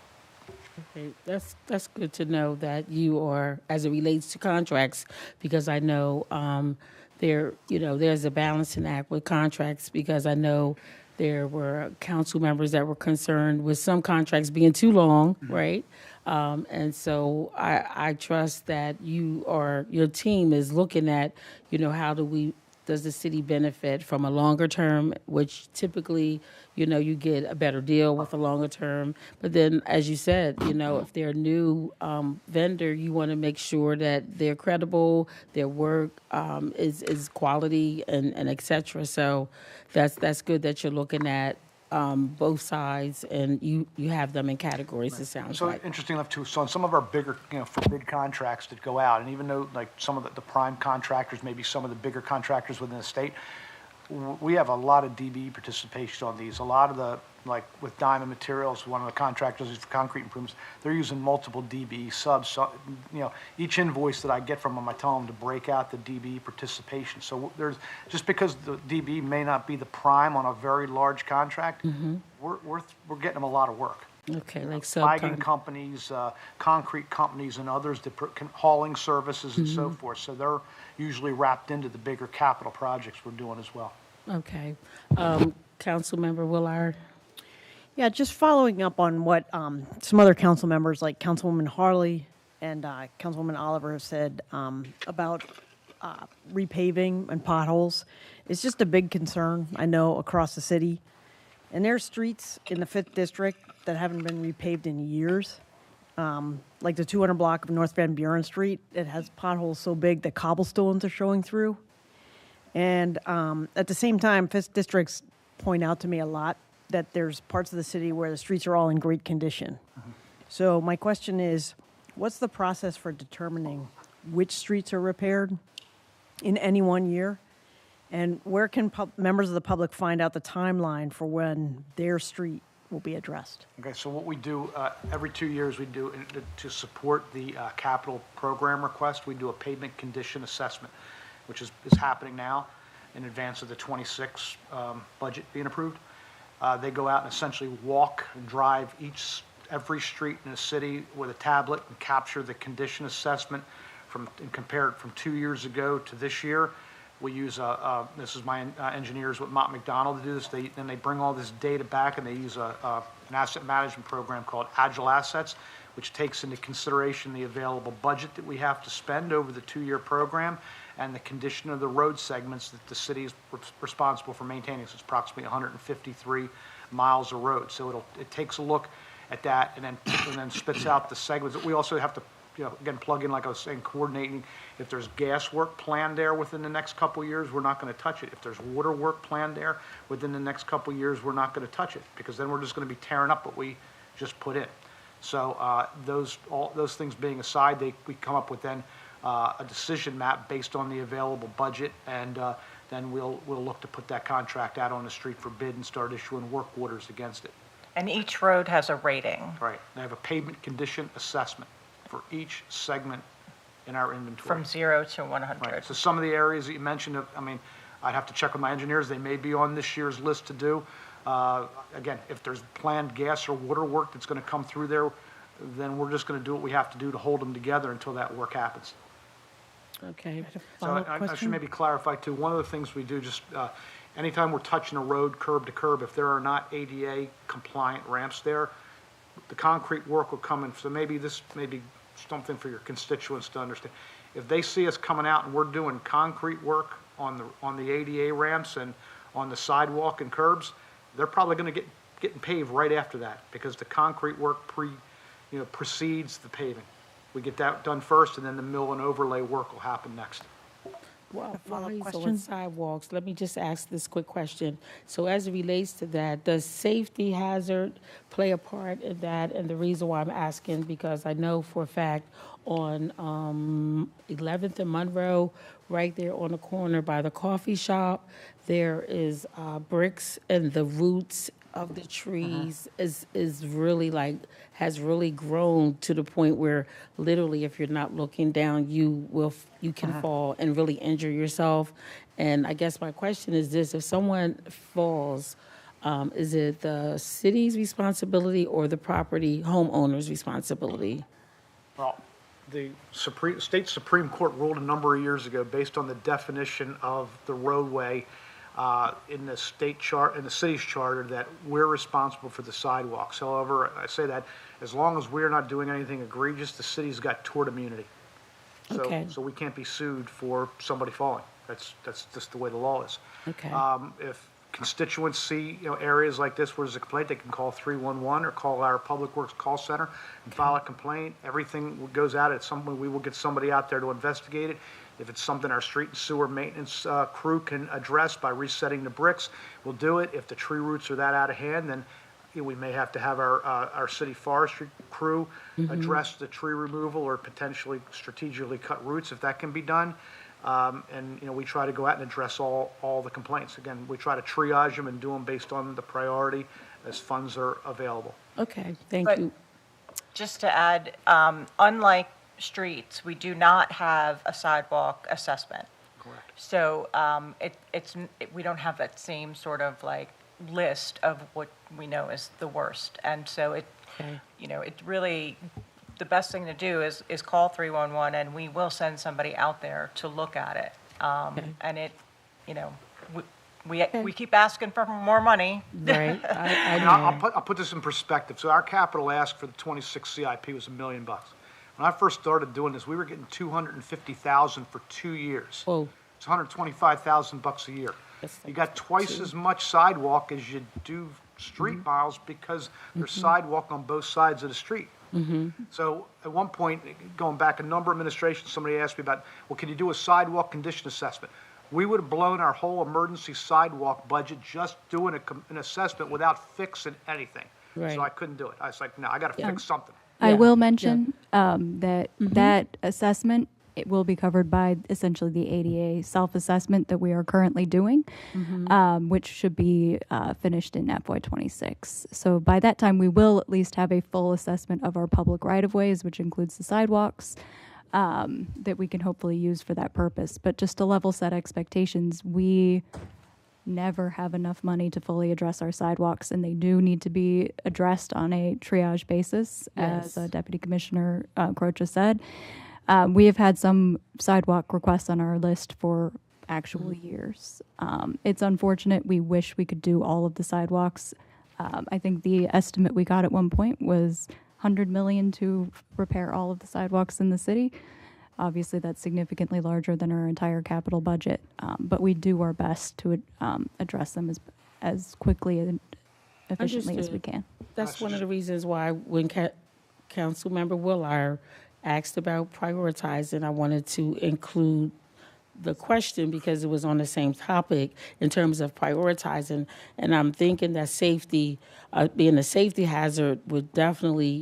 [SPEAKER 1] Okay, that's good to know that you are, as it relates to contracts, because I know there's a balancing act with contracts, because I know there were council members that were concerned with some contracts being too long, right? And so I trust that your team is looking at, how does the city benefit from a longer term, which typically, you get a better deal with a longer term. But then, as you said, if they're a new vendor, you want to make sure that they're credible, their work is quality, and et cetera. So that's good that you're looking at both sides, and you have them in categories, it sounds
[SPEAKER 13] So
[SPEAKER 1] like.
[SPEAKER 13] interesting enough too, so on some of our bigger, for big contracts that go out, and even though like some of the prime contractors, maybe some of the bigger contractors within the state, we have a lot of DBE participation on these. A lot of the, like with Diamond Materials, one of the contractors for concrete improvements, they're using multiple DBE subs. So, each invoice that I get from them, I tell them to break out the DBE participation. So there's, just because the DBE may not be the prime on a very large contract, we're getting them a lot of work.
[SPEAKER 1] Okay, like
[SPEAKER 13] Flagging companies, concrete companies, and others that hauling services and so forth. So they're usually wrapped into the bigger capital projects we're doing as well.
[SPEAKER 1] Okay. Councilmember Willard?
[SPEAKER 8] Yeah, just following up on what some other council members, like Councilwoman Harley and Councilwoman Oliver, have said about repaving and potholes. It's just a big concern, I know, across the city. And there are streets in the 5th District that haven't been repaved in years. Like the 200 block of North Van Buren Street, it has potholes so big that cobblestones are showing through. And at the same time, 5th Districts point out to me a lot that there's parts of the city where the streets are all in great condition. So my question is, what's the process for determining which streets are repaired in any one year? And where can members of the public find out the timeline for when their street will be addressed?
[SPEAKER 13] Okay, so what we do, every 2 years, we do, to support the capital program request, we do a pavement condition assessment, which is happening now in advance of the 26 budget being approved. They go out and essentially walk and drive every street in the city with a tablet and capture the condition assessment and compare it from 2 years ago to this year. We use, this is my engineers with Mott McDonald to do this. Then they bring all this data back, and they use an asset management program called Agile Assets, which takes into consideration the available budget that we have to spend over the 2-year program and the condition of the road segments that the city is responsible for maintaining. So it's approximately 153 miles of road. So it takes a look at that and then spits out the segments. We also have to, again, plug in, like I was saying, coordinating. If there's gas work planned there within the next couple of years, we're not going to touch it. If there's water work planned there within the next couple of years, we're not going to touch it, because then we're just going to be tearing up what we just put in. So all those things being aside, we come up with then a decision map based on the available budget, and then we'll look to put that contract out on the street for bid and start issuing work orders against it.
[SPEAKER 12] And each road has a rating.
[SPEAKER 13] Right. They have a pavement condition assessment for each segment in our inventory.
[SPEAKER 12] From 0 to 100.
[SPEAKER 13] Right. So some of the areas that you mentioned, I'd have to check with my engineers. They may be on this year's list to do. Again, if there's planned gas or water work that's going to come through there, then we're just going to do what we have to do to hold them together until that work happens.
[SPEAKER 1] Okay.
[SPEAKER 13] So I should maybe clarify too, one of the things we do, just anytime we're touching a road curb to curb, if there are not ADA compliant ramps there, the concrete work will come in. So maybe this may be something for your constituents to understand. If they see us coming out and we're doing concrete work on the ADA ramps and on the sidewalk and curbs, they're probably going to get paved right after that, because the concrete work precedes the paving. We get that done first, and then the mill and overlay work will happen next.
[SPEAKER 1] Well, while
[SPEAKER 8] follow-up
[SPEAKER 1] he's on
[SPEAKER 8] question?
[SPEAKER 1] sidewalks, let me just ask this quick question. So as it relates to that, does safety hazard play a part in that? And the reason why I'm asking, because I know for a fact on 11th and Monroe, right there on the corner by the coffee shop, there is bricks and the roots of the trees is really like, has really grown to the point where literally if you're not looking down, you can fall and really injure yourself. And I guess my question is this: if someone falls, is it the city's responsibility or the property homeowner's responsibility?
[SPEAKER 13] Well, the state Supreme Court ruled a number of years ago, based on the definition of the roadway in the city's charter, that we're responsible for the sidewalks. However, I say that as long as we're not doing anything egregious, the city's got tort immunity.
[SPEAKER 1] Okay.
[SPEAKER 13] So we can't be sued for somebody falling. That's just the way the law is.
[SPEAKER 1] Okay.
[SPEAKER 13] If constituents see, areas like this where there's a complaint, they can call 311 or call our Public Works call center and file a complaint. Everything goes out. At some point, we will get somebody out there to investigate it. If it's something our street and sewer maintenance crew can address by resetting the bricks, we'll do it. If the tree roots are that out of hand, then we may have to have our city forestry crew address the tree removal or potentially strategically cut roots if that can be done. And we try to go out and address all the complaints. Again, we try to triage them and do them based on the priority as funds are available.
[SPEAKER 1] Okay, thank
[SPEAKER 12] But
[SPEAKER 1] you.
[SPEAKER 12] just to add, unlike streets, we do not have a sidewalk assessment.
[SPEAKER 13] Correct.
[SPEAKER 12] So we don't have that same sort of like list of what we know is the worst. And so it really, the best thing to do is call 311 and we will send somebody out there to look at it. And it, we keep asking for more money.
[SPEAKER 1] Right, I
[SPEAKER 13] And
[SPEAKER 1] know.
[SPEAKER 13] I'll put this in perspective. So our capital ask for the 26 CIP was $1 million. When I first started doing this, we were getting $250,000 for 2 years.
[SPEAKER 1] Whoa.
[SPEAKER 13] It's $125,000 a year. You got twice as much sidewalk as you do street miles because there's sidewalk on both sides of the street. So at one point, going back a number of administrations, somebody asked me about, well, can you do a sidewalk condition assessment? We would have blown our whole emergency sidewalk budget just doing an assessment without fixing anything.
[SPEAKER 1] Right.
[SPEAKER 13] So I couldn't do it. I was like, no, I got to fix something.
[SPEAKER 9] I
[SPEAKER 1] Yeah,
[SPEAKER 9] will mention that that assessment, it will be covered by essentially the ADA self-assessment that we are currently doing, which should be finished in FY2026. So by that time, we will at least have a full assessment of our public right-of-ways, which includes the sidewalks, that we can hopefully use for that purpose. But just to level set expectations, we never have enough money to fully address our sidewalks, and they do need to be addressed on a triage basis, as Deputy Commissioner Croce said. We have had some sidewalk requests on our list for actual years. It's unfortunate. We wish we could do all of the sidewalks. I think the estimate we got at one point was $100 million to repair all of the sidewalks in the city. Obviously, that's significantly larger than our entire capital budget, but we do our best to address them as quickly and efficiently as we
[SPEAKER 1] Understood.
[SPEAKER 9] can.
[SPEAKER 1] That's one of the reasons why when Councilmember Willard asked about prioritizing, I wanted to include the question because it was on the same topic in terms of prioritizing. And I'm thinking that safety, being a safety hazard, would definitely,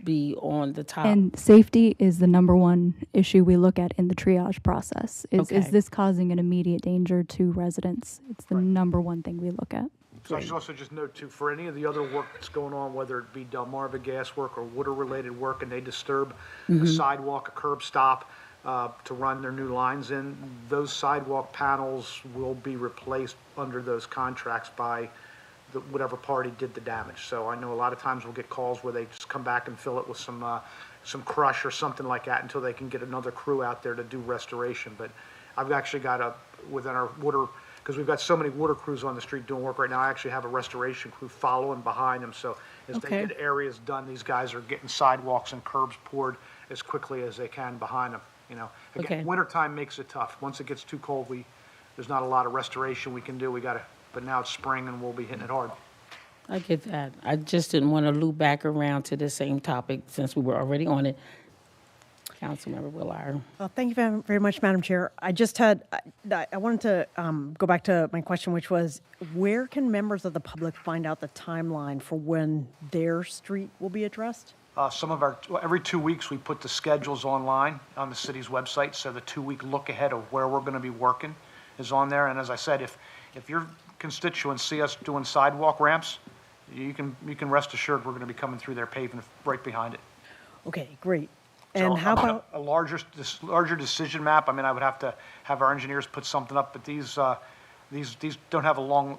[SPEAKER 1] be on the top.
[SPEAKER 9] And safety is the number one issue we look at in the triage process. Is
[SPEAKER 1] Okay.
[SPEAKER 9] this causing an immediate danger to residents? It's the number one thing we look at.
[SPEAKER 13] So I should also just note too, for any of the other work that's going on, whether it be Delmarva gas work or water-related work, and they disturb a sidewalk, a curb stop, to run their new lines in, those sidewalk panels will be replaced under those contracts by whatever party did the damage. So I know a lot of times we'll get calls where they just come back and fill it with some crush or something like that until they can get another crew out there to do restoration. But I've actually got within our water, because we've got so many water crews on the street doing work right now, I actually have a restoration crew following behind them. So as they get areas done, these guys are getting sidewalks and curbs poured as quickly as they can behind them. Again, wintertime makes it tough. Once it gets too cold, there's not a lot of restoration we can do. But now it's spring and we'll be hitting it hard.
[SPEAKER 1] I get that. I just didn't want to loop back around to the same topic since we were already on it. Councilmember Willard.
[SPEAKER 8] Thank you very much, Madam Chair. I just had, I wanted to go back to my question, which was, where can members of the public find out the timeline for when their street will be addressed?
[SPEAKER 13] Every 2 weeks, we put the schedules online on the city's website, so the 2-week look ahead of where we're going to be working is on there. And as I said, if your constituents see us doing sidewalk ramps, you can rest assured we're going to be coming through there paving right behind it.
[SPEAKER 8] Okay, great.
[SPEAKER 13] So
[SPEAKER 8] And how about,
[SPEAKER 13] a larger decision map? I mean, I would have to have our engineers put something up, but these don't have a long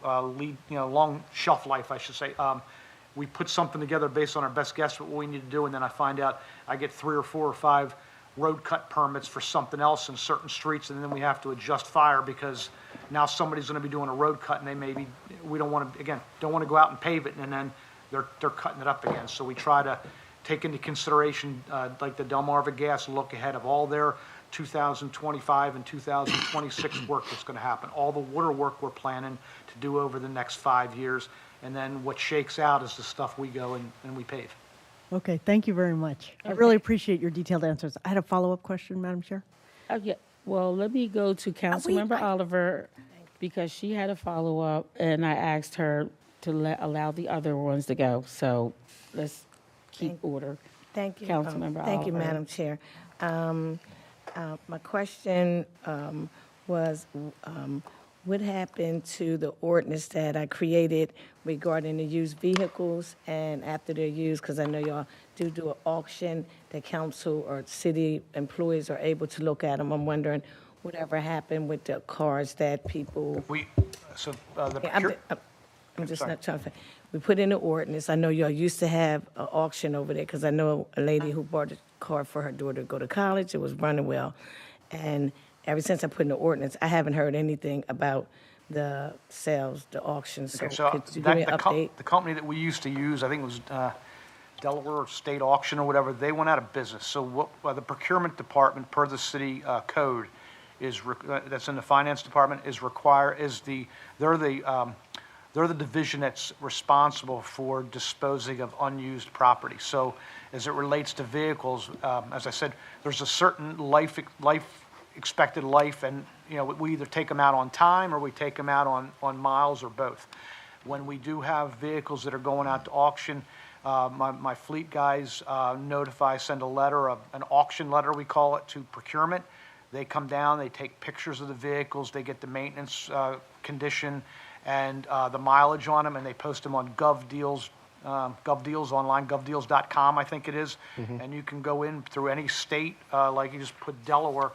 [SPEAKER 13] long shelf life, I should say. We put something together based on our best guess what we need to do, and then I find out I get 3 or 4 or 5 road cut permits for something else in certain streets, and then we have to adjust fire because now somebody's going to be doing a road cut, and we don't want to go out and pave it, and then they're cutting it up again. So we try to take into consideration, like the Delmarva Gas, look ahead of all their 2025 and 2026 work that's going to happen, all the water work we're planning to do over the next 5 years, and then what shakes out is the stuff we go and we pave.
[SPEAKER 8] okay, thank you very much. I really appreciate your detailed answers. I had a follow-up question, Madam Chair.
[SPEAKER 1] Yeah, well, let me go to Councilmember Oliver because she had a follow-up, and I asked her to allow the other ones to go. So let's keep order.
[SPEAKER 4] Thank you.
[SPEAKER 1] Councilmember
[SPEAKER 4] Thank you,
[SPEAKER 1] Oliver.
[SPEAKER 4] Madam Chair. My question was, what happened to the ordinance that I created regarding the used vehicles and after they're used, because I know y'all do an auction, the council or city employees are able to look at them. I'm wondering whatever happened with the cars that people. I'm just not trying to. We put in the ordinance. I know y'all used to have an auction over there because I know a lady who bought a car for her daughter to go to college. It was running well. And ever since I put in the ordinance, I haven't heard anything about the sales, the auctions. So could you give me an update?
[SPEAKER 13] The company that we used to use, I think it was Delaware State Auction or whatever, they went out of business. So the procurement department, per the city code, that's in the finance department, they're the division that's responsible for disposing of unused property. So as it relates to vehicles, as I said, there's a certain expected life, and we either take them out on time or we take them out on miles or both. When we do have vehicles that are going out to auction, my fleet guys send a letter, an auction letter we call it, to procurement. They come down, they take pictures of the vehicles, they get the maintenance condition and the mileage on them, and they post them on GovDeals online, govdeals.com, I think it is. Mm-hmm. And you can go in through any state, like you just put Delaware,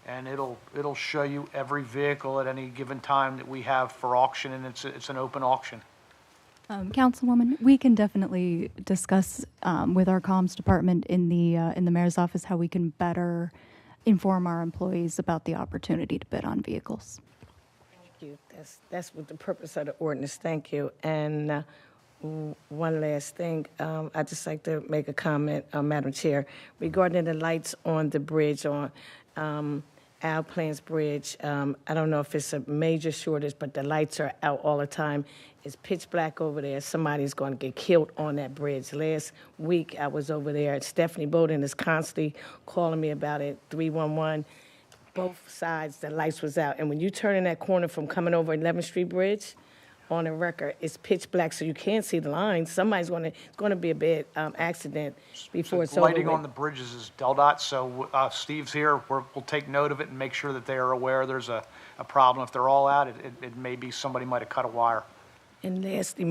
[SPEAKER 13] and it'll show you every vehicle at any given time that we have for auction, and it's an open auction.
[SPEAKER 9] Councilwoman, we can definitely discuss with our comms department in the mayor's office how we can better inform our employees about the opportunity to bid on vehicles.
[SPEAKER 4] Thank you. That's what the purpose of the ordinance. Thank you. And one last thing, I'd just like to make a comment, Madam Chair, regarding the lights on the bridge on Al Plains Bridge. I don't know if it's a major shortage, but the lights are out all the time. It's pitch black over there. Somebody's going to get killed on that bridge. Last week I was over there. Stephanie Bowden is constantly calling me about it, 311. Both sides, the lights was out. And when you turn in that corner from coming over 11th Street Bridge, on the record, it's pitch black, so you can't see the lines. Somebody's going to be a bad accident before it's over with.
[SPEAKER 13] Lighting on the bridges is DelDOT, so Steve's here. We'll take note of it and make sure that they are aware there's a problem. If they're all out, it may be somebody might have cut a wire.
[SPEAKER 4] And lastly,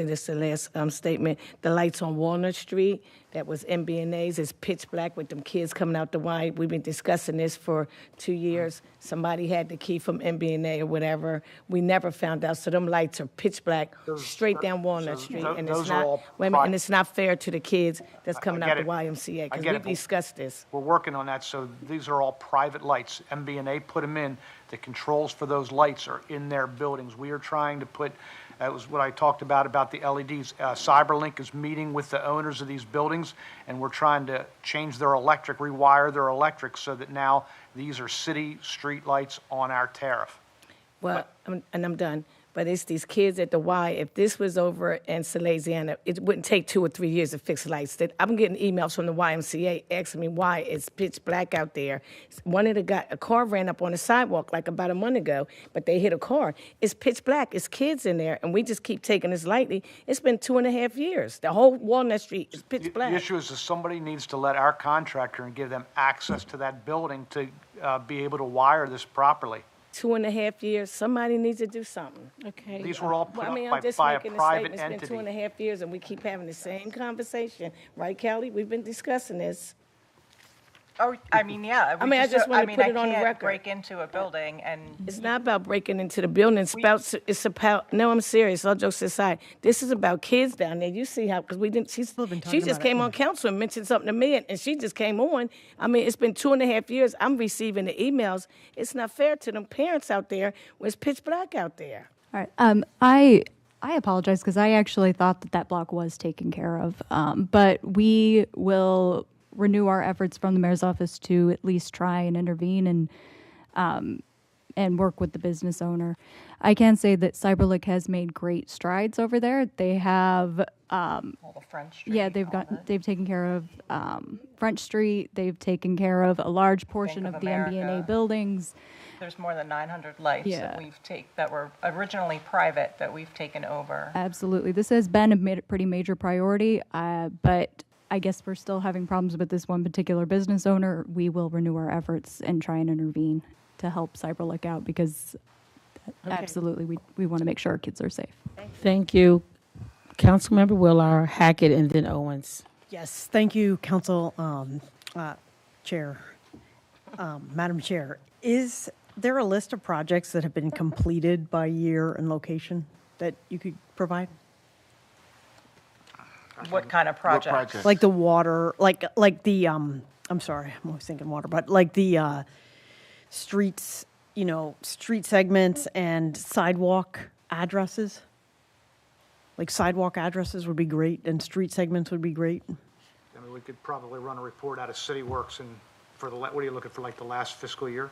[SPEAKER 4] this is the last statement. The lights on Walnut Street, that was MBNA's, is pitch black with them kids coming out the Y. We've been discussing this for 2 years. Somebody had the key from MBNA or whatever. We never found out. So them lights are pitch black straight down Walnut Street. And it's not, and it's not fair to the kids that's coming out the YMCA, because we've discussed this.
[SPEAKER 13] We're working on that. So these are all private lights. MBNA put them in. The controls for those lights are in their buildings. We are trying to put, that was what I talked about the LEDs. CyberLink is meeting with the owners of these buildings, and we're trying to change their electric, rewire their electric, so that now these are city street lights on our tariff.
[SPEAKER 4] Well, I'm done. but it's these kids at the Y. If this was over in Salesiana, it wouldn't take 2 or 3 years to fix lights. I'm getting emails from the YMCA asking me why it's pitch black out there. A car ran up on the sidewalk like about a month ago, but they hit a car. It's pitch black. It's kids in there, and we just keep taking this lightly. It's been 2.5 years. The whole Walnut Street is pitch black.
[SPEAKER 13] The issue is that somebody needs to let our contractor and give them access to that building to be able to wire this properly.
[SPEAKER 4] 2.5 years. Somebody needs to do something.
[SPEAKER 1] Okay.
[SPEAKER 13] These were all put
[SPEAKER 4] I'm
[SPEAKER 13] up
[SPEAKER 4] just
[SPEAKER 13] by a
[SPEAKER 4] making a
[SPEAKER 13] private
[SPEAKER 4] statement. It's been
[SPEAKER 13] entity.
[SPEAKER 4] 2.5 years, and we keep having the same conversation. Right, Kelly? We've been discussing this.
[SPEAKER 12] Oh, I mean, yeah.
[SPEAKER 4] I mean, I just want to put it on the
[SPEAKER 12] I can't
[SPEAKER 4] record.
[SPEAKER 12] break into a building and,
[SPEAKER 4] It's not about breaking into the building. It's about, no, I'm serious, all jokes aside. This is about kids down there. You see how, because we didn't, she just came on council and mentioned something to me, and she just came on. I mean, it's been 2.5 years. I'm receiving the emails. It's not fair to them parents out there when it's pitch black out there.
[SPEAKER 9] All right. I apologize because I actually thought that block was taken care of. But we will renew our efforts from the mayor's office to at least try and intervene and work with the business owner. I can say that CyberLink has made great strides over there. They have
[SPEAKER 12] all the French Street.
[SPEAKER 9] yeah, they've taken care of French Street. They've taken care of a large portion
[SPEAKER 12] Bank
[SPEAKER 9] of
[SPEAKER 12] of
[SPEAKER 9] the
[SPEAKER 12] America.
[SPEAKER 9] MBNA buildings.
[SPEAKER 12] There's more than 900 lights
[SPEAKER 9] Yeah.
[SPEAKER 12] that were originally private that we've taken over.
[SPEAKER 9] Absolutely. This has been a pretty major priority, but I guess we're still having problems with this one particular business owner. We will renew our efforts and try and intervene to help CyberLink out because absolutely we want to make sure our kids are safe.
[SPEAKER 1] Thank you. Councilmember Willard, Hackett, and then Owens.
[SPEAKER 8] Yes, thank you, Council Chair. Madam Chair, is there a list of projects that have been completed by year and location that you could provide?
[SPEAKER 12] What kind of project?
[SPEAKER 8] Like the water, like the, I'm sorry, I'm always thinking water, but like the streets, street segments and sidewalk addresses? Like sidewalk addresses would be great and street segments would be great.
[SPEAKER 13] I mean, we could probably run a report out of City Works and what are you looking for, like the last fiscal year?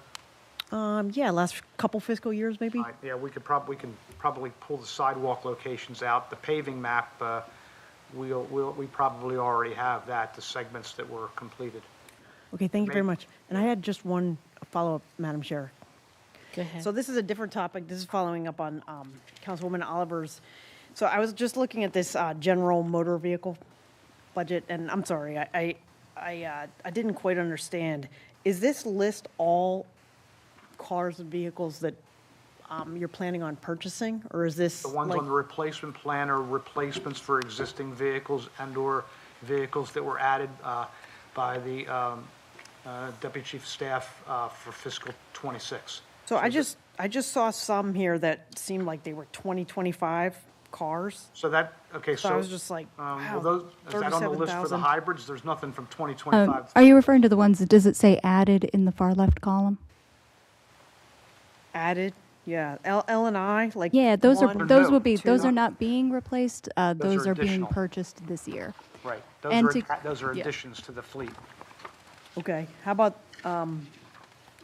[SPEAKER 8] Yeah, last couple fiscal years maybe?
[SPEAKER 13] Yeah, we can probably pull the sidewalk locations out. The paving map, we probably already have that, the segments that were completed.
[SPEAKER 8] Okay, thank you very much. And I had just one follow-up, Madam Chair.
[SPEAKER 1] Go ahead.
[SPEAKER 8] So this is a different topic. This is following up on Councilwoman Oliver's. So I was just looking at this general motor vehicle budget, and I'm sorry, I didn't quite understand. Is this list all cars and vehicles that you're planning on purchasing, or is this
[SPEAKER 13] The ones
[SPEAKER 8] like,
[SPEAKER 13] on the replacement plan are replacements for existing vehicles and/or vehicles that were added by the Deputy Chief of Staff for fiscal '26.
[SPEAKER 8] So I just saw some here that seemed like they were 2025 cars.
[SPEAKER 13] So that, okay,
[SPEAKER 8] So I was just like, wow,
[SPEAKER 13] is that on the list for the
[SPEAKER 8] 37,000.
[SPEAKER 13] hybrids? There's nothing from 2025.
[SPEAKER 9] Are you referring to the ones, does it say added in the far left column?
[SPEAKER 8] Added, yeah, L and I, like.
[SPEAKER 9] Yeah, those
[SPEAKER 8] one,
[SPEAKER 9] those will be,
[SPEAKER 8] two.
[SPEAKER 9] those are not being replaced. Those
[SPEAKER 13] are
[SPEAKER 9] are being
[SPEAKER 13] additional.
[SPEAKER 9] purchased this year.
[SPEAKER 13] Right,
[SPEAKER 9] And
[SPEAKER 13] those are
[SPEAKER 9] yeah.
[SPEAKER 13] additions to the fleet.
[SPEAKER 8] Okay, how about,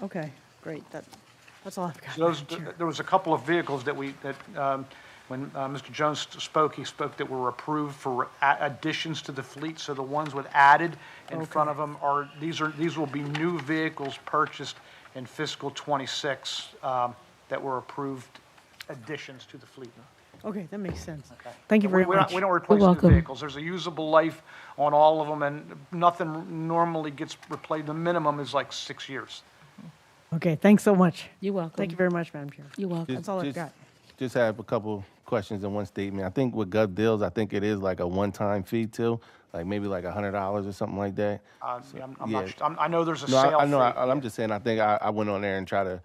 [SPEAKER 8] okay, great, that's all I've got.
[SPEAKER 13] So
[SPEAKER 8] Madam Chair.
[SPEAKER 13] there was a couple of vehicles that when Mr. Jones spoke, he spoke that were approved for additions to the fleet. So the ones with added in front of them these will be new vehicles purchased in fiscal '26 that were approved additions to the fleet.
[SPEAKER 8] Okay, that makes sense. Thank you very
[SPEAKER 13] We
[SPEAKER 8] much.
[SPEAKER 13] don't replace new
[SPEAKER 1] welcome.
[SPEAKER 13] vehicles. There's a usable life on all of them, and nothing normally gets replaced. The minimum is like 6 years.
[SPEAKER 8] Okay, thanks so much.
[SPEAKER 1] You're welcome.
[SPEAKER 8] Thank you very much, Madam Chair.
[SPEAKER 1] You're welcome.
[SPEAKER 8] That's all I've got.
[SPEAKER 6] Just have a couple questions in one statement. I think with gov deals, I think it is like a one-time fee too, like maybe like $100 or something like that.
[SPEAKER 13] I know there's a
[SPEAKER 6] No,
[SPEAKER 13] sale
[SPEAKER 6] I know.
[SPEAKER 13] fee.
[SPEAKER 6] I'm just saying. I think I went on there and try to,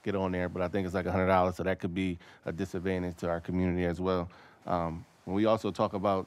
[SPEAKER 6] get on there, but I think it's like $100, so that could be a disadvantage to our community as well. We also talk about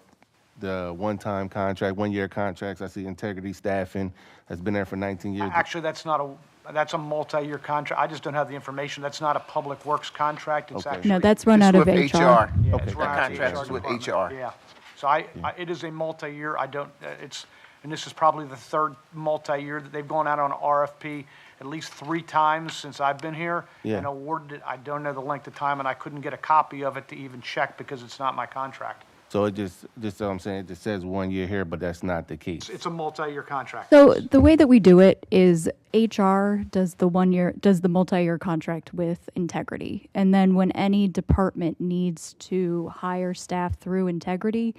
[SPEAKER 6] the one-time contract, one-year contracts. I see Integrity Staffing has been there for 19 years.
[SPEAKER 13] Actually, that's a multi-year contract. I just don't have the information. That's not a public works contract. It's
[SPEAKER 6] Okay.
[SPEAKER 13] actually.
[SPEAKER 9] No, that's run out of
[SPEAKER 14] with
[SPEAKER 9] HR.
[SPEAKER 14] HR.
[SPEAKER 13] Yeah,
[SPEAKER 6] Okay,
[SPEAKER 13] it's run out of
[SPEAKER 14] contract
[SPEAKER 13] HR
[SPEAKER 14] is with
[SPEAKER 13] department.
[SPEAKER 14] HR.
[SPEAKER 13] Yeah. So it is a multi-year. I don't, it's and this is probably the third multi-year that they've gone out on RFP at least 3 times since I've been here.
[SPEAKER 6] Yeah.
[SPEAKER 13] And awarded it, I don't know the length of time, and I couldn't get a copy of it to even check because it's not my contract.
[SPEAKER 6] So it just what I'm saying, it just says 1 year here, but that's not the case.
[SPEAKER 13] It's a multi-year contract.
[SPEAKER 9] So the way that we do it is HR does the multi-year contract with Integrity. And then when any department needs to hire staff through Integrity,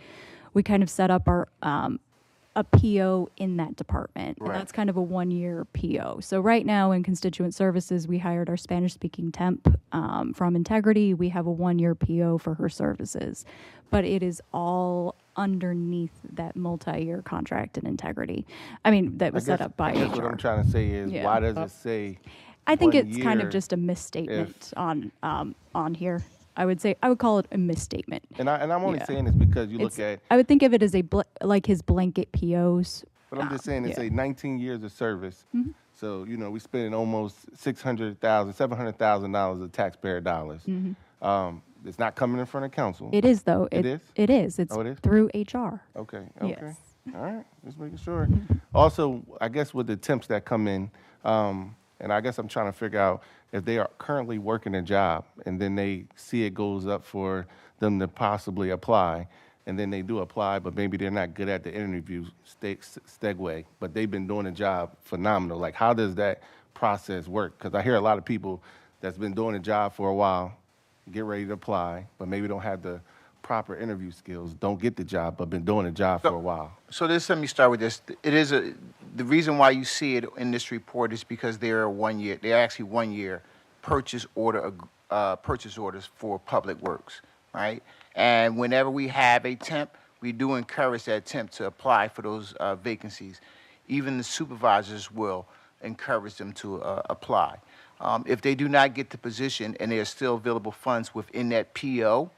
[SPEAKER 9] we kind of set up our a PO in that department.
[SPEAKER 6] Right.
[SPEAKER 9] And that's kind of a 1-year PO. So right now in constituent services, we hired our Spanish-speaking temp from Integrity. We have a 1-year PO for her services. But it is all underneath that multi-year contract in Integrity. I mean, that was set up by
[SPEAKER 6] I guess
[SPEAKER 9] HR.
[SPEAKER 6] what I'm trying to say is,
[SPEAKER 9] Yeah.
[SPEAKER 6] why does it say?
[SPEAKER 9] I think
[SPEAKER 6] 1
[SPEAKER 9] it's kind of
[SPEAKER 6] year
[SPEAKER 9] just a misstatement on here. I would call it a misstatement.
[SPEAKER 6] And I'm only
[SPEAKER 9] Yeah.
[SPEAKER 6] saying this because you look at,
[SPEAKER 9] I would think of it as like his blanket POs.
[SPEAKER 6] but I'm just saying it's
[SPEAKER 9] yeah.
[SPEAKER 6] a 19 years of service. So, we spending almost $700,000 of taxpayer dollars. It's not coming in front of council.
[SPEAKER 9] It is though.
[SPEAKER 6] It is?
[SPEAKER 9] It is. It's
[SPEAKER 6] Oh, it is?
[SPEAKER 9] through HR.
[SPEAKER 6] Okay.
[SPEAKER 9] Yes.
[SPEAKER 6] All right, just making sure. Also, I guess with the temps that come in, and I guess I'm trying to figure out if they are currently working a job and then they see it goes up for them to possibly apply, and then they do apply, but maybe they're not good at the interview segue, but they've been doing the job phenomenal. Like, how does that process work? Because I hear a lot of people that's been doing a job for a while, get ready to apply, but maybe don't have the proper interview skills, don't get the job, but been doing the job for a while.
[SPEAKER 14] So let me start with this. The reason why you see it in this report is because they're actually 1 year purchase orders for public works, right? And whenever we have a temp, we do encourage that temp to apply for those vacancies. Even the supervisors will encourage them to apply. If they do not get the position and there are still available funds within that PO,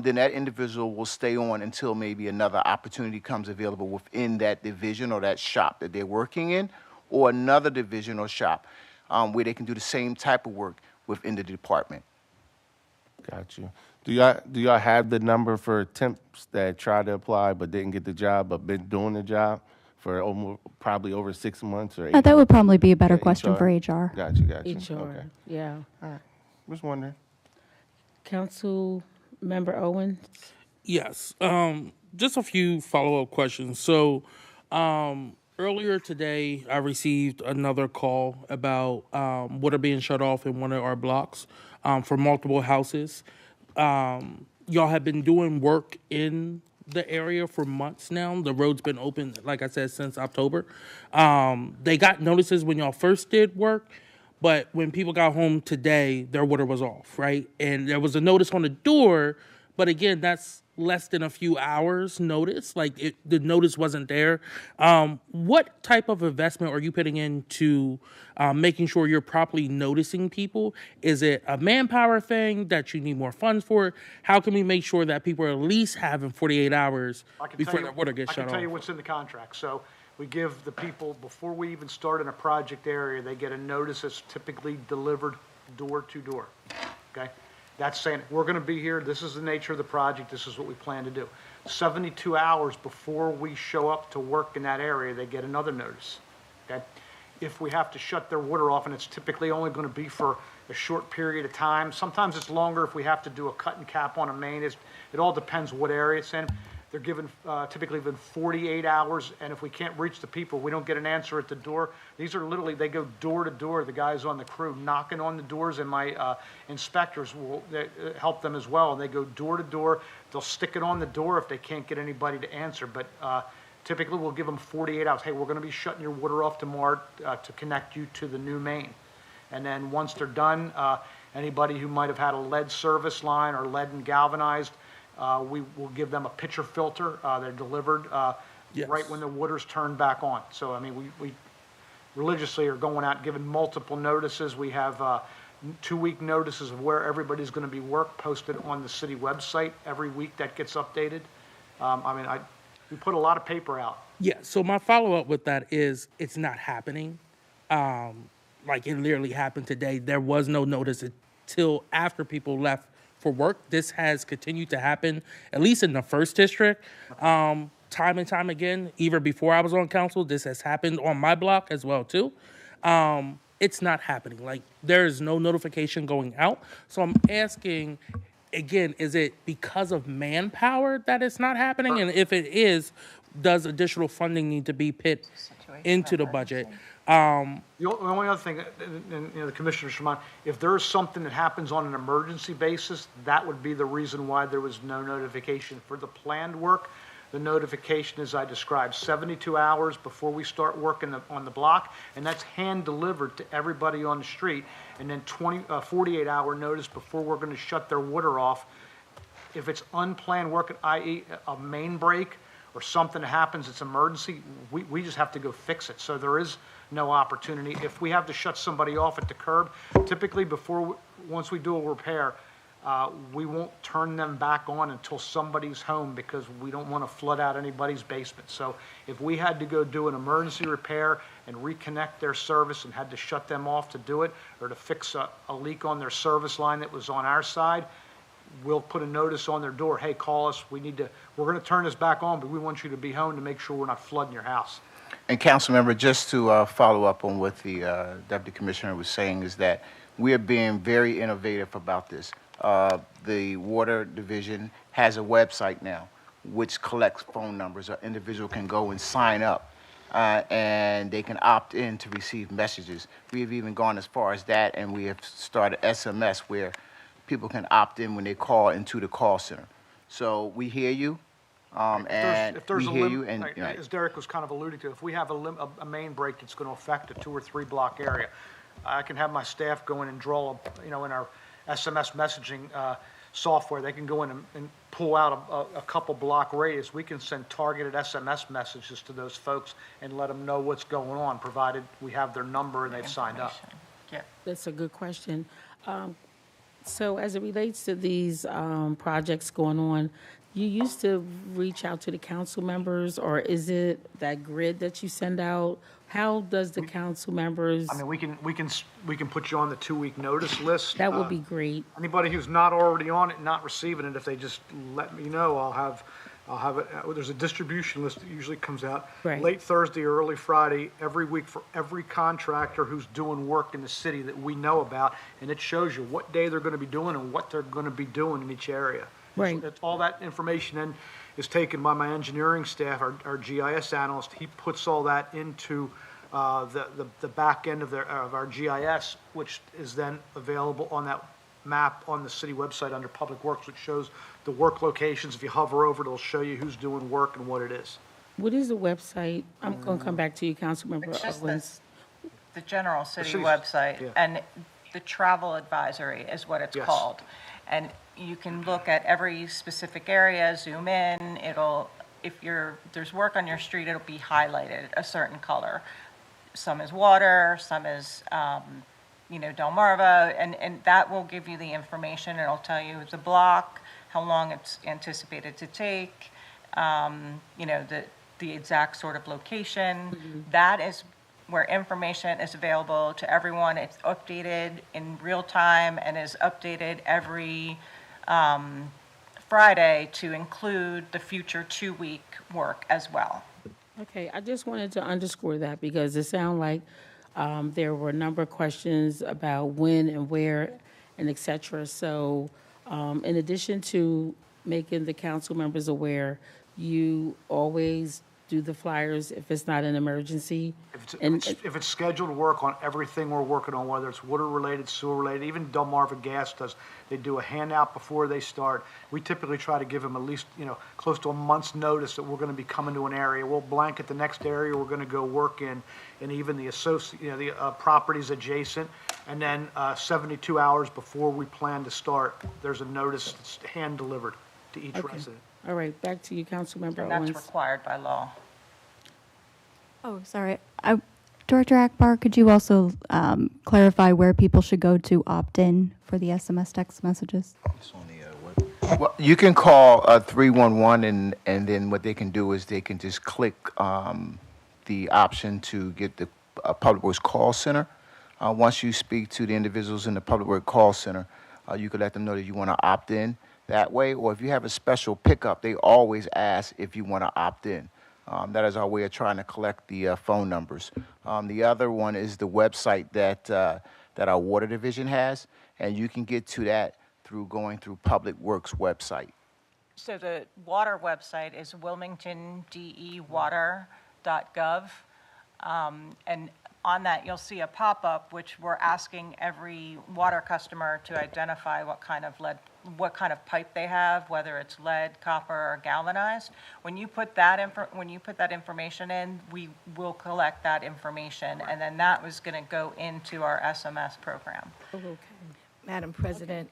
[SPEAKER 14] then that individual will stay on until maybe another opportunity comes available within that division or that shop that they're working in, or another division or shop where they can do the same type of work within the department.
[SPEAKER 6] Got you. Do y'all have the number for temps that tried to apply but didn't get the job but been doing the job for probably over 6 months or 8
[SPEAKER 9] That would probably be a better
[SPEAKER 6] Yeah,
[SPEAKER 9] question for HR.
[SPEAKER 6] Got you.
[SPEAKER 1] HR,
[SPEAKER 6] Okay.
[SPEAKER 1] yeah.
[SPEAKER 6] All right. Just wondering.
[SPEAKER 1] Council Member Owens?
[SPEAKER 15] Yes. Just a few follow-up questions. So earlier today, I received another call about water being shut off in one of our blocks for multiple houses. Y'all have been doing work in the area for months now. The road's been open, like I said, since October. They got notices when y'all first did work, but when people got home today, their water was off, right? And there was a notice on the door, but again, that's less than a few hours notice. Like the notice wasn't there. What type of investment are you putting into making sure you're properly noticing people? Is it a manpower thing that you need more funds for? How can we make sure that people are at least having 48 hours before their water gets shut
[SPEAKER 13] I can tell you
[SPEAKER 15] off?
[SPEAKER 13] what's in the contract. So we give the people, before we even start in a project area, they get a notice that's typically delivered door to door, okay? That's saying, we're going to be here, this is the nature of the project, this is what we plan to do. 72 hours before we show up to work in that area, they get another notice, okay? If we have to shut their water off, and it's typically only going to be for a short period of time, sometimes it's longer if we have to do a cut and cap on a main. It all depends what area it's in. They're given, typically given 48 hours, and if we can't reach the people, we don't get an answer at the door. These are literally, they go door to door, the guys on the crew knocking on the doors, and my inspectors will help them as well. And they go door to door. They'll stick it on the door if they can't get anybody to answer, but typically we'll give them 48 hours. Hey, we're going to be shutting your water off tomorrow to connect you to the new main. And then once they're done, anybody who might have had a lead service line or lead and galvanized, we will give them a pitcher filter. They're delivered
[SPEAKER 15] Yes.
[SPEAKER 13] right when the water's turned back on. So, I mean, we religiously are going out giving multiple notices. We have 2-week notices of where everybody's going to be worked posted on the city website. Every week that gets updated. We put a lot of paper out.
[SPEAKER 15] Yeah, so my follow-up with that is it's not happening. Like it literally happened today. There was no notice until after people left for work. This has continued to happen, at least in the first district. time and time again, even before I was on council, this has happened on my block as well too. It's not happening. Like, there is no notification going out. So I'm asking, again, is it because of manpower that it's not happening? And if it is, does additional funding need to be put into the budget?
[SPEAKER 13] The only other thing, and the commissioners remind, if there is something that happens on an emergency basis, that would be the reason why there was no notification. For the planned work, the notification, as I described, 72 hours before we start working on the block, and that's hand-delivered to everybody on the street, and then 48-hour notice before we're going to shut their water off. If it's unplanned work, i.e. a main break or something that happens, it's emergency, we just have to go fix it. So there is no opportunity. If we have to shut somebody off at the curb, typically once we do a repair, we won't turn them back on until somebody's home because we don't want to flood out anybody's basement. So if we had to go do an emergency repair and reconnect their service and had to shut them off to do it, or to fix a leak on their service line that was on our side, we'll put a notice on their door, hey, call us, we're going to turn this back on, but we want you to be home to make sure we're not flooding your house.
[SPEAKER 14] And council member, just to follow up on what the deputy commissioner was saying, is that we are being very innovative about this. The water division has a website now which collects phone numbers. An individual can go and sign up and they can opt in to receive messages. We have even gone as far as that, and we have started SMS where people can opt in when they call into the call center. So we hear you. And we hear you, and
[SPEAKER 13] as Derek was kind of alluding to, if we have a main break that's going to affect a 2 or 3 block area, I can have my staff go in and draw, in our SMS messaging software, they can go in and pull out a couple block radius. We can send targeted SMS messages to those folks and let them know what's going on, provided we have their number and they've signed up.
[SPEAKER 12] Yeah.
[SPEAKER 1] That's a good question. So as it relates to these projects going on, you used to reach out to the council members, or is it that grid that you send out? How does the council members?
[SPEAKER 13] I mean, we can put you on the 2-week notice list.
[SPEAKER 1] That would be great.
[SPEAKER 13] Anybody who's not already on it and not receiving it, if they just let me know, I'll have it. There's a distribution list that usually comes out late Thursday or early Friday every week for every contractor who's doing work in the city that we know about, and it shows you what day they're going to be doing and what they're going to be doing in each area.
[SPEAKER 1] Right.
[SPEAKER 13] All that information then is taken by my engineering staff, our GIS analyst. He puts all that into the back end of our GIS, which is then available on that map on the city website under Public Works, which shows the work locations. If you hover over it, it'll show you who's doing work and what it is.
[SPEAKER 1] What is the website? I'm going to come back to you, Councilmember
[SPEAKER 12] It's just
[SPEAKER 1] Owens.
[SPEAKER 12] the general city
[SPEAKER 13] city's-
[SPEAKER 12] website,
[SPEAKER 13] yeah.
[SPEAKER 12] and the travel advisory is what it's
[SPEAKER 13] Yes.
[SPEAKER 12] called. And you can look at every specific area, zoom in, if there's work on your street, it'll be highlighted a certain color. Some is water, some is, Delmarva, and that will give you the information. It'll tell you the block, how long it's anticipated to take, the exact sort of location.
[SPEAKER 1] Mm-hmm.
[SPEAKER 12] That is where information is available to everyone. It's updated in real time and is updated every Friday to include the future 2-week work as well.
[SPEAKER 1] Okay, I just wanted to underscore that because it sounded like there were a number of questions about when and where and et cetera. So in addition to making the council members aware, you always do the flyers if it's not an emergency.
[SPEAKER 13] If it's scheduled work on everything we're working on, whether it's water-related, sewer-related, even Delmarva Gas does, they do a handout before they start. We typically try to give them at least, close to a month's notice that we're going to be coming to an area. We'll blanket the next area we're going to go work in, and even the properties adjacent. And then 72 hours before we plan to start, there's a notice that's hand-delivered to each resident.
[SPEAKER 1] All right, back to you, Councilmember
[SPEAKER 12] And that's
[SPEAKER 1] Owens.
[SPEAKER 12] required by law.
[SPEAKER 9] Oh, sorry. Director Akbar, could you also clarify where people should go to opt in for the SMS text messages?
[SPEAKER 14] Well, you can call 311, and then what they can do is they can just click the option to get the Public Works call center. Once you speak to the individuals in the Public Works call center, you can let them know that you want to opt in, that way, or if you have a special pickup, they always ask if you want to opt in. That is our way of trying to collect the phone numbers. The other one is the website that our water division has, and you can get to that through going through Public Works website.
[SPEAKER 12] So the water website is wilmingtondewater.gov. And on that, you'll see a pop-up, which we're asking every water customer to identify what kind of pipe they have, whether it's lead, copper, or galvanized. When you put that information in, we will collect that information, and then that was going to go into our SMS program.
[SPEAKER 4] Madam President,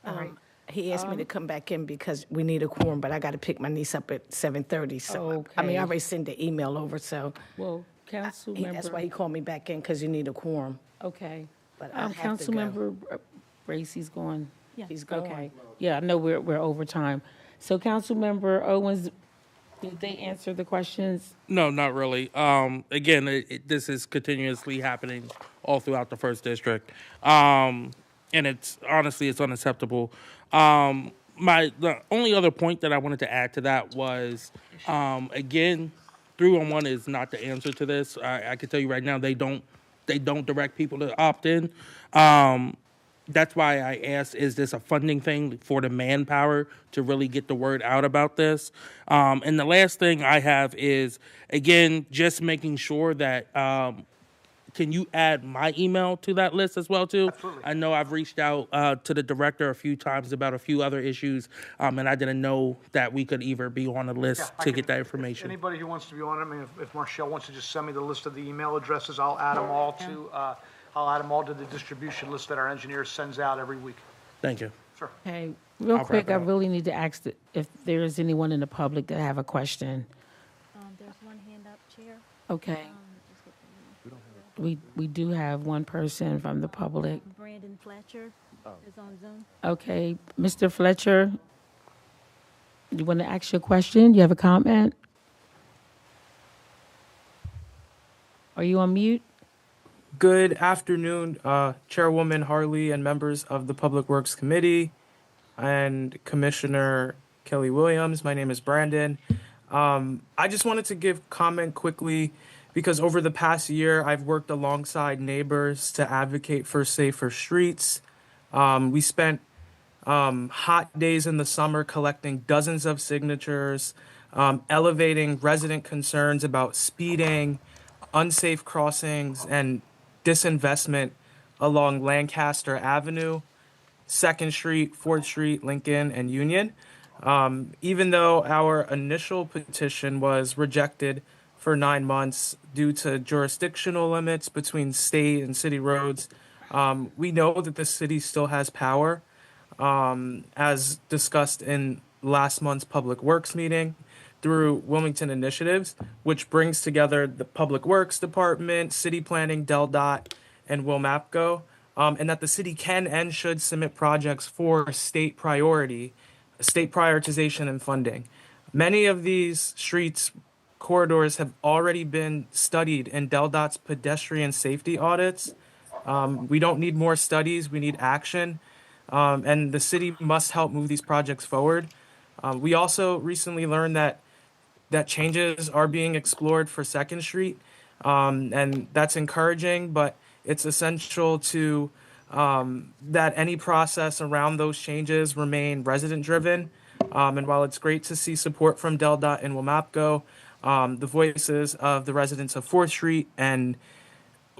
[SPEAKER 1] All right.
[SPEAKER 4] he asked me to come back in because we need a quorum, but I got to pick my niece up at 7:30. So, I mean, I already sent the email over, so
[SPEAKER 1] Well, council
[SPEAKER 4] that's why he called me back in, because you need a quorum.
[SPEAKER 1] Okay.
[SPEAKER 4] But I have to go.
[SPEAKER 1] Councilmember Bracy's going.
[SPEAKER 8] Yeah.
[SPEAKER 4] He's going.
[SPEAKER 1] Okay. Yeah, I know we're over time. So Councilmember Owens, did they answer the questions?
[SPEAKER 15] No, not really. Again, this is continuously happening all throughout the first district. And it's honestly, it's unacceptable. The only other point that I wanted to add to that was, again, 311 is not the answer to this. I can tell you right now, they don't direct people to opt in. That's why I asked, is this a funding thing for the manpower to really get the word out about this? And the last thing I have is, again, just making sure that, can you add my email to that list as well, too?
[SPEAKER 13] Absolutely.
[SPEAKER 15] I know I've reached out to the director a few times about a few other issues, and I didn't know that we could either be on the list to get that information.
[SPEAKER 13] Anybody who wants to be on it, I mean, if Marshall wants to just send me the list of the email addresses, I'll add them all to the distribution list that our engineer sends out every week.
[SPEAKER 15] Thank you.
[SPEAKER 13] Sure.
[SPEAKER 1] Hey, real
[SPEAKER 15] I'll
[SPEAKER 1] quick,
[SPEAKER 15] wrap it
[SPEAKER 1] I
[SPEAKER 15] up.
[SPEAKER 1] really need to ask if there is anyone in the public that have a question.
[SPEAKER 9] There's one hand up, Chair.
[SPEAKER 1] Okay. We do have one person from the public.
[SPEAKER 9] Brandon Fletcher is on Zoom.
[SPEAKER 1] Okay, Mr. Fletcher, you want to ask your question? You have a comment? Are you on mute?
[SPEAKER 16] Good afternoon, Chairwoman Harley and members of the Public Works Committee and Commissioner Kelly Williams. My name is Brandon. I just wanted to give comment quickly because over the past year, I've worked alongside neighbors to advocate for safer streets. We spent hot days in the summer collecting dozens of signatures, elevating resident concerns about speeding, unsafe crossings, and disinvestment along Lancaster Avenue, 2nd Street, 4th Street, Lincoln, and Union. Even though our initial petition was rejected for 9 months due to jurisdictional limits between state and city roads, we know that the city still has power, as discussed in last month's Public Works meeting, through Wilmington Initiatives, which brings together the Public Works Department, City Planning, DelDOT, and WilMAPCO, and that the city can and should submit projects for state prioritization and funding. Many of these streets corridors have already been studied in DelDOT's pedestrian safety audits. We don't need more studies, we need action, and the city must help move these projects forward. We also recently learned that changes are being explored for 2nd Street, and that's encouraging, but it's essential to that any process around those changes remain resident-driven. And while it's great to see support from DelDOT and WilMAPCO, the voices of the residents of 4th Street and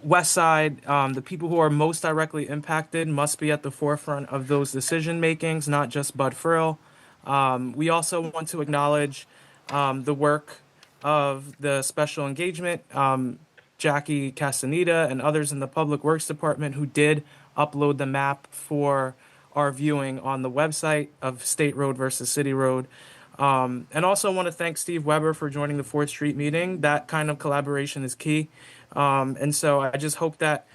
[SPEAKER 16] West Side, the people who are most directly impacted, must be at the forefront of those decision makings, not just Bud Frill. We also want to acknowledge the work of the special engagement, Jackie Castaneda and others in the Public Works Department who did upload the map for our viewing on the website of State Road versus City Road. And also want to thank Steve Weber for joining the 4th Street meeting. That kind of collaboration is key. And so I just hope that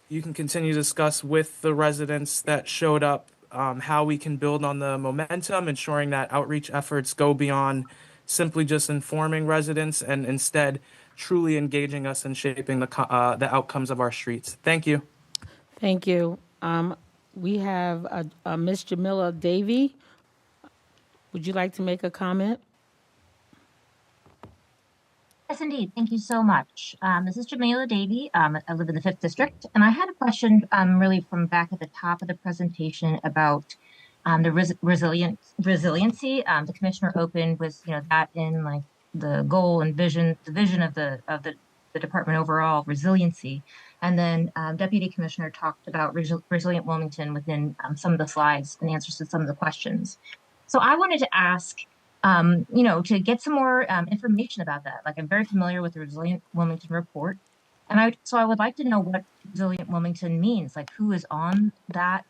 [SPEAKER 16] you can continue to discuss with the residents that showed up how we can build on the momentum, ensuring that outreach efforts go beyond simply just informing residents and instead truly engaging us in shaping the outcomes of our streets. Thank you.
[SPEAKER 1] Thank you. we have Ms. Jamila Davy. Would you like to make a comment?
[SPEAKER 17] Yes, indeed. Thank you so much. This is Jamila Davy. I live in the 5th District, and I had a question really from back at the top of the presentation about the resiliency. The commissioner opened with, that in like the goal and vision, the vision of the department overall, resiliency. And then Deputy Commissioner talked about Resilient Wilmington within some of the slides and answers to some of the questions. So I wanted to ask, to get some more information about that. Like, I'm very familiar with the Resilient Wilmington report, and I would like to know what Resilient Wilmington means. Like, who is on that?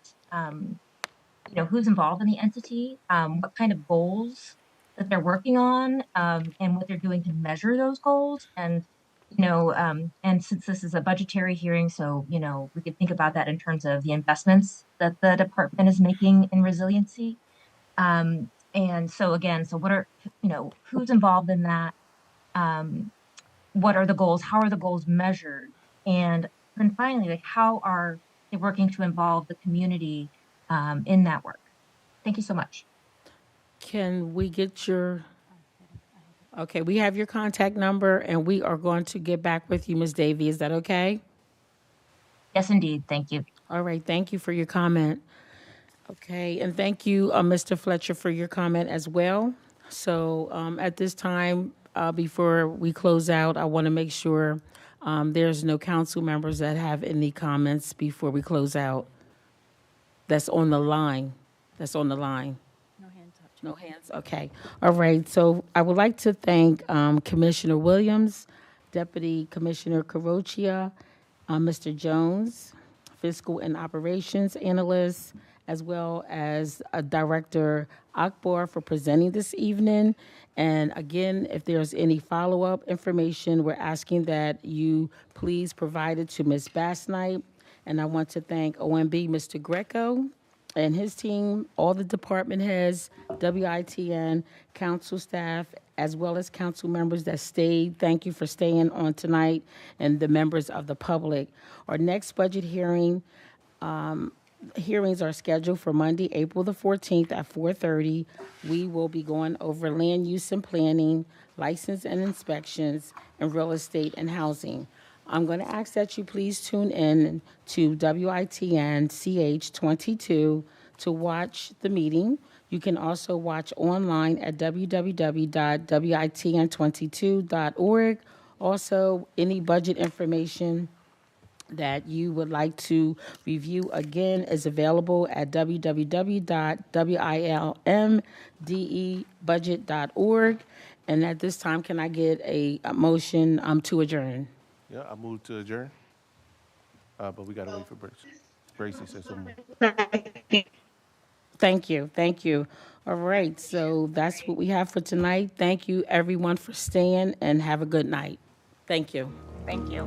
[SPEAKER 17] Who's involved in the entity? What kind of goals that they're working on, and what they're doing to measure those goals. And and since this is a budgetary hearing, so we could think about that in terms of the investments that the department is making in resiliency. And so again, so what are, who's involved in that? What are the goals? How are the goals measured? And then finally, like, how are they working to involve the community in that work? Thank you so much.
[SPEAKER 1] Can we get your, okay, we have your contact number, and we are going to get back with you, Ms. Davy. Is that okay?
[SPEAKER 17] Yes, indeed. Thank you.
[SPEAKER 1] All right, thank you for your comment. Okay, and thank you, Mr. Fletcher, for your comment as well. So at this time, before we close out, I want to make sure there's no council members that have any comments before we close out. That's on the line. That's on the line.
[SPEAKER 10] No hands up.
[SPEAKER 1] No hands, okay. All right, so I would like to thank Commissioner Williams, Deputy Commissioner Carochia, Mr. Jones, Fiscal and Operations Analyst, as well as Director Akbar for presenting this evening. And again, if there's any follow-up information, we're asking that you please provide it to Ms. Bassnight. And I want to thank OMB, Mr. Greco, and his team, all the department heads, WITN, council staff, as well as council members that stayed. Thank you for staying on tonight, and the members of the public. Our next budget hearings are scheduled for Monday, April the 14th at 4:30. We will be going over land use and planning, license and inspections, and real estate and housing. I'm going to ask that you please tune in to WITN CH22 to watch the meeting. You can also watch online at www.witn22.org. Also, any budget information that you would like to review again is available at www.wilmdebudget.org. And at this time, can I get a motion to adjourn?
[SPEAKER 6] Yeah, I move to adjourn. But we gotta wait for Bracy. Bracy said something.
[SPEAKER 1] Thank you, thank you. All right, so that's what we have for tonight. Thank you, everyone, for staying, and have a good night. Thank you.
[SPEAKER 12] Thank you.